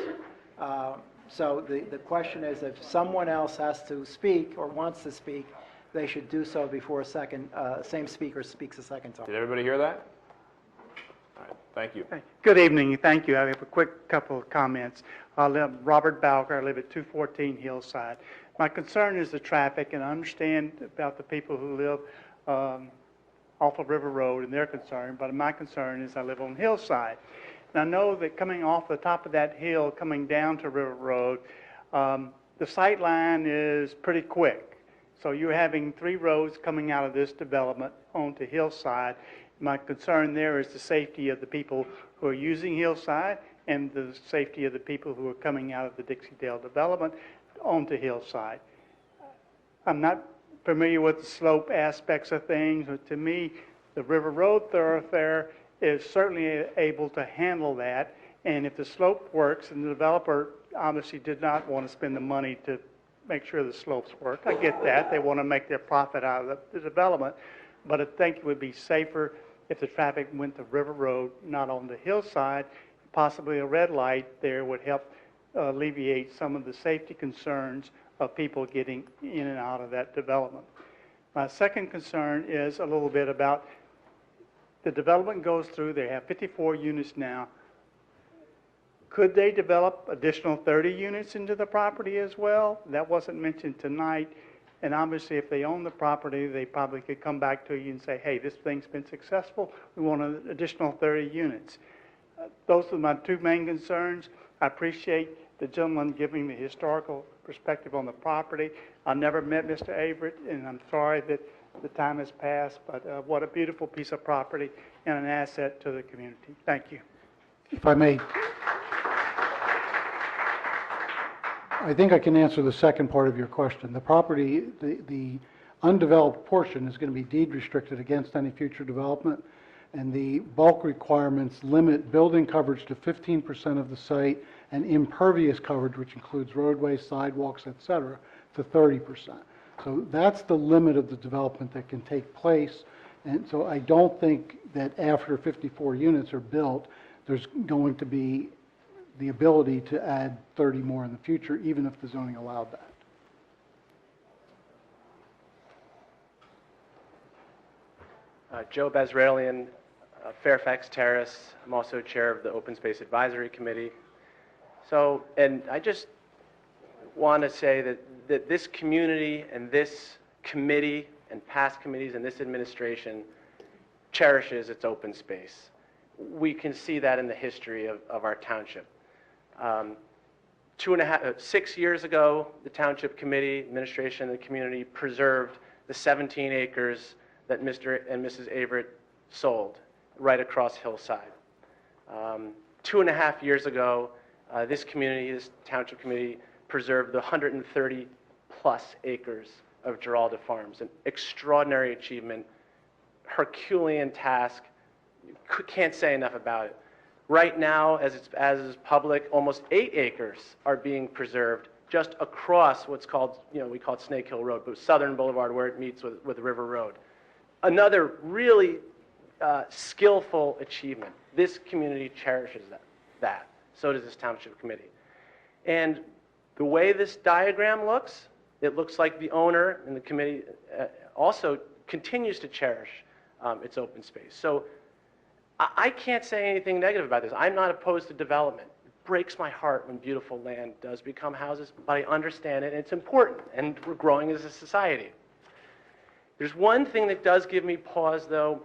So the question is, if someone else has to speak or wants to speak, they should do so before same speaker speaks a second time. Did everybody hear that? All right, thank you. Good evening, thank you. I have a quick couple of comments. Robert Bowker, I live at 214 Hillside. My concern is the traffic, and I understand about the people who live off of River Road and their concern, but my concern is I live on Hillside. And I know that coming off the top of that hill, coming down to River Road, the sight line is pretty quick. So you're having 3 roads coming out of this development onto Hillside. My concern there is the safety of the people who are using Hillside and the safety of the people who are coming out of the Dixie-Dale development onto Hillside. I'm not familiar with the slope aspects of things, but to me, the River Road thoroughfare is certainly able to handle that. And if the slope works, and the developer obviously did not want to spend the money to make sure the slopes work. I get that. They want to make their profit out of the development. But I think it would be safer if the traffic went to River Road, not on the hillside. Possibly a red light there would help alleviate some of the safety concerns of people getting in and out of that development. My second concern is a little bit about the development goes through. They have 54 units now. Could they develop additional 30 units into the property as well? That wasn't mentioned tonight. And obviously, if they own the property, they probably could come back to you and say, hey, this thing's been successful. We want an additional 30 units. Those are my 2 main concerns. I appreciate the gentleman giving the historical perspective on the property. I never met Mr. Averett, and I'm sorry that the time has passed, but what a beautiful piece of property and an asset to the community. Thank you. If I may, I think I can answer the second part of your question. The property, the undeveloped portion is going to be deed restricted against any future development, and the bulk requirements limit building coverage to 15% of the site and impervious coverage, which includes roadways, sidewalks, et cetera, to 30%. So that's the limit of the development that can take place. And so I don't think that after 54 units are built, there's going to be the ability to add 30 more in the future, even if the zoning allowed that. Joe Bazralian, Fairfax Terrace. I'm also chair of the Open Space Advisory Committee. So, and I just want to say that this community and this committee and past committees and this administration cherishes its open space. We can see that in the history of our township. 6 years ago, the Township Committee, administration, and the community preserved the 17 acres that Mr. and Mrs. Averett sold right across Hillside. 2.5 years ago, this community, this Township Committee, preserved the 130 plus acres of Giralda Farms, an extraordinary achievement, Herculean task. Can't say enough about it. Right now, as is public, almost 8 acres are being preserved just across what's called, we call it Snake Hill Road, but Southern Boulevard where it meets with River Road. Another really skillful achievement. This community cherishes that. So does this Township Committee. And the way this diagram looks, it looks like the owner and the committee also continues to cherish its open space. So I can't say anything negative about this. I'm not opposed to development. It breaks my heart when beautiful land does become houses, but I understand it, and it's important, and we're growing as a society. There's one thing that does give me pause, though,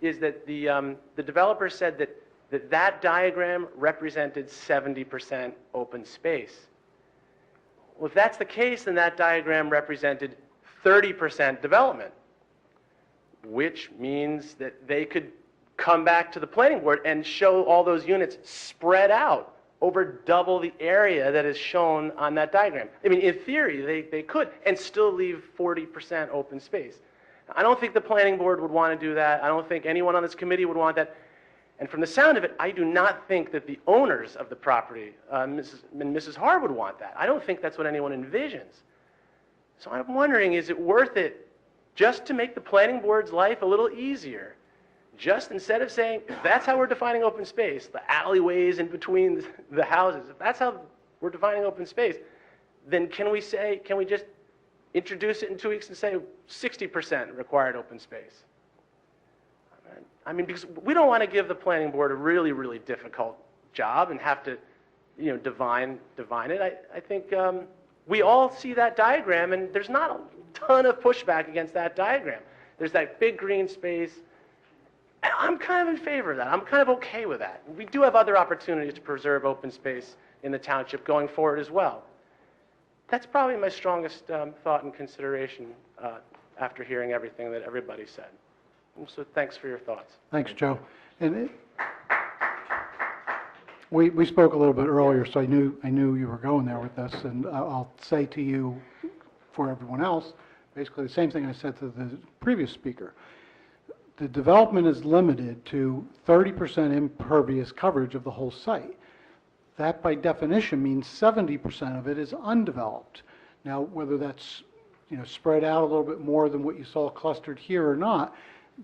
is that the developer said that diagram represented 70% open space. Well, if that's the case, then that diagram represented 30% development, which means that they could come back to the planning board and show all those units spread out over double the area that is shown on that diagram. I mean, in theory, they could, and still leave 40% open space. I don't think the planning board would want to do that. I don't think anyone on this committee would want that. And from the sound of it, I do not think that the owners of the property, Mrs. and Mrs. Har, would want that. I don't think that's what anyone envisions. So I'm wondering, is it worth it just to make the planning board's life a little easier? Just instead of saying, that's how we're defining open space, the alleyways in between the houses, if that's how we're defining open space, then can we just introduce it in 2 weeks and say 60% required open space? I mean, because we don't want to give the planning board a really, really difficult job and have to, divine it. I think we all see that diagram, and there's not a ton of pushback against that diagram. There's that big green space. And I'm kind of in favor of that. I'm kind of okay with that. We do have other opportunities to preserve open space in the township going forward as well. That's probably my strongest thought and consideration after hearing everything that everybody said. And so thanks for your thoughts. Thanks, Joe. And we spoke a little bit earlier, so I knew you were going there with this, and I'll say to you, for everyone else, basically the same thing I said to the previous speaker. The development is limited to 30% impervious coverage of the whole site. That, by definition, means 70% of it is undeveloped. Now, whether that's spread out a little bit more than what you saw clustered here or not,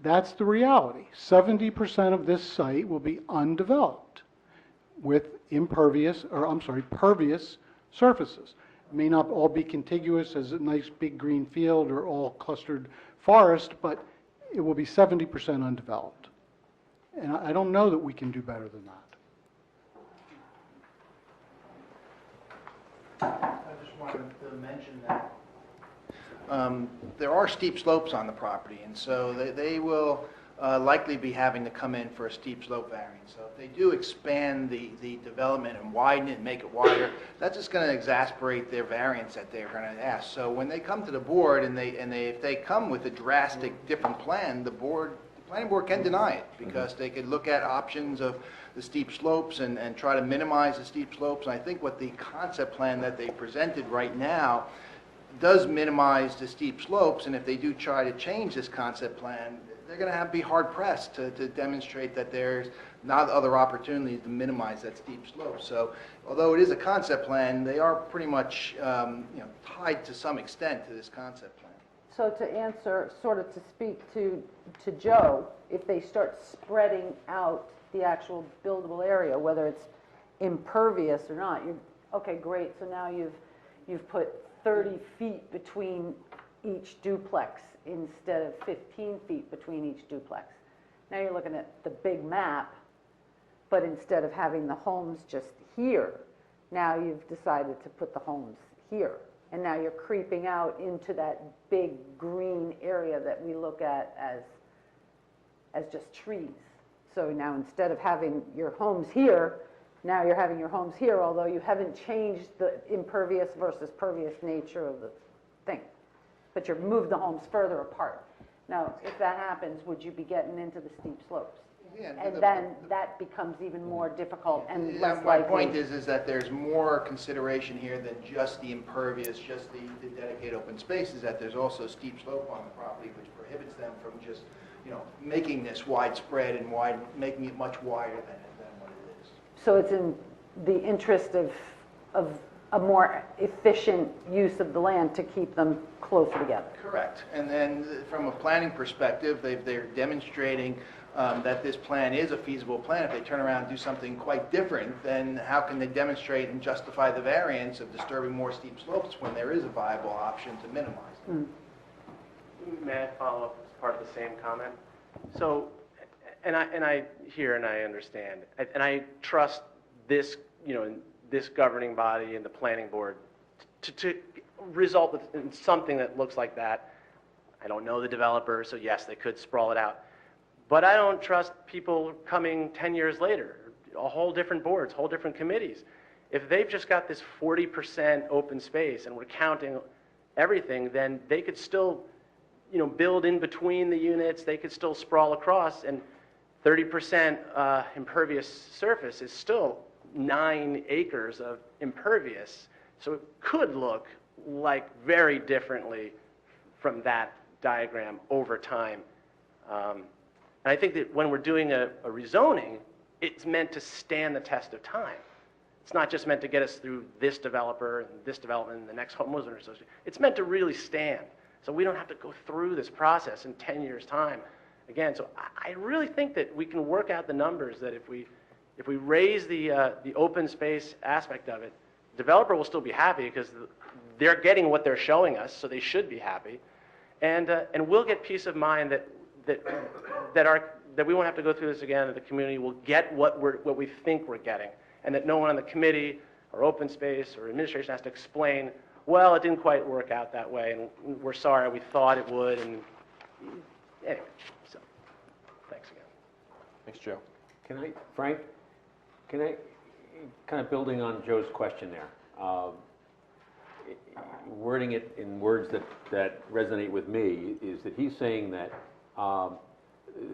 that's the reality. 70% of this site will be undeveloped with pervious surfaces. It may not all be contiguous as a nice big green field or all clustered forest, but it will be 70% undeveloped. And I don't know that we can do better than that. I just wanted to mention that there are steep slopes on the property, and so they will likely be having to come in for a steep slope variance. So if they do expand the development and widen it and make it wider, that's just going to exasperate their variance that they're going to ask. So when they come to the board and if they come with a drastic different plan, the planning board can deny it, because they could look at options of the steep slopes and try to minimize the steep slopes. And I think what the concept plan that they presented right now does minimize the steep slopes, and if they do try to change this concept plan, they're going to be hard-pressed to demonstrate that there's not other opportunities to minimize that steep slope. So although it is a concept plan, they are pretty much tied to some extent to this concept plan. So to answer, sort of to speak to Joe, if they start spreading out the actual buildable area, whether it's impervious or not, okay, great, so now you've put 30 feet between each duplex instead of 15 feet between each duplex. Now you're looking at the big map, but instead of having the homes just here, now you've decided to put the homes here. And now you're creeping out into that big green area that we look at as just trees. So now instead of having your homes here, now you're having your homes here, although you haven't changed the impervious versus pervious nature of the thing. But you've moved the homes further apart. Now, if that happens, would you be getting into the steep slopes? Yeah, And then that becomes even more difficult and less my likely. point is that there's more consideration here than just the impervious, just the dedicated open spaces, that there's also steep slope on the property, which prohibits them from just, making this widespread and making it much wider than what it is. So it's in the interest of a more efficient use of the land to keep them closer together. Correct. And then from a planning perspective, they're demonstrating that this plan is a feasible plan. If they turn around and do something quite different, then how can they demonstrate and justify the variance of disturbing more steep slopes when there is a viable option to minimize them? May I follow up as part of the same comment? So, and I hear and I understand, and I trust this, this governing body and the planning board to result in something that looks like that. I don't know the developer, so yes, they could sprawl it out. But I don't trust people coming 10 years later, a whole different boards, whole different committees. If they've just got this 40% open space and we're counting everything, then they could still, build in between the units, they could still sprawl across, and 30% impervious surface is still 9 acres of impervious. So it could look like very differently from that diagram over time. And I think that when we're doing a rezoning, it's meant to stand the test of time. It's not just meant to get us through this developer and this development and the next homeowner association. It's meant to really stand. So we don't have to go through this process in 10 years' time. Again, so I really think that we can work out the numbers that if we raise the open space aspect of it, the developer will still be happy because they're getting what they're showing us, so they should be happy. And we'll get peace of mind that we won't have to go through this again, that the community will get what we think we're getting, and that no one on the committee or open space or administration has to explain, well, it didn't quite work out that way, and we're sorry, we thought it would, and anyway, so, thanks again. Thanks, Joe. Frank, kind of building on Joe's question there, wording it in words that resonate with me is that he's saying that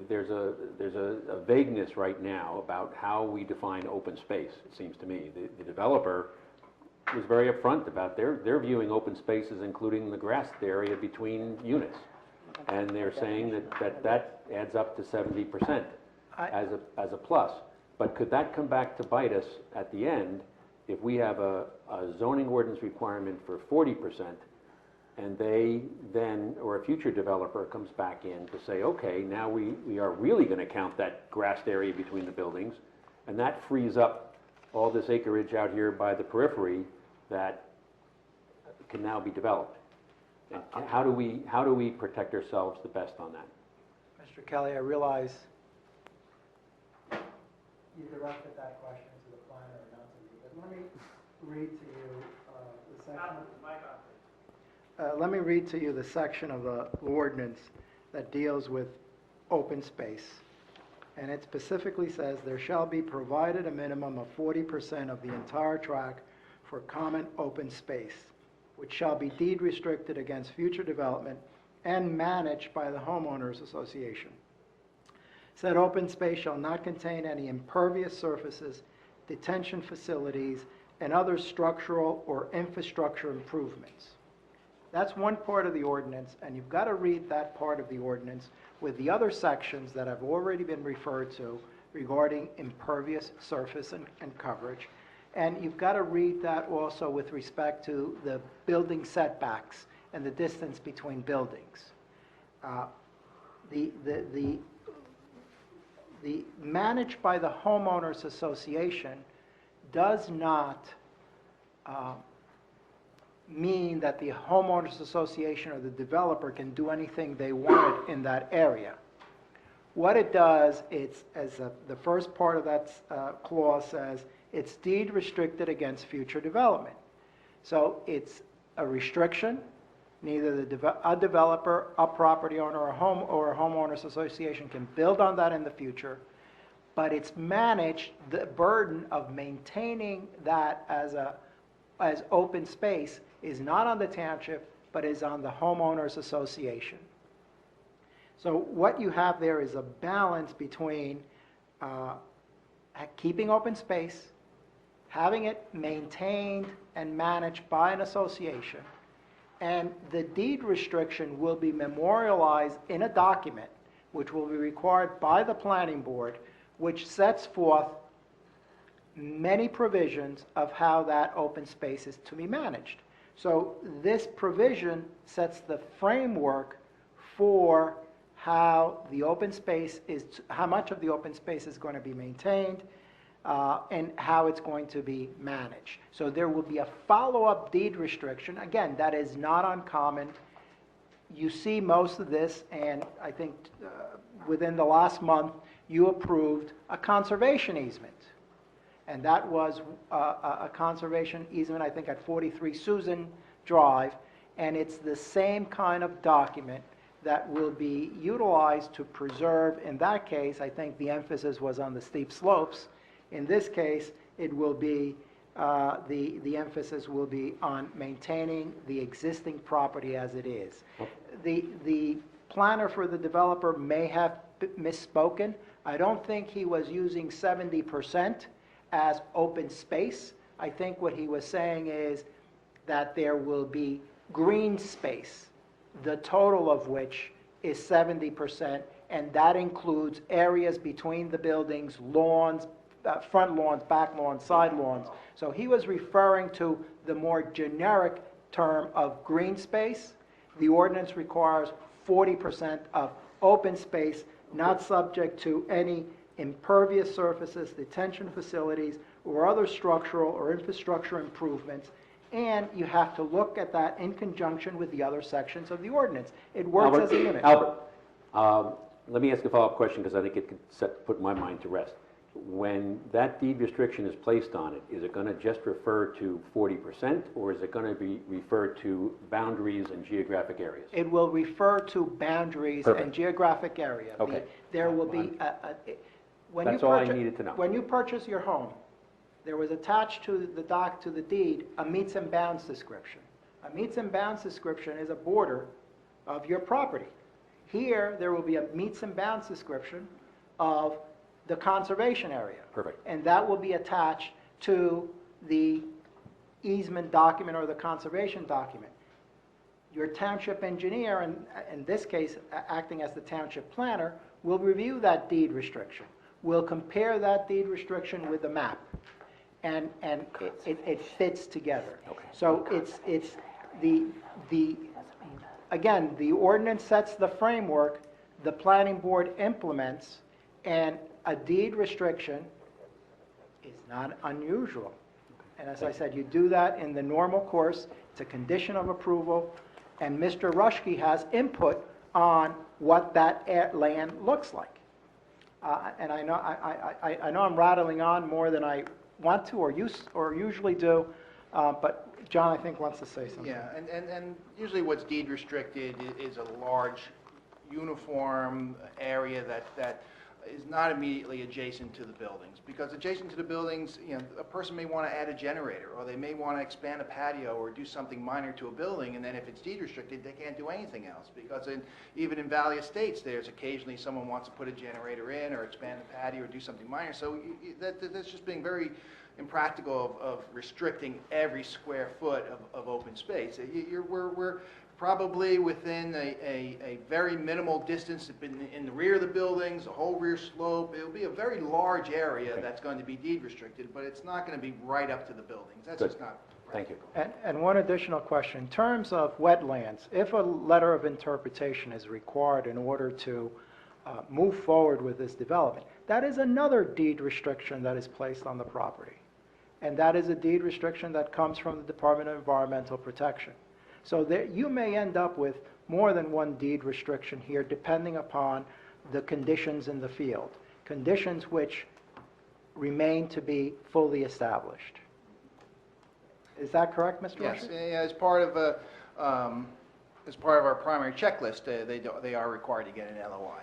there's a vagueness right now about how we define open space, it seems to me. The developer was very upfront about they're viewing open space as including the grassed area between units. And they're saying that adds up to 70% as a plus. But could that come back to bite us at the end if we have a zoning ordinance requirement for 40%, and they then, or a future developer comes back in to say, okay, now we are really going to count that grassed area between the buildings, and that frees up all this acreage out here by the periphery that can now be developed. And how do we protect ourselves the best on that? Mr. Kelly, I realize you directed that question to the planner and not to me, but let me read to you the section. Let me read to you the section of the ordinance that deals with open space. And it specifically says, there shall be provided a minimum of 40% of the entire tract for common open space, which shall be deed restricted against future development and managed by the homeowners association. Said open space shall not contain any impervious surfaces, detention facilities, and other structural or infrastructure improvements. That's one part of the ordinance, and you've got to read that part of the ordinance with the other sections that have already been referred to regarding impervious surface and coverage. And you've got to read that also with respect to the building setbacks and the distance between buildings. The managed by the homeowners association does not mean that the homeowners association or the developer can do anything they want in that area. What it does, it's, as the first part of that clause says, it's deed restricted against future development. So it's a restriction. Neither a developer, a property owner, or a homeowners association can build on that in the future, but it's managed, the burden of maintaining that as open space is not on the township, but is on the homeowners association. So what you have there is a balance between keeping open space, having it maintained and managed by an association, and the deed restriction will be memorialized in a document which will be required by the planning board, which sets forth many provisions of how that open space is to be managed. So this provision sets the framework for how the open space is, how much of the open space is going to be maintained, and how it's going to be managed. So there will be a follow-up deed restriction. Again, that is not uncommon. You see most of this, and I think within the last month, you approved a conservation easement. And that was a conservation easement, I think, at 43 Susan Drive, and it's the same kind of document that will be utilized to preserve. In that case, I think the emphasis was on the steep slopes. In this case, it will be, the emphasis will be on maintaining the existing property as it is. The planner for the developer may have misspoken, I don't think he was using 70% as open space. I think what he was saying is that there will be green space, the total of which is 70%, and that includes areas between the buildings, lawns, front lawns, back lawns, side lawns. So he was referring to the more generic term of green space. The ordinance requires 40% of open space, not subject to any impervious surfaces, detention facilities, or other structural or infrastructure improvements. And you have to look at that in conjunction with the other sections of the ordinance. It works as a unit. Albert, let me ask a follow-up question because I think it could put my mind to rest. When that deed restriction is placed on it, is it going to just refer to 40%, or is it going to be referred to boundaries and geographic areas? It will refer to boundaries Perfect. and geographic area. Okay. There will be, That's all I needed to know. When you purchase your home, there was attached to the deed, a meets and bounds description. A meets and bounds description is a border of your property. Here, there will be a meets and bounds description of the conservation area. Perfect. And that will be attached to the easement document or the conservation document. Your township engineer, and in this case, acting as the township planner, will review that deed restriction, will compare that deed restriction with the map, and it fits together. Okay. So it's again, the ordinance sets the framework, the planning board implements, and a deed restriction is not unusual. And as I said, you do that in the normal course. It's a condition of approval, and Mr. Rushke has input on what that land looks like. And I know I'm rattling on more than I want to or usually do, but John, I think, wants to say something. Yeah, and usually what's deed restricted is a large, uniform area that is not immediately adjacent to the buildings. Because adjacent to the buildings, a person may want to add a generator, or they may want to expand a patio or do something minor to a building, and then if it's deed restricted, they can't do anything else. Because even in Valley Estates, there's occasionally someone wants to put a generator in or expand the patio or do something minor. So that's just being very impractical of restricting every square foot of open space. We're probably within a very minimal distance in the rear of the buildings, the whole rear slope. It'll be a very large area that's going to be deed restricted, but it's not going to be right up to the buildings. That's just not practical. Thank you. And one additional question. In terms of wetlands, if a letter of interpretation is required in order to move forward with this development, that is another deed restriction that is placed on the property. And that is a deed restriction that comes from the Department of Environmental Protection. So you may end up with more than one deed restriction here, depending upon the conditions in the field, conditions which remain to be fully established. Is that correct, Mr. Yes, Rusher? as part of our primary checklist, they are required to get an LOI,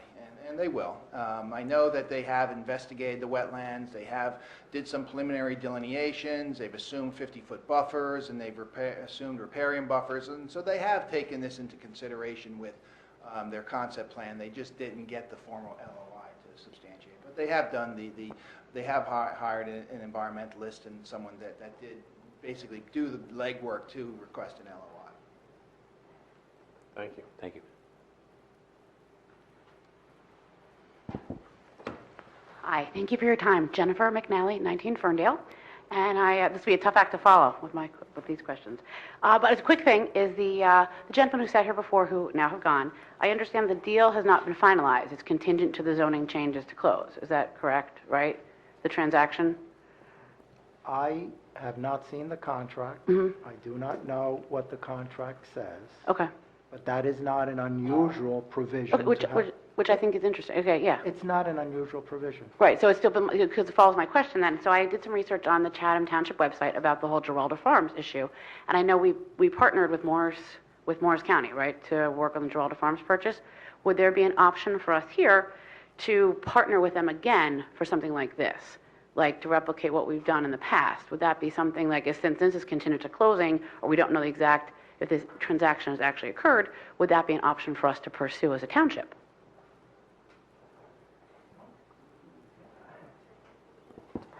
and they will. I know that they have investigated the wetlands. They did some preliminary delineations. They've assumed 50-foot buffers, and they've assumed riparian buffers, and so they have taken this into consideration with their concept plan. They just didn't get the formal LOI to substantiate. But they have done they have hired an environmentalist and someone that did basically do the legwork to request an LOI. Thank you. Thank you. Hi, thank you for your time. Jennifer McNally, 19 Ferndale. And this will be a tough act to follow with these questions. But a quick thing is the gentleman who sat here before, who now have gone, I understand the deal has not been finalized. It's contingent to the zoning changes to close. Is that correct, right? The transaction? I have not seen the contract. Mm-hmm. I do not know what the contract says. Okay. But that is not an unusual provision. Okay, which I think is interesting. Okay, yeah. It's not an unusual provision. Right, so it's still been, because it follows my question then. So I did some research on the Chatham Township website about the whole Geraldo Farms issue. And I know we partnered with Morris County, right, to work on the Geraldo Farms purchase. Would there be an option for us here to partner with them again for something like this? Like to replicate what we've done in the past? Would that be something like, since this is contingent to closing, or we don't know the exact, if this transaction has actually occurred, would that be an option for us to pursue as a township?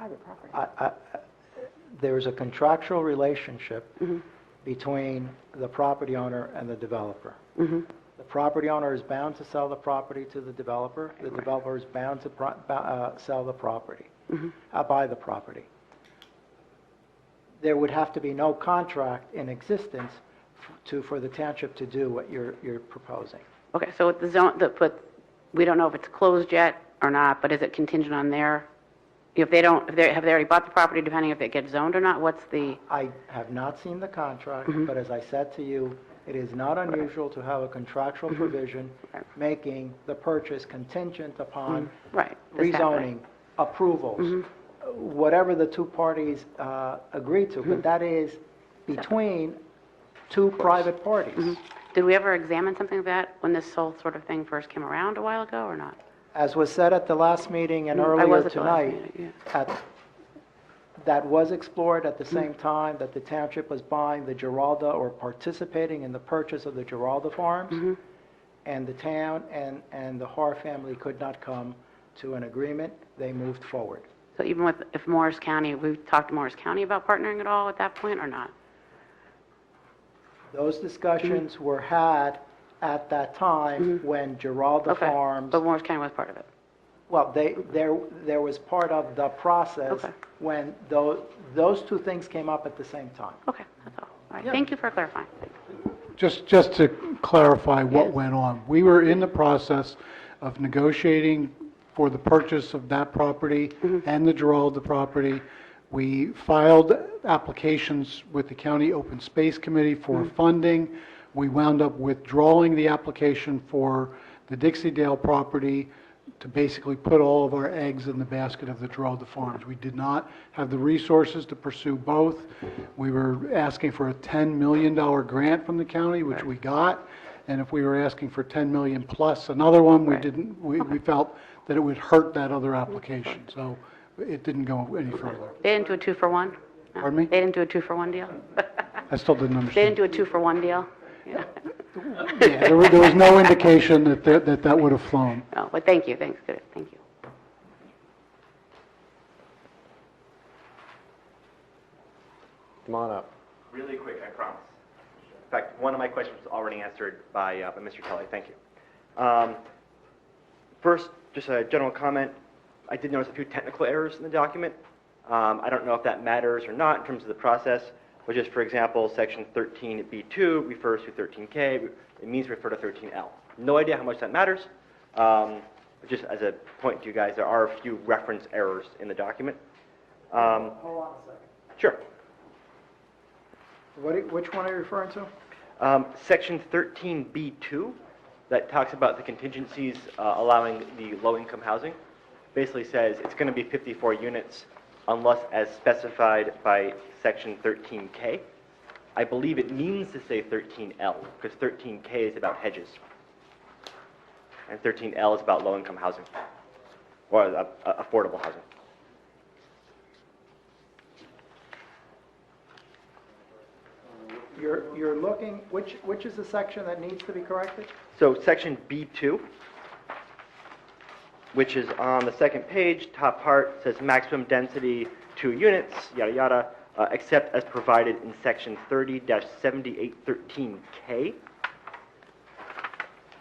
private property. There's a contractual relationship between the property owner and the developer. The property owner is bound to sell the property to the developer. The developer is bound to sell the property, buy the property. There would have to be no contract in existence for the township to do what you're proposing. Okay, so with the zone, but we don't know if it's closed yet or not, but is it contingent on their, have they already bought the property, depending if it gets zoned or not? What's the? I have not seen the contract, but as I said to you, it is not unusual to have a contractual provision making the purchase contingent upon rezoning, approvals, whatever the two parties agree to, but that is between two private parties. Did we ever examine something like that when this whole sort of thing first came around a while ago or not? As was said at the last meeting and I earlier was at the last tonight, meeting, that was explored at the same time that the township was buying the Giralda or participating in the purchase of the Giralda farms, and the town and the Har family could not come to an agreement. They moved forward. So even if Morris County, we've talked to Morris County about partnering at all at that point or not? Those discussions were had at that time when Giralda Farms... But Morris County was part of it? Well, there was part of the process when those two things came up at the same time. Okay, that's all. All right, thank you for clarifying. Just to clarify what went on, we were in the process of negotiating for the purchase of that property and the Giralda property. We filed applications with the County Open Space Committee for funding. We wound up withdrawing the application for the Dixie-Dale property to basically put all of our eggs in the basket of the Giralda Farms. We did not have the resources to pursue both. We were asking for a $10 million grant from the county, which we got. And if we were asking for $10 million plus another one, we didn't. We felt that it would hurt that other application. So it didn't go any further. They didn't do a 2-for-1? No. Pardon me? They didn't do a 2-for-1 deal? I still didn't They understand. didn't do a 2-for-1 deal? Yeah, there was no indication that would have flown. No, but thank you, thanks, good, thank you. Come on up. Really quick, I promise. In fact, one of my questions was already answered by Mr. Kelly. Thank you. First, just a general comment. I did notice a few technical errors in the document. I don't know if that matters or not in terms of the process, but just for example, section 13B2 refers to 13K. It means to refer to 13L. No idea how much that matters. But just as a point to you guys, there are a few reference errors in the document. Hold on a second. Sure. Which one are you referring to? Section 13B2 that talks about the contingencies allowing the low-income housing basically says it's going to be 54 units unless as specified by section 13K. I believe it means to say 13L because 13K is about hedges and 13L is about low-income housing or affordable housing. You're looking, which is the section that needs to be corrected? So section B2, which is on the second page, top part, says maximum density 2 units, yada yada, except as provided in section 30-7813K.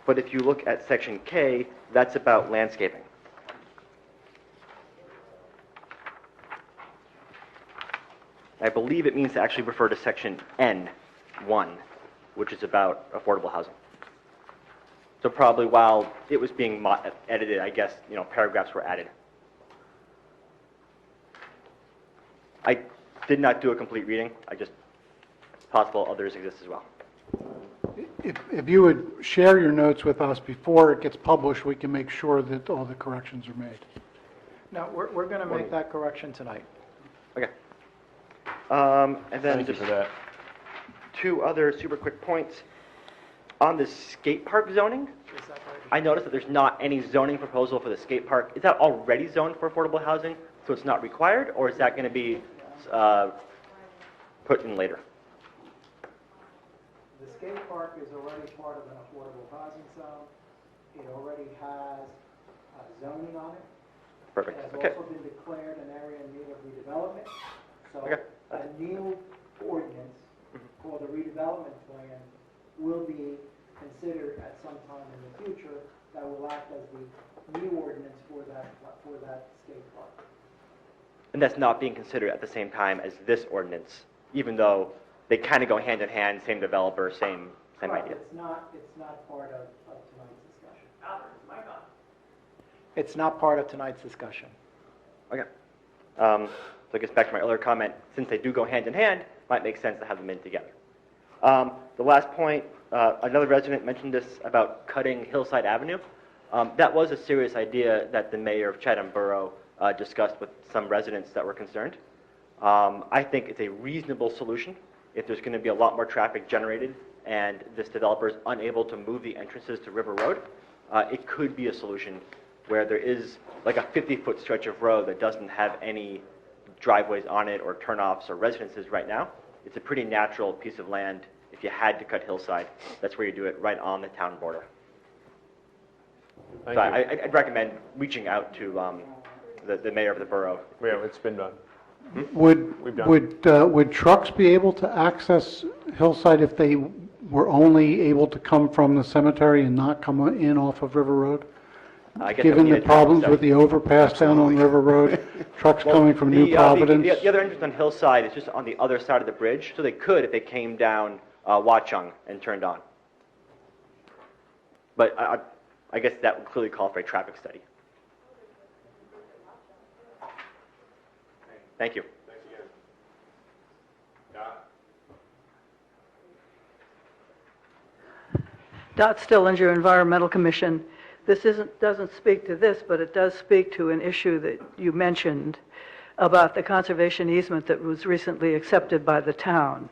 But if you look at section K, that's about landscaping. I believe it means to actually refer to section N1, which is about affordable housing. So probably while it was being edited, I guess, paragraphs were added. I did not do a complete reading. It's possible others exist as well. If you would share your notes with us before it gets published, we can make sure that all the corrections are made. No, we're going to make that correction tonight. Okay. And then Thank you just for that. 2 other super quick points. On the skate park zoning, I noticed that there's not any zoning proposal for the skate park. Is that already zoned for affordable housing, so it's not required, or is that going to be put in later? The skate park is already part of an affordable housing zone. It already has zoning on it. Perfect. It has Okay. also been declared an area in need of redevelopment. So Okay. a new ordinance called a redevelopment plan will be considered at some time in the future that will act as the new ordinance for that skate park. And that's not being considered at the same time as this ordinance, even though they kind of go hand in hand, same developer, same Right, idea. it's not part of tonight's discussion. It's not part of tonight's discussion. Okay. So I guess back to my earlier comment, since they do go hand in hand, might make sense to have them in together. The last point, another resident mentioned this about cutting Hillside Avenue. That was a serious idea that the mayor of Chatham Borough discussed with some residents that were concerned. I think it's a reasonable solution if there's going to be a lot more traffic generated and this developer is unable to move the entrances to River Road. It could be a solution where there is like a 50-foot stretch of road that doesn't have any driveways on it or turnoffs or residences right now. It's a pretty natural piece of land. If you had to cut Hillside, that's where you do it, right on the town border. Thank So you. I'd recommend reaching out to the mayor of the borough. Yeah, it's been done. We've done. Would trucks be able to access Hillside if they were only able to come from the cemetery and not come in off of River Road? I guess Given we the need a problems traffic with the overpass down on River Road, trucks coming from New Providence? The other entrance on Hillside is just on the other side of the bridge, so they could if they came down Watchung and turned on. But I guess that would clearly call for a traffic study. Thank you. Dot Stillinger, Environmental Commission. This doesn't speak to this, but it does speak to an issue that you mentioned about the conservation easement that was recently accepted by the town.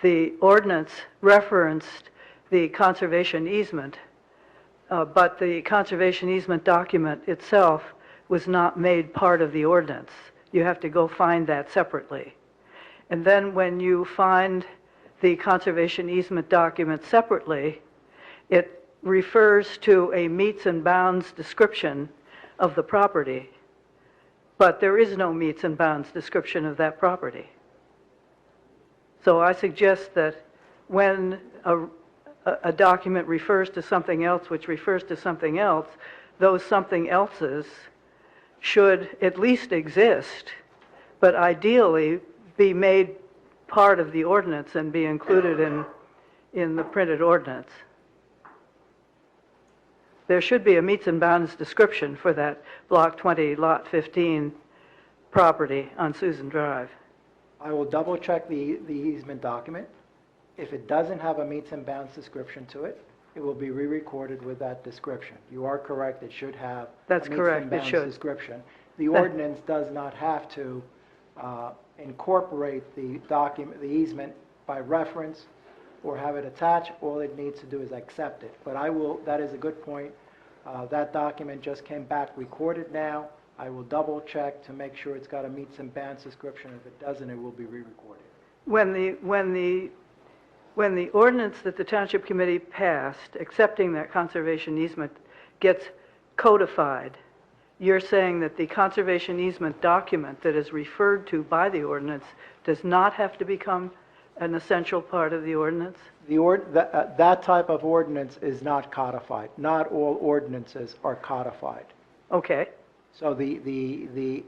The ordinance referenced the conservation easement, but the conservation easement document itself was not made part of the ordinance. You have to go find that separately. And then when you find the conservation easement document separately, it refers to a meets and bounds description of the property, but there is no meets and bounds description of that property. So I suggest that when a document refers to something else, which refers to something else, those something else's should at least exist, but ideally be made part of the ordinance and be included in the printed ordinance. There should be a meets and bounds description for that Block 20, Lot 15 property on Susan Drive. I will double check the easement document. If it doesn't have a meets and bounds description to it, it will be re-recorded with that description. You are correct, it should have That's a meets correct, and it bounds should. description. The ordinance does not have to incorporate the document, the easement by reference or have it attached. All it needs to do is accept it. But that is a good point. That document just came back recorded now. I will double check to make sure it's got a meets and bounds description. If it doesn't, it will be re-recorded. When the ordinance that the Township Committee passed accepting that conservation easement gets codified, you're saying that the conservation easement document that is referred to by the ordinance does not have to become an essential part of the ordinance? That type of ordinance is not codified. Not all ordinances are codified. Okay. So the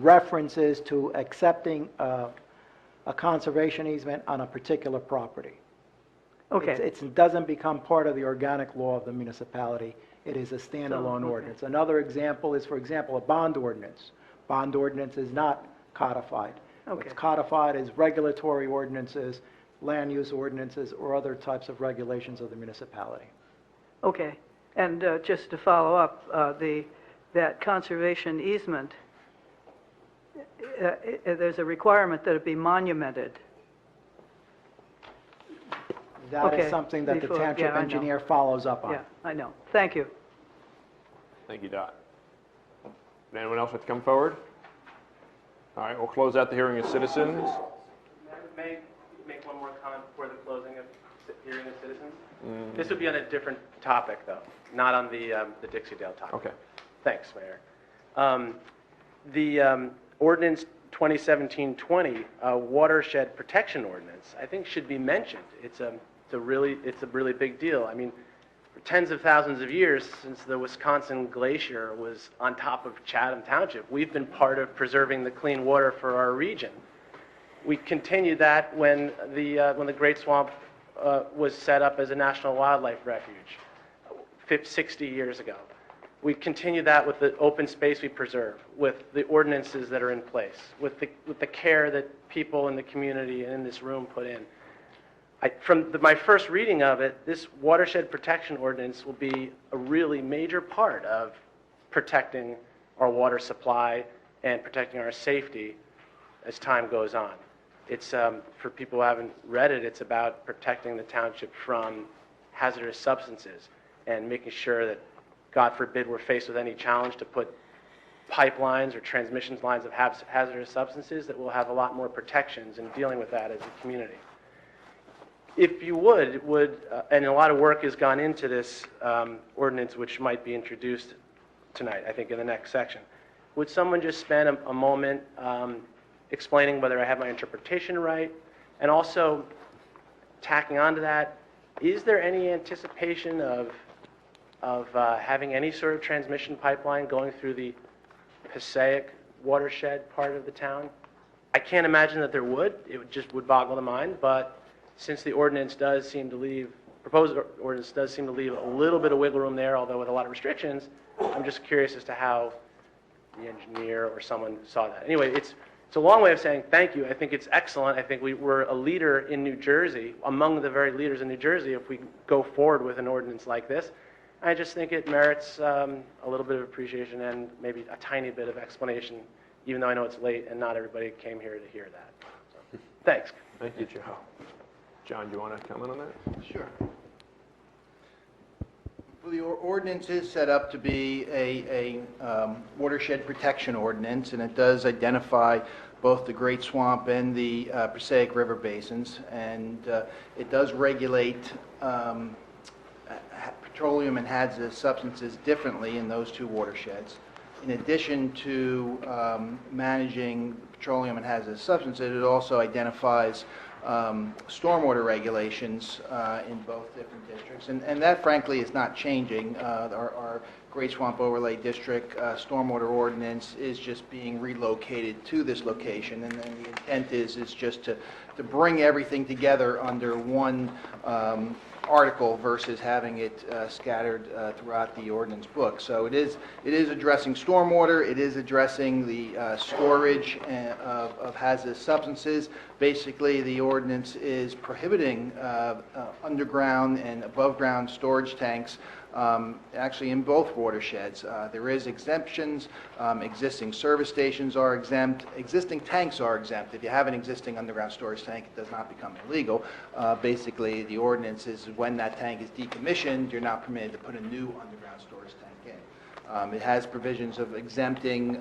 reference is to accepting a conservation easement on a particular property. Okay. It doesn't become part of the organic law of the municipality. It is a standalone ordinance. Another example is, for example, a bond ordinance. Bond ordinance is not codified. Okay. What's codified is regulatory ordinances, land use ordinances, or other types of regulations of the municipality. Okay. And just to follow up, that conservation easement, there's a requirement that it be monumented. That is something that the township engineer follows up on. Yeah, I know. Thank you. Thank you, Dot. Anyone else like to come forward? All right, we'll close out the hearing of citizens. May I make one more comment before the closing of the hearing of citizens? This would be on a different topic, though, not on the Dixie Dale topic. Okay. Thanks, Mayor. The ordinance 2017-20, watershed protection ordinance, I think should be mentioned. It's a really big deal. I mean, for tens of thousands of years, since the Wisconsin Glacier was on top of Chatham Township, we've been part of preserving the clean water for our region. We continued that when the Great Swamp was set up as a national wildlife refuge 60 years ago. We continue that with the open space we preserve, with the ordinances that are in place, with the care that people in the community and in this room put in. From my first reading of it, this watershed protection ordinance will be a really major part of protecting our water supply and protecting our safety as time goes on. It's, for people who haven't read it, it's about protecting the township from hazardous substances and making sure that, God forbid, we're faced with any challenge to put pipelines or transmission lines of hazardous substances, that we'll have a lot more protections in dealing with that as a community. If you would, and a lot of work has gone into this ordinance, which might be introduced tonight, I think, in the next section, would someone just spend a moment explaining whether I have my interpretation right, and also tacking onto that, is there any anticipation of having any sort of transmission pipeline going through the Passaic watershed part of the town? I can't imagine that there would. It would boggle the mind, but since the ordinance does seem to leave, proposed ordinance does seem to leave a little bit of wiggle room there, although with a lot of restrictions, I'm just curious as to how the engineer or someone saw that. Anyway, it's a long way of saying thank you. I think it's excellent. I think we're a leader in New Jersey, among the very leaders in New Jersey, if we go forward with an ordinance like this. I just think it merits a little bit of appreciation and maybe a tiny bit of explanation, even though I know it's late and not everybody came here to hear that. So, thanks. Thank you, Joe. John, do you want to comment on that? Sure. Well, the ordinance is set up to be a watershed protection ordinance, and it does identify both the Great Swamp and the Passaic River basins, and it does regulate petroleum and hazardous substances differently in those two watersheds. In addition to managing petroleum and hazardous substances, it also identifies stormwater regulations in both different districts, and that frankly is not changing. Our Great Swamp Overlay District stormwater ordinance is just being relocated to this location, and then the intent is just to bring everything together under one article versus having it scattered throughout the ordinance book. So it is addressing stormwater, it is addressing the storage of hazardous substances. Basically, the ordinance is prohibiting underground and above ground storage tanks actually in both watersheds. There is exemptions. Existing service stations are exempt. Existing tanks are exempt. If you have an existing underground storage tank, it does not become illegal. Basically, the ordinance is when that tank is decommissioned, you're not permitted to put a new underground storage tank in. It has provisions of exempting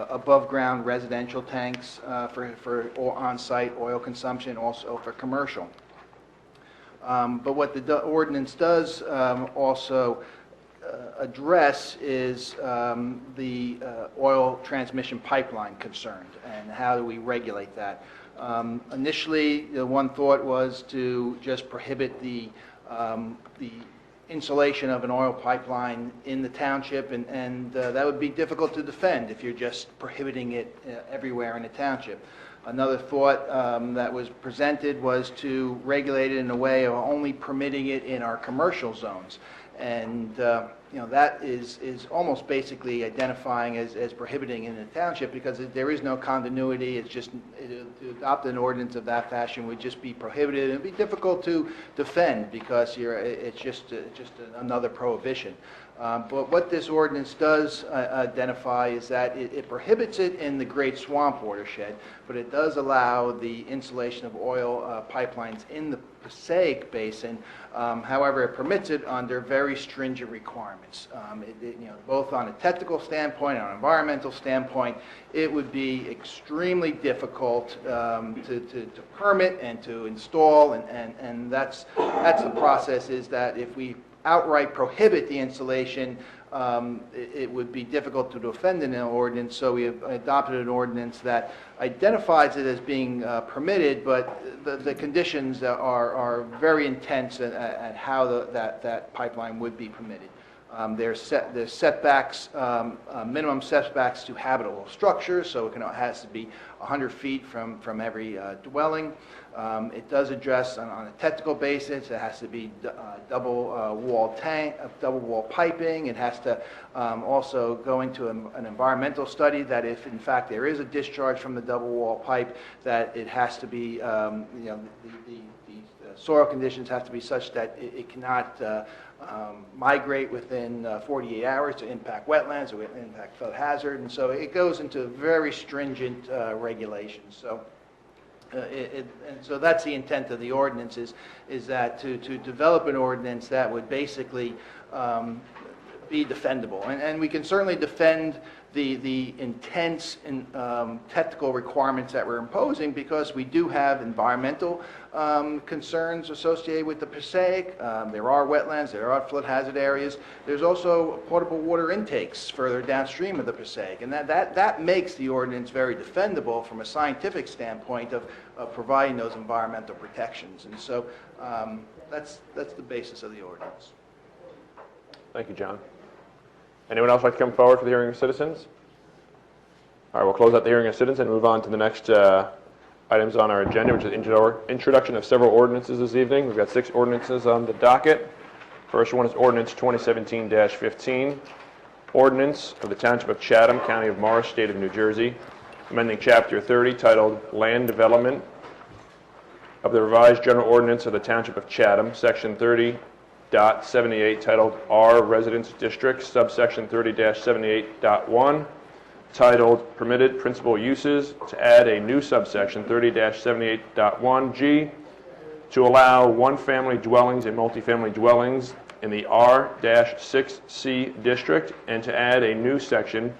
above-ground residential tanks for on-site oil consumption, also for commercial. But what the ordinance does also address is the oil transmission pipeline concerned, and how do we regulate that. Initially, the one thought was to just prohibit the installation of an oil pipeline in the township, and that would be difficult to defend if you're just prohibiting it everywhere in the township. Another thought that was presented was to regulate it in a way of only permitting it in our commercial zones. And that is almost basically identifying as prohibiting in the township, because there is no continuity. It's just to adopt an ordinance of that fashion would just be prohibited. It would be difficult to defend because it's just another prohibition. But what this ordinance does identify is that it prohibits it in the Great Swamp watershed, but it does allow the installation of oil pipelines in the Passaic Basin. However, it permits it under very stringent requirements. Both on a technical standpoint and on an environmental standpoint, it would be extremely difficult to permit and to install, and that's the process, is that if we outright prohibit the installation, it would be difficult to defend in an ordinance, so we have adopted an ordinance that identifies it as being permitted, but the conditions are very intense at how that pipeline would be permitted. There's setbacks, minimum setbacks to habitable structures, so it has to be 100 feet from every dwelling. It does address on a technical basis, it has to be double wall piping. It has to also go into an environmental study that if in fact there is a discharge from the double wall pipe, that it has to be, the soil conditions have to be such that it cannot migrate within 48 hours to impact wetlands or impact flood hazard, and so it goes into very stringent regulations. So. And so that's the intent of the ordinance is that to develop an ordinance that would basically be defendable. And we can certainly defend the intense and technical requirements that we're imposing because we do have environmental concerns associated with the Passaic. There are wetlands, there are flood hazard areas. There's also potable water intakes further downstream of the Passaic. And that makes the ordinance very defendable from a scientific standpoint of providing those environmental protections. And so that's the basis of the ordinance. Thank you, John. Anyone else like to come forward for the hearing of citizens? All right, we'll close out the hearing of citizens and move on to the next items on our agenda, which is introduction of several ordinances this evening. We've got 6 ordinances on the docket. First one is Ordinance 2017-15, Ordinance of the Township of Chatham, County of Morris, State of New Jersey, amending Chapter 30 titled Land Development of the Revised General Ordinance of the Township of Chatham, Section 30.78 titled R Residence District, subsection 30-78.1, titled Permitted Principal Uses, to add a new subsection 30-78.1G to allow one-family dwellings and multifamily dwellings in the R-6C district, and to add a new section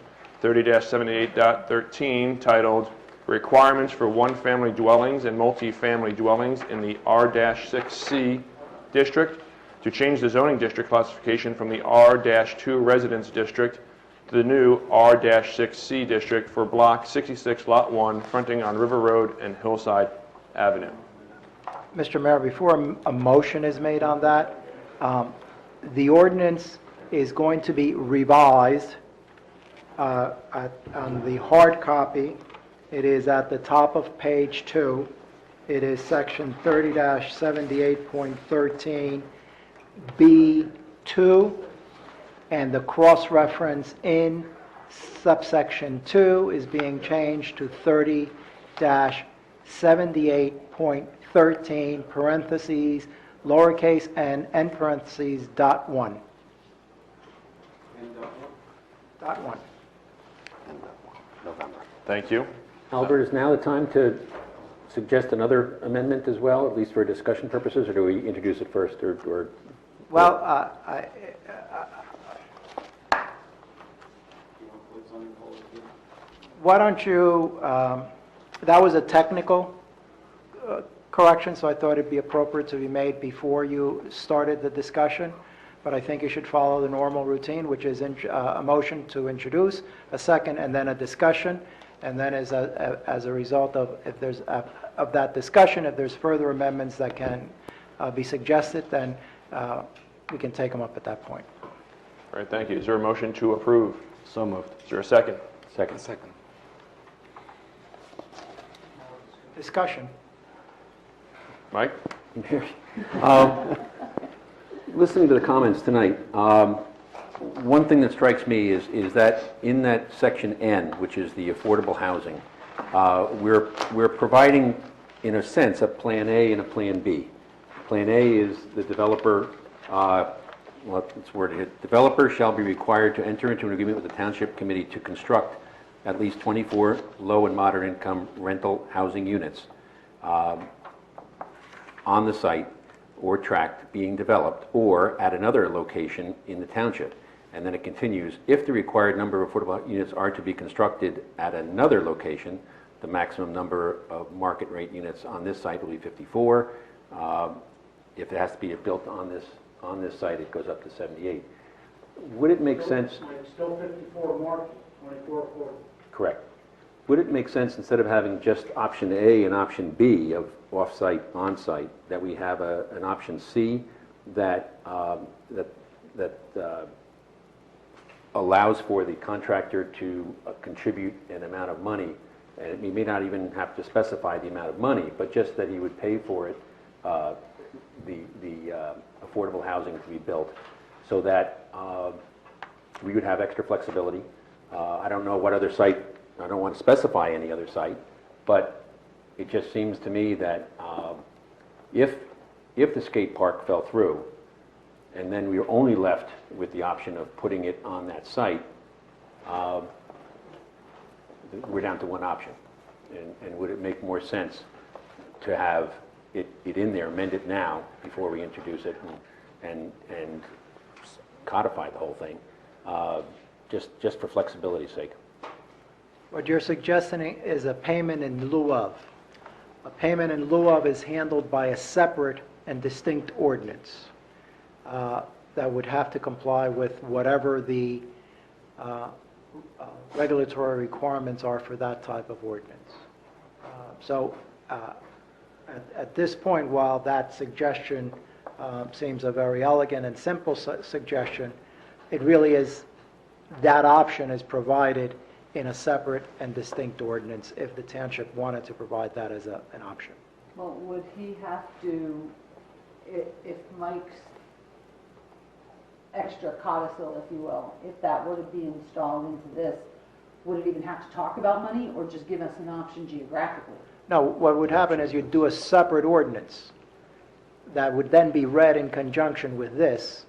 30-78.13 titled Requirements for One-Family Dwellings and Multifamily Dwellings in the R-6C district, to change the zoning district classification from the R-2 Residence District to the new R-6C district for Block 66, Lot 1, fronting on River Road and Hillside Avenue. Mr. Mayor, before a motion is made on that, the ordinance is going to be revised on the hard copy. It is at the top of page 2. It is section 30-78.13 B2, and the cross-reference in subsection 2 is being changed to 30-78.13 parentheses lowercase n end parentheses dot 1. Dot 1. November. Thank you. Albert, is now the time to suggest another amendment as well, at least for discussion purposes, or do we introduce it first? Or Well, why don't you, that was a technical correction, so I thought it'd be appropriate to be made before you started the discussion, but I think you should follow the normal routine, which is a motion to introduce, a second, and then a discussion, and then as a result of, if there's, of that discussion, if there's further amendments that can be suggested, then we can take them up at that point. All right, thank you. Is there a motion to approve? So moved. Is there a second? Second. Discussion. Mike? Listening to the comments tonight, one thing that strikes me is that in that section N, which is the affordable housing, we're providing, in a sense, a Plan A and a Plan B. Plan A is the developer, let's word it, developer shall be required to enter into an agreement with the Township Committee to construct at least 24 low and moderate income rental housing units on the site or tract being developed or at another location in the township. And then it continues, if the required number of affordable units are to be constructed at another location, the maximum number of market rate units on this site will be 54. If it has to be built on this on this site, it goes up to 78. Would it make sense? Still 54 marked, 24 40. Correct. Would it make sense, instead of having just option A and option B of off-site, on-site, that we have an option C that allows for the contractor to contribute an amount of money, and he may not even have to specify the amount of money, but just that he would pay for it, the affordable housing to be built, so that we would have extra flexibility. I don't know what other site, I don't want to specify any other site, but it just seems to me that if the skate park fell through, and then we were only left with the option of putting it on that site, we're down to one option. And would it make more sense to have it in there, amend it now before we introduce it, and codify the whole thing, just for flexibility's sake? What you're suggesting is a payment in lieu of. A payment in lieu of is handled by a separate and distinct ordinance that would have to comply with whatever the regulatory requirements are for that type of ordinance. At this point, while that suggestion seems a very elegant and simple suggestion, it really is, that option is provided in a separate and distinct ordinance if the township wanted to provide that as an option. Well, would he have to, if Mike's extra codicil, if you will, if that were to be installed into this, would it even have to talk about money or just give us an option geographically? No, what would happen is you'd do a separate ordinance that would then be read in conjunction with this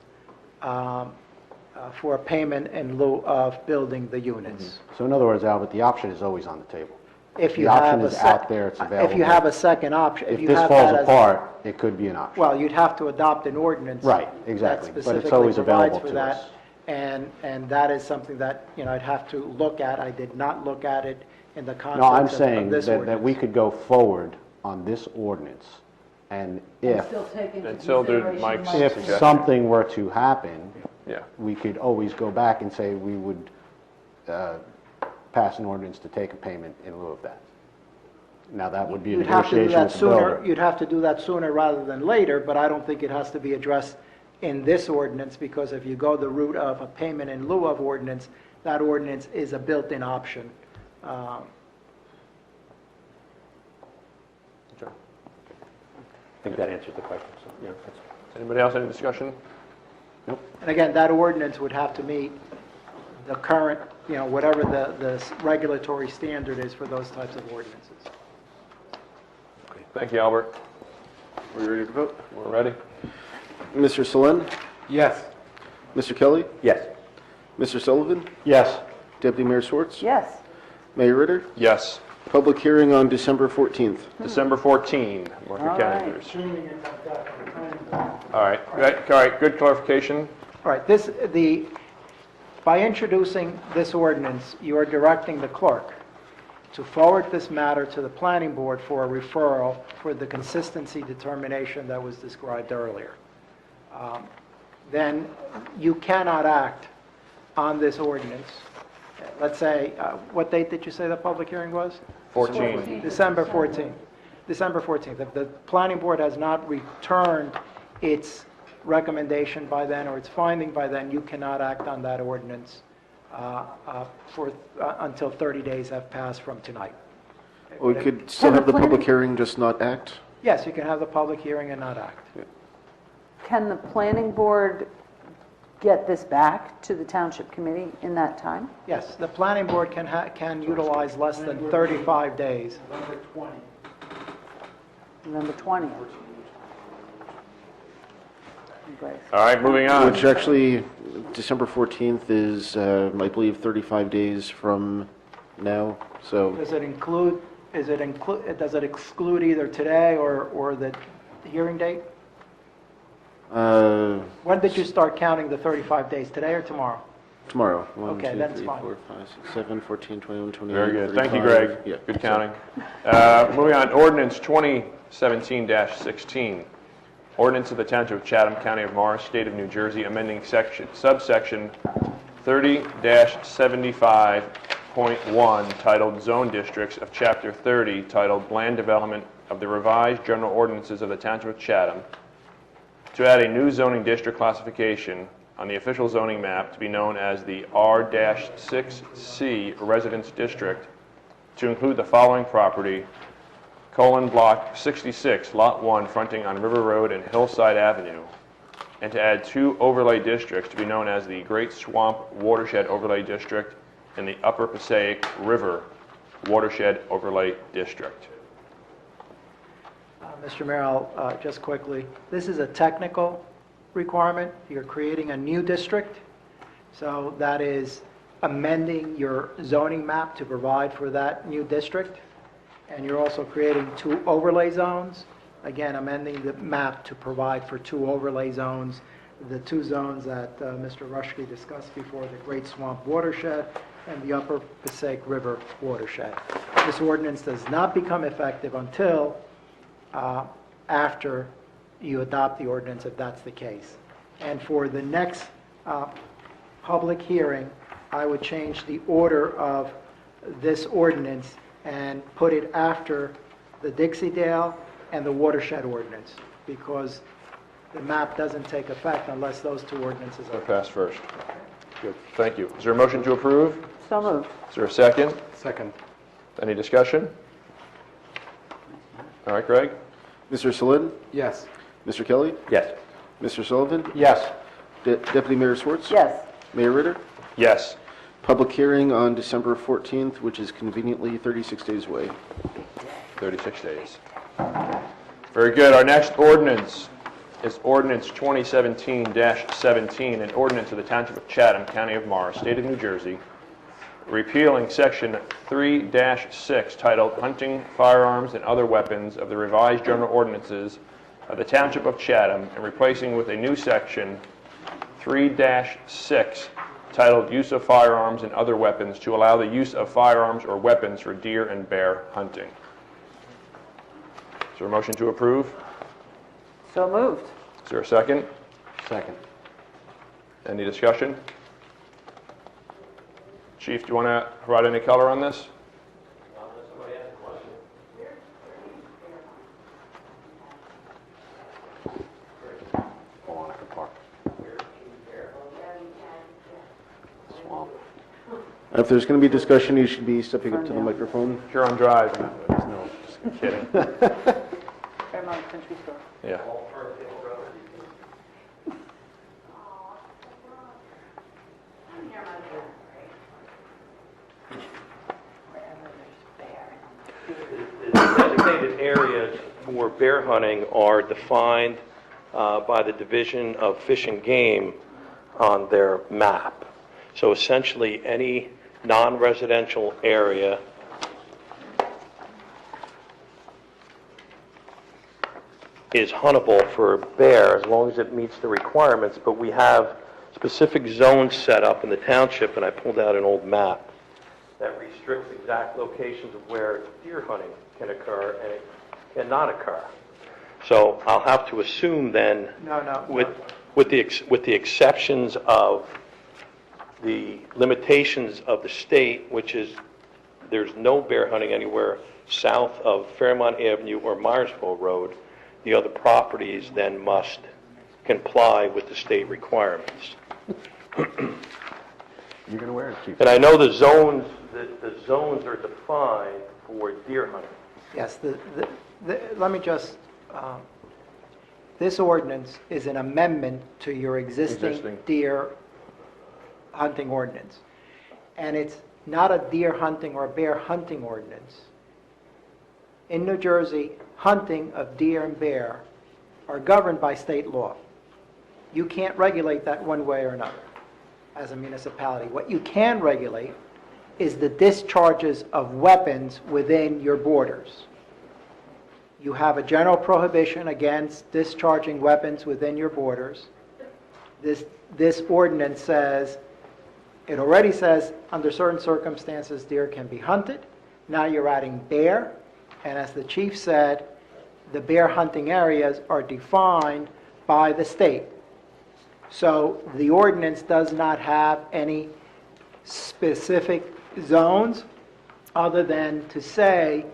for a payment in lieu of building the units. So in other words, Albert, the option is always on the table. If you The have option a is out there, it's available. If you have a second option, If you this have falls that as- apart, it could be an option. Well, you'd have to adopt an ordinance. Right, exactly, that but it's specifically always provides available for to that, us. And that is something that, I'd have to look at. I did not look at it in the No, I'm context saying of this that ordinance. we could go forward on this ordinance, and if, Still take into Until there's consideration Mike's Mike's if something were to happen, Yeah. we could always go back and say we would pass an ordinance to take a payment in lieu of that. Now, that would be a You'd have to do negotiation that with the sooner, builder. you'd have to do that sooner rather than later, but I don't think it has to be addressed in this ordinance, because if you go the route of a payment in lieu of ordinance, that ordinance is a built-in option. Sure. I think that answers the question, so, yeah. Anybody else, any discussion? And again, that ordinance would have to meet the current, whatever the regulatory standard is for those types of ordinances. Thank you, Albert. Are we ready to vote? We're ready. Mr. Solen? Yes. Mr. Kelly? Yes. Mr. Sullivan? Yes. Deputy Mayor Schwartz? Yes. Mayor Ritter? Yes. Public hearing on December 14th. December 14, mark your All right. calendars. All right, good clarification. All right, by introducing this ordinance, you are directing the clerk to forward this matter to the planning board for a referral for the consistency determination that was described earlier. Then you cannot act on this ordinance. Let's say, what date did you say the public hearing was? 14. December 14th. December 14th. If the planning board has not returned its recommendation by then or its finding by then, you cannot act on that ordinance until 30 days have passed from tonight. We could still have the public hearing, just not act? Yes, you can have the public hearing and not act. Can the planning board get this back to the township committee in that time? Yes, the planning board can utilize less than 35 days. November 20. November 20th. Great. All right, moving on. Which actually, December 14th is, I believe, 35 days from now, so... Does it exclude either today or the hearing date? When did you start counting the 35 days, today or tomorrow? Tomorrow. 1, Okay, 2, that's 3, fine. 4, 5, 6, 7, 14, 21, 28, Very good. 35. Thank you, Greg. Yeah. Good counting. Moving on, ordinance 2017-16. Ordinance of the Township of Chatham, County of Morris, State of New Jersey, amending subsection 30-75.1, titled Zone Districts of Chapter 30, titled Land Development of the Revised General Ordinances of the Township of Chatham, to add a new zoning district classification on the official zoning map to be known as the R-6C Residence District, to include the following property: Block 66, Lot 1, fronting on River Road and Hillside Avenue, and to add 2 overlay districts to be known as the Great Swamp Watershed Overlay District and the Upper Passaic River Watershed Overlay District. Mr. Mayor, just quickly, this is a technical requirement. You're creating a new district, so that is amending your zoning map to provide for that new district. And you're also creating 2 overlay zones, again, amending the map to provide for 2 overlay zones, the 2 zones that Mr. Rushke discussed before, the Great Swamp Watershed and the Upper Passaic River Watershed. This ordinance does not become effective until after you adopt the ordinance, if that's the case. And for the next public hearing, I would change the order of this ordinance and put it after the Dixie-Dale and the watershed ordinance, because the map doesn't take effect unless those 2 ordinances So are pass first. Good, thank you. Is there a motion to approve? So moved. Is there a second? Second. Any discussion? All right, Greg? Mr. Solid? Yes. Mr. Kelly? Yes. Mr. Sullivan? Yes. Deputy Mayor Schwartz? Yes. Mayor Ritter? Yes. Public hearing on December 14th, which is conveniently 36 days away. 36 days. Very good. Our next ordinance is Ordinance 2017-17, an ordinance of the Township of Chatham, County of Morris, State of New Jersey, repealing Section 3-6 titled Hunting, Firearms, and Other Weapons of the Revised General Ordinances of the Township of Chatham and replacing with a new Section 3-6 titled Use of Firearms and Other Weapons to allow the use of firearms or weapons for deer and bear hunting. Is there a motion to approve? So moved. Is there a second? Second. Any discussion? Chief, do you want to provide any color on this? Swamp. If there's going to be discussion, you should be stepping up to the microphone. Huron Drive. No, just kidding. Fairmont Country Store. Yeah. The designated areas for bear hunting are defined by the Division of Fish and Game on their map. So essentially, any non-residential area is huntable for bear as long as it meets the requirements, but we have specific zones set up in the township, and I pulled out an old map that restricts exact locations of where deer hunting can occur and it cannot occur. So I'll have to assume then, with the exceptions of the limitations of the state, which is there's no bear hunting anywhere south of Fairmont Avenue or Myersville Road, the other properties then must comply with the state requirements. You're going to wear it, Chief. And I know the zones are defined for deer hunting. Yes, let me just, this ordinance is an amendment to your existing deer hunting ordinance. And it's not a deer hunting or bear hunting ordinance. In New Jersey, hunting of deer and bear are governed by state law. You can't regulate that one way or another as a municipality. What you can regulate is the discharges of weapons within your borders. You have a general prohibition against discharging weapons within your borders. This ordinance says, it already says under certain circumstances deer can be hunted. Now you're adding bear, and as the chief said, the bear hunting areas are defined by the state. So the ordinance does not have any specific zones other than to say,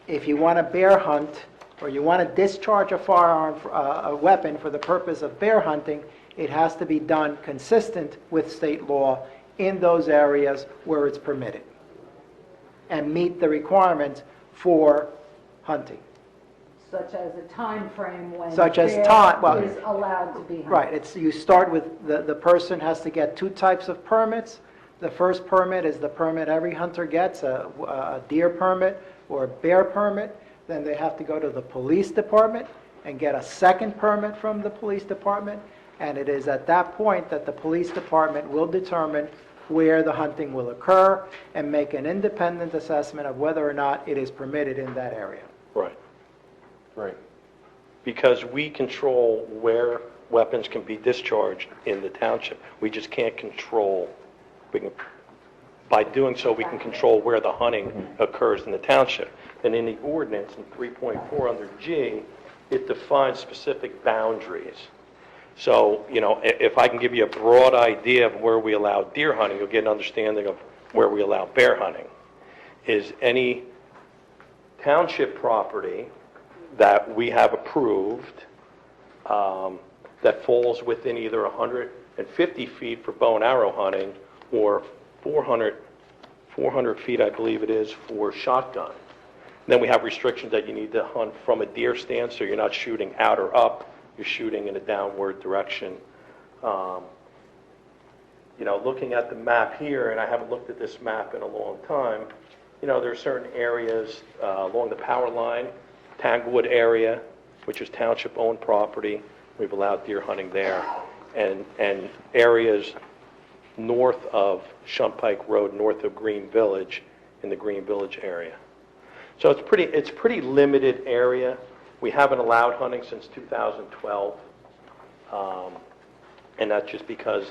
if you want to bear hunt or you want to discharge a firearm, a weapon for the purpose of bear hunting, it has to be done consistent with state law in those areas where it's permitted and meet the requirements for hunting. Such as a time frame when Such as bear time- well, is allowed to be hunted. Right, you start with, the person has to get two types of permits. The first permit is the permit every hunter gets, a deer permit or a bear permit. Then they have to go to the police department and get a second permit from the police department. And it is at that point that the police department will determine where the hunting will occur and make an independent assessment of whether or not it is permitted in that area. Right. Right. Because we control where weapons can be discharged in the township. We just can't control, by doing so, we can control where the hunting occurs in the township. And in the ordinance, in 3.4 under G, it defines specific boundaries. So, if I can give you a broad idea of where we allow deer hunting, you'll get an understanding of where we allow bear hunting. Is any township property that we have approved that falls within either 150 feet for bow and arrow hunting or 400 feet, I believe it is, for shotgun. Then we have restrictions that you need to hunt from a deer stand, so you're not shooting out or up, you're shooting in a downward direction. Looking at the map here, and I haven't looked at this map in a long time, there are certain areas along the power line, Tanglewood area, which is township-owned property. We've allowed deer hunting there. And areas north of Shumpike Road, north of Green Village, in the Green Village area. So it's pretty limited area. We haven't allowed hunting since 2012. And that's just because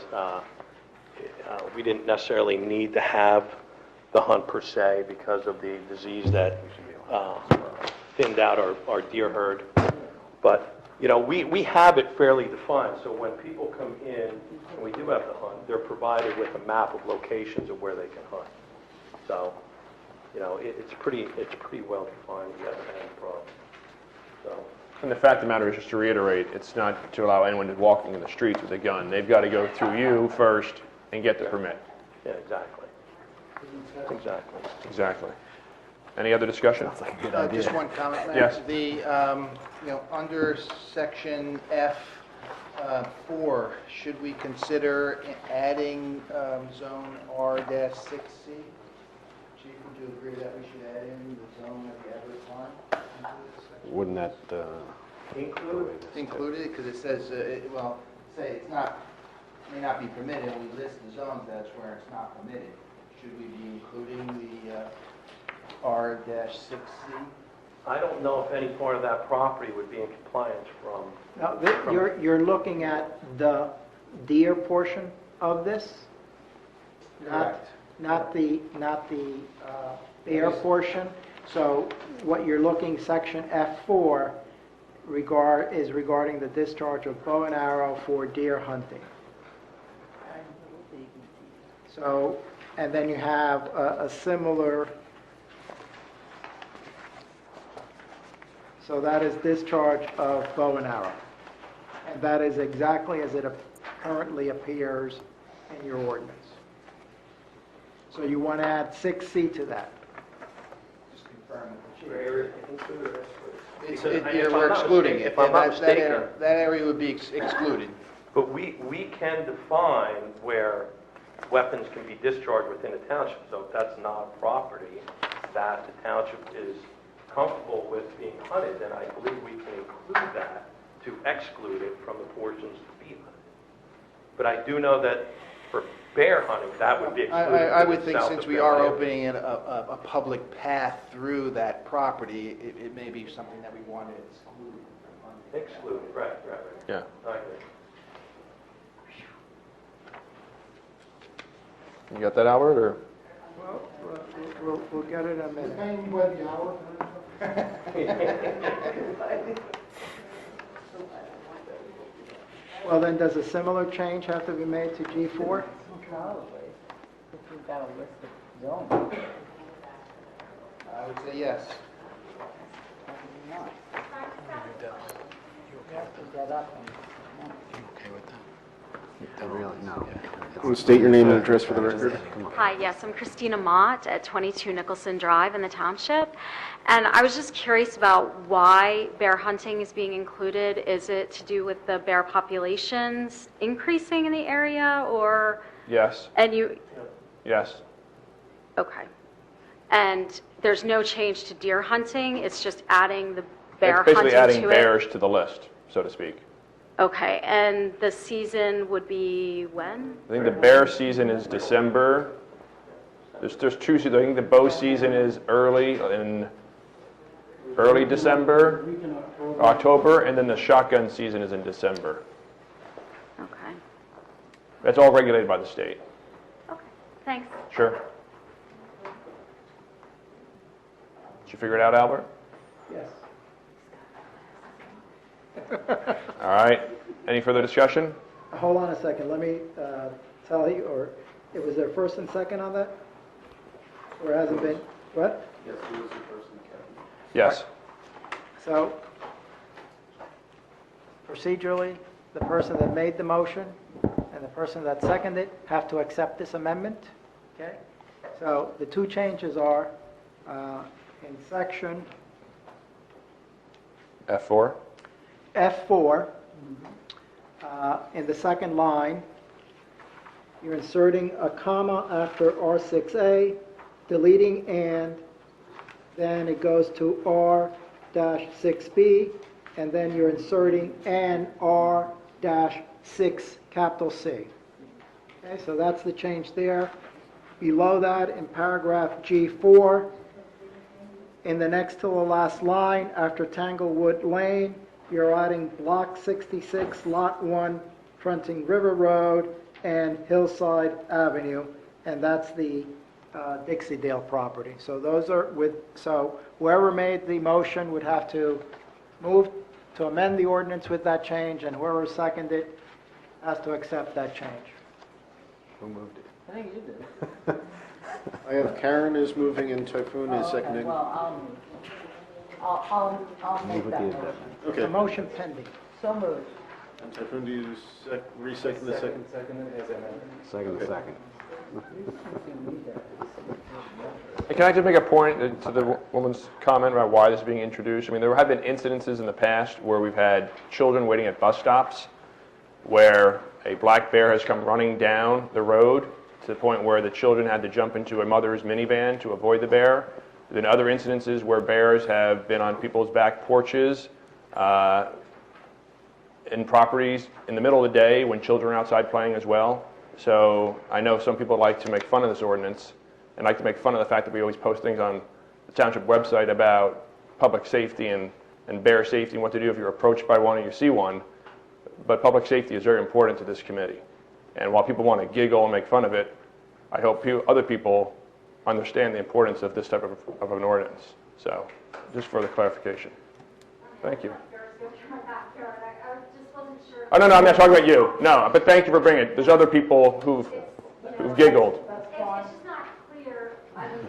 we didn't necessarily need to have the hunt per se because of the disease that thinned out our deer herd. But, we have it fairly defined, so when people come in, and we do have the hunt, they're provided with a map of locations of where they can hunt. So, it's pretty well defined, we haven't had any problem. So. And the fact of the matter is, just to reiterate, it's not to allow anyone walking in the streets with a gun. They've got to go through you first and get the permit. Yeah, exactly. Exactly. Any other discussion? Sounds like a good idea. Just one comment, Mayor. Yes. Under section F4, should we consider adding zone R-6C? Chief, would you agree that we should add in the zone of the Everett Farm? Wouldn't that... Included, because it says, say it's not, may not be permitted, we list the zones, that's where it's not permitted. Should we be including the R-6C? I don't know if any part of that property would be in compliance from... Now, you're looking at the deer portion of this? Correct. Not the bear portion? So what you're looking, section F4, is regarding the discharge of bow and arrow for deer hunting. So, and then you have a similar... So that is discharge of bow and arrow. And that is exactly as it currently appears in your ordinance. So you want to add 6C to that. Just confirm with the chief. We're excluding it. If I'm not mistaken. That area would be excluded. But we can define where weapons can be discharged within a township. So if that's not property that the township is comfortable with being hunted, then I believe we can include that to exclude it from the portions to be hunted. But I do know that for bear hunting, that would be excluded. I would think since we are opening a public path through that property, it may be something that we want to exclude from hunting. Exclude, right. Yeah. I agree. You got that, Albert, or? Well, we'll get it in a minute. Well, then, does a similar change have to be made to G4? Probably, if we've got a list of zones. I would say yes. You have to get up and. State your name and address for the record. Hi, yes, I'm Christina Mott at 22 Nicholson Drive in the Township. And I was just curious about why bear hunting is being included. Is it to do with the bear populations increasing in the area, or? Yes, And you, yes. okay. And there's no change to deer hunting, it's just adding the bear hunting to it? It's basically adding bears to the list, so to speak. Okay, and the season would be when? I think the bear season is December. There's two seasons. I think the bow season is early December, October, and then the shotgun season is in December. Okay, That's all regulated by the state. thanks. Sure. Did you figure it out, Albert? Yes. All right. Any further discussion? Hold on a second, let me tell you, or, it was there first and second on that? Or hasn't been, what? Yes, who was the person that kept it? Yes. So, procedurally, the person that made the motion and the person that seconded it have to accept this amendment, okay? So, the two changes are, in section F4? F4, in the second line, you're inserting a comma after R6A, deleting and, then it goes to R-6B, and then you're inserting and R-6 capital C. Okay, so that's the change there. Below that, in paragraph G4, in the next to the last line, after Tanglewood Lane, you're adding Block 66, Lot 1, fronting River Road and Hillside Avenue, and that's the Dixie Dale property. So those are so whoever made the motion would have to move to amend the ordinance with that change, and whoever seconded it has to accept that change. Who moved it? I think you did. I have Karen is moving and Typhoon is seconding. Well, I'll move. I'll make that motion. Okay. The motion pending. So moved. And Typhoon, do you re-second the second? Second. Hey, can I just make a point to the woman's comment about why this is being introduced? I mean, there have been incidences in the past where we've had children waiting at bus stops where a black bear has come running down the road to the point where the children had to jump into a mother's minivan to avoid the bear. There have been other incidences where bears have been on people's back porches, in properties in the middle of the day when children are outside playing as well. So I know some people like to make fun of this ordinance and like to make fun of the fact that we always post things on the township website about public safety and bear safety and what to do if you're approached by one or you see one. But public safety is very important to this committee. And while people want to giggle and make fun of it, I hope other people understand the importance of this type of an ordinance. So just for the clarification. Thank you. Oh, no, I'm not talking about you. No, but thank you for bringing it. There's other people who've giggled. It's just not clear. I don't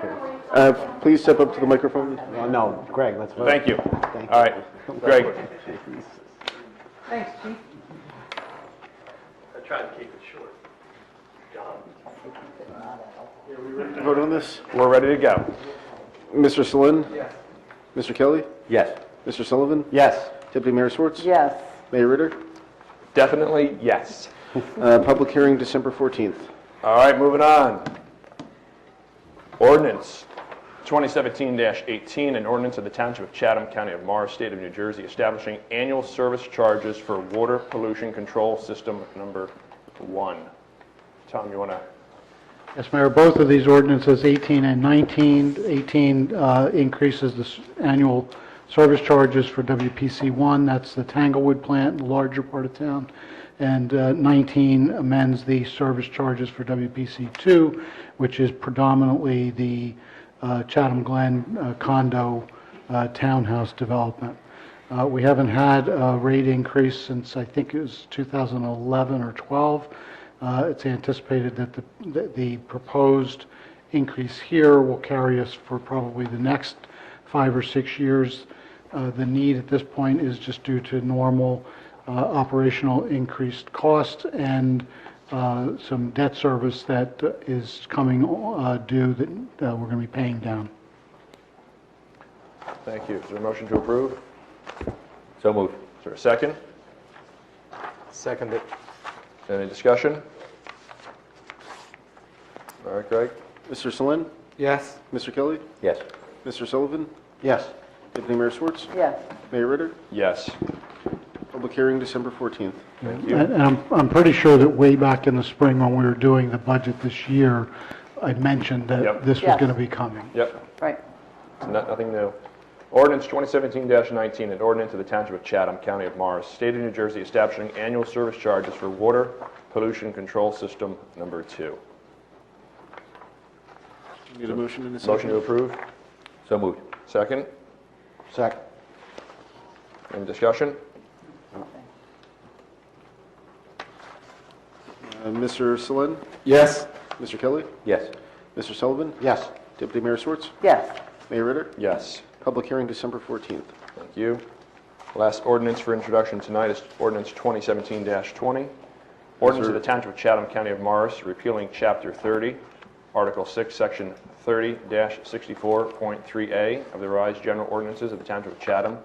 know where Please step up to the microphone. No, Greg, let's vote. Thank you. All right, Greg. Thanks, Chief. I tried to keep it short. John. Vote on this? We're ready to go. Mr. Selin? Yes. Mr. Kelly? Yes. Mr. Sullivan? Yes. Deputy Mayor Swartz? Yes. Mayor Ritter? Definitely yes. Public hearing December 14th. All right, moving on. Ordinance 2017-18, an ordinance of the Township of Chatham, County of Morris, State of New Jersey, establishing annual service charges for water pollution control system number 1. Tom, you want to? Yes, Mayor, both of these ordinances, 18 and 19, 18 increases the annual service charges for WPC1, that's the Tanglewood plant, the larger part of town, and 19 amends the service charges for WPC2, which is predominantly the Chatham Glen condo townhouse development. We haven't had a rate increase since I think it was 2011 or 12. It's anticipated that the proposed increase here will carry us for probably the next 5 or 6 years. The need at this point is just due to normal operational increased costs and some debt service that is coming due that we're going to be paying down. Thank you. Is there a motion to approve? So moved. Is there a second? Seconded. Any discussion? All right, Greg? Mr. Selin? Yes. Mr. Kelly? Yes. Mr. Sullivan? Yes. Deputy Mayor Schwartz? Yes. Mayor Ritter? Yes. Public hearing December 14th. Thank you. And I'm pretty sure that way back in the spring when we were doing the budget this year, I mentioned that Yep. this was Yes. going to be coming. Yep. Right. Nothing new. Ordinance 2017-19, an ordinance of the Township of Chatham, County of Morris, State of New Jersey, establishing annual service charges for water pollution control system number 2. Need a motion and a second? Motion to approve? So moved. Second? Second. Any discussion? Mr. Selin? Yes. Mr. Kelly? Yes. Mr. Sullivan? Yes. Deputy Mayor Schwartz? Yes. Mayor Ritter? Yes. Public hearing December 14th. Thank you. Last ordinance for introduction tonight is ordinance 2017-20. Ordinance of the Township of Chatham, County of Morris, repealing Chapter 30, Article 6, Section 30-64.3A of the revised general ordinances of the Township of Chatham,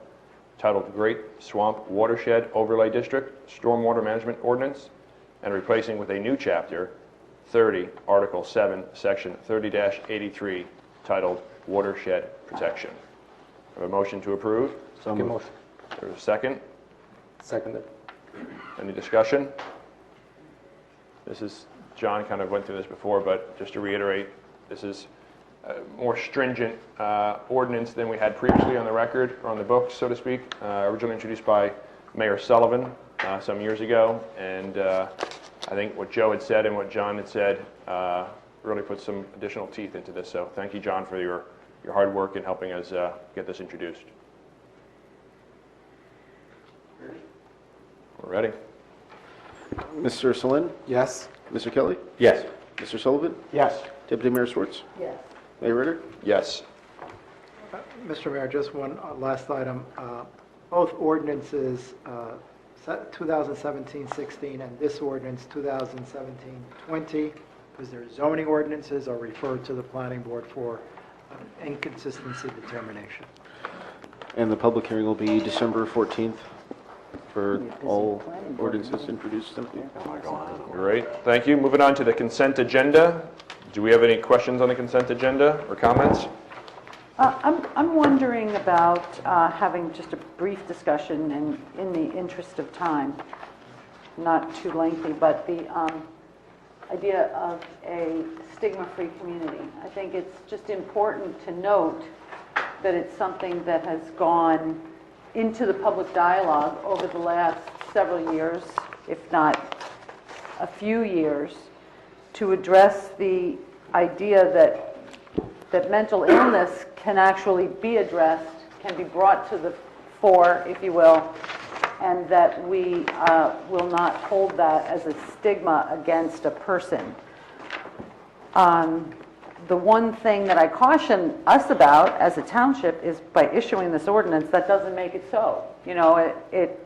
titled Great Swamp Watershed Overlay District Stormwater Management Ordinance, and replacing with a new Chapter 30, Article 7, Section 30-83, titled Watershed Protection. I have a motion to approve. So moved. There's a second. Seconded. Any discussion? This is, John kind of went through this before, but just to reiterate, this is a more stringent ordinance than we had previously on the record, or on the books, so to speak, originally introduced by Mayor Sullivan some years ago. And I think what Joe had said and what John had said really put some additional teeth into this. So thank you, John, for your hard work in helping us get this introduced. We're ready. Mr. Selin? Yes. Mr. Kelly? Yes. Mr. Sullivan? Yes. Deputy Mayor Schwartz? Yes. Mayor Ritter? Yes. Mr. Mayor, just one last item. Both ordinances, 2017-16 and this ordinance 2017-20, because they're zoning ordinances, are referred to the planning board for inconsistency determination. And the public hearing will be December 14th for all ordinances introduced. Great, thank you. Moving on to the consent agenda. Do we have any questions on the consent agenda or comments? I'm wondering about having just a brief discussion, and in the interest of time, not too lengthy, but the idea of a stigma-free community. I think it's just important to note that it's something that has gone into the public dialogue over the last several years, if not a few years, to address the idea that mental illness can actually be addressed, can be brought to the fore, if you will, and that we will not hold that as a stigma against a person. The one thing that I caution us about as a township is by issuing this ordinance, that doesn't make it so. You know, it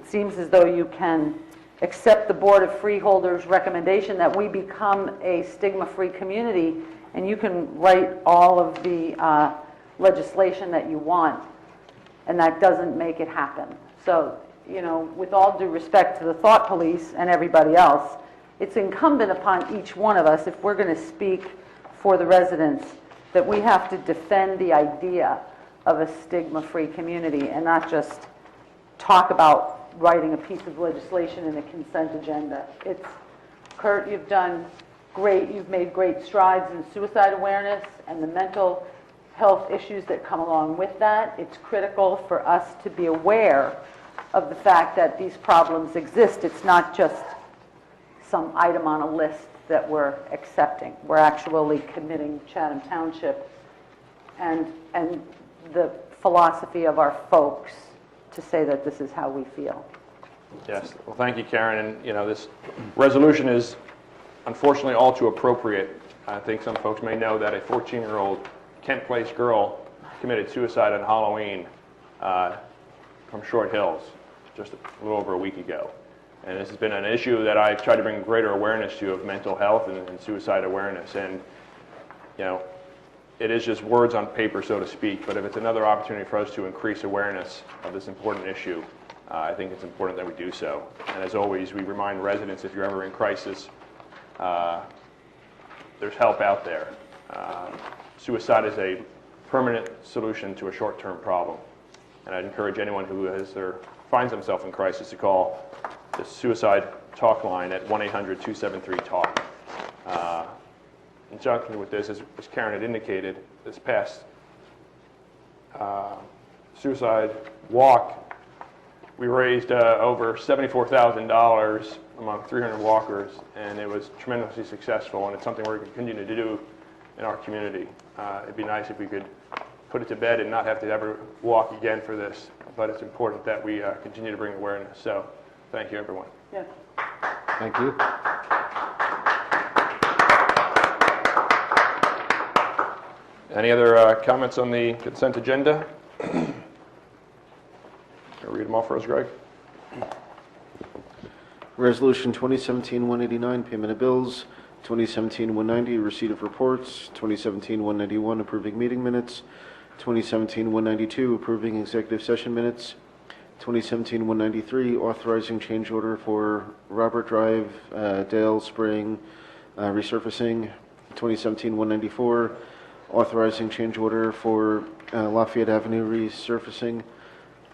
seems as though you can accept the Board of Freeholders' recommendation that we become a stigma-free community, and you can write all of the legislation that you want, and that doesn't make it happen. So, you know, with all due respect to the thought police and everybody else, it's incumbent upon each one of us, if we're going to speak for the residents, that we have to defend the idea of a stigma-free community and not just talk about writing a piece of legislation in a consent agenda. Kurt, you've done great. You've made great strides in suicide awareness and the mental health issues that come along with that. It's critical for us to be aware of the fact that these problems exist. It's not just some item on a list that we're accepting. We're actually committing Chatham Township and the philosophy of our folks to say that this is how we feel. Yes, well, thank you, Karen, and, this resolution is unfortunately all too appropriate. I think some folks may know that a 14-year-old Kent Place girl committed suicide on Halloween from Short Hills just a little over a week ago. And this has been an issue that I've tried to bring greater awareness to of mental health and suicide awareness. And, it is just words on paper, so to speak, but if it's another opportunity for us to increase awareness of this important issue, I think it's important that we do so. And as always, we remind residents, if you're ever in crisis, there's help out there. Suicide is a permanent solution to a short-term problem. And I'd encourage anyone who finds themselves in crisis to call the suicide talk line at 1-800-273-TALK. In conjunction with this, as Karen had indicated, this past suicide walk, we raised over $74,000 among 300 walkers, and it was tremendously successful, and it's something we're going to continue to do in our community. It'd be nice if we could put it to bed and not have to ever walk again for this, but it's important that we continue to bring awareness. So thank you, everyone. Yeah. Thank you. Any other comments on the consent agenda? Can I read them all for us, Greg? Resolution 2017-189, payment of bills. 2017-190, receipt of reports. 2017-191, approving meeting minutes. 2017-192, approving executive session minutes. 2017-193, authorizing change order for Robert Drive, Dale Spring resurfacing. 2017-194, authorizing change order for Lafayette Avenue resurfacing.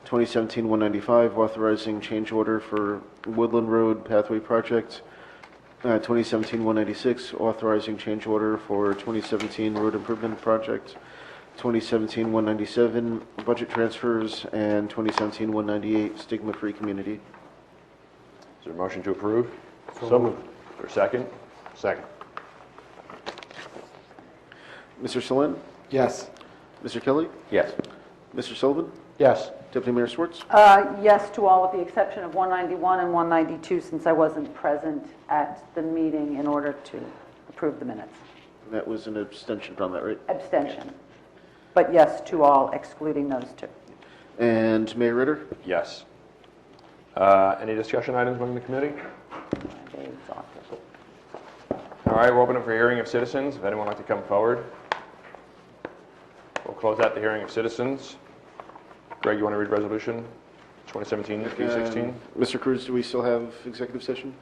2017-195, authorizing change order for Woodland Road Pathway Project. 2017-196, authorizing change order for 2017 Road Improvement Project. 2017-197, budget transfers, and 2017-198, stigma-free community. Is there a motion to approve? So moved. Is there a second? Second. Mr. Solon? Yes. Mr. Kelly? Yes. Mr. Sullivan? Yes. Deputy Mayor Schwartz? Yes to all with the exception of 191 and 192, since I wasn't present at the meeting in order to approve the minutes. That was an abstention from that, right? Abstention. But yes to all, excluding those two. And Mayor Ritter? Yes. Any discussion items among the committee? All right, we're open up for hearing of citizens. If anyone would like to come forward. We'll close out the hearing of citizens. Greg, you want to read resolution 2017-316? Mr. Cruz, do we still have executive session?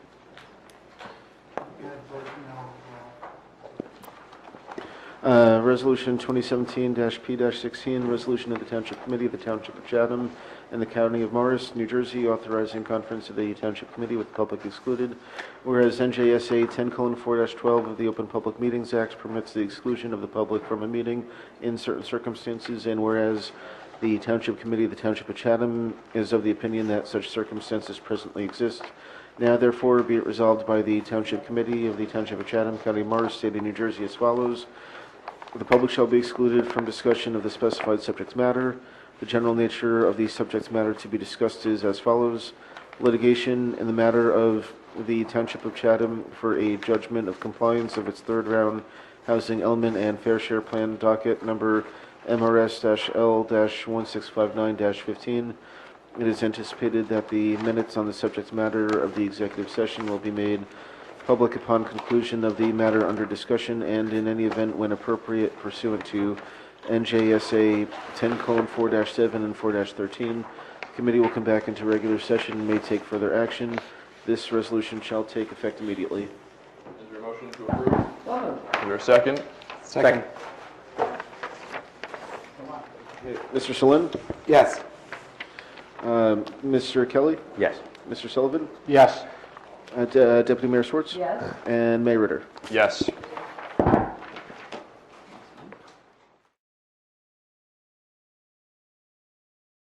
Resolution 2017-P-16, resolution of the Township Committee of the Township of Chatham and the County of Morris, New Jersey, authorizing conference of the Township Committee with the public excluded. Whereas NJSA 10:4-12 of the Open Public Meetings Act permits the exclusion of the public from a meeting in certain circumstances, and whereas the Township Committee of the Township of Chatham is of the opinion that such circumstances presently exist. Now therefore be it resolved by the Township Committee of the Township of Chatham, County of Morris, State of New Jersey as follows. The public shall be excluded from discussion of the specified subject matter. The general nature of the subject matter to be discussed is as follows. Litigation in the matter of the Township of Chatham for a judgment of compliance of its third round housing element and fair share plan docket number MRS-L-1659-15. It is anticipated that the minutes on the subject matter of the executive session will be made public upon conclusion of the matter under discussion and in any event when appropriate pursuant to NJSA 10:4-7 and 4-13. The committee will come back into regular session and may take further action. This resolution shall take effect immediately. Is there a motion to approve? Is there a second? Second. Mr. Solon? Yes. Mr. Kelly? Yes. Mr. Sullivan? Yes. Deputy Mayor Schwartz? Yes. And Mayor Ritter? Yes.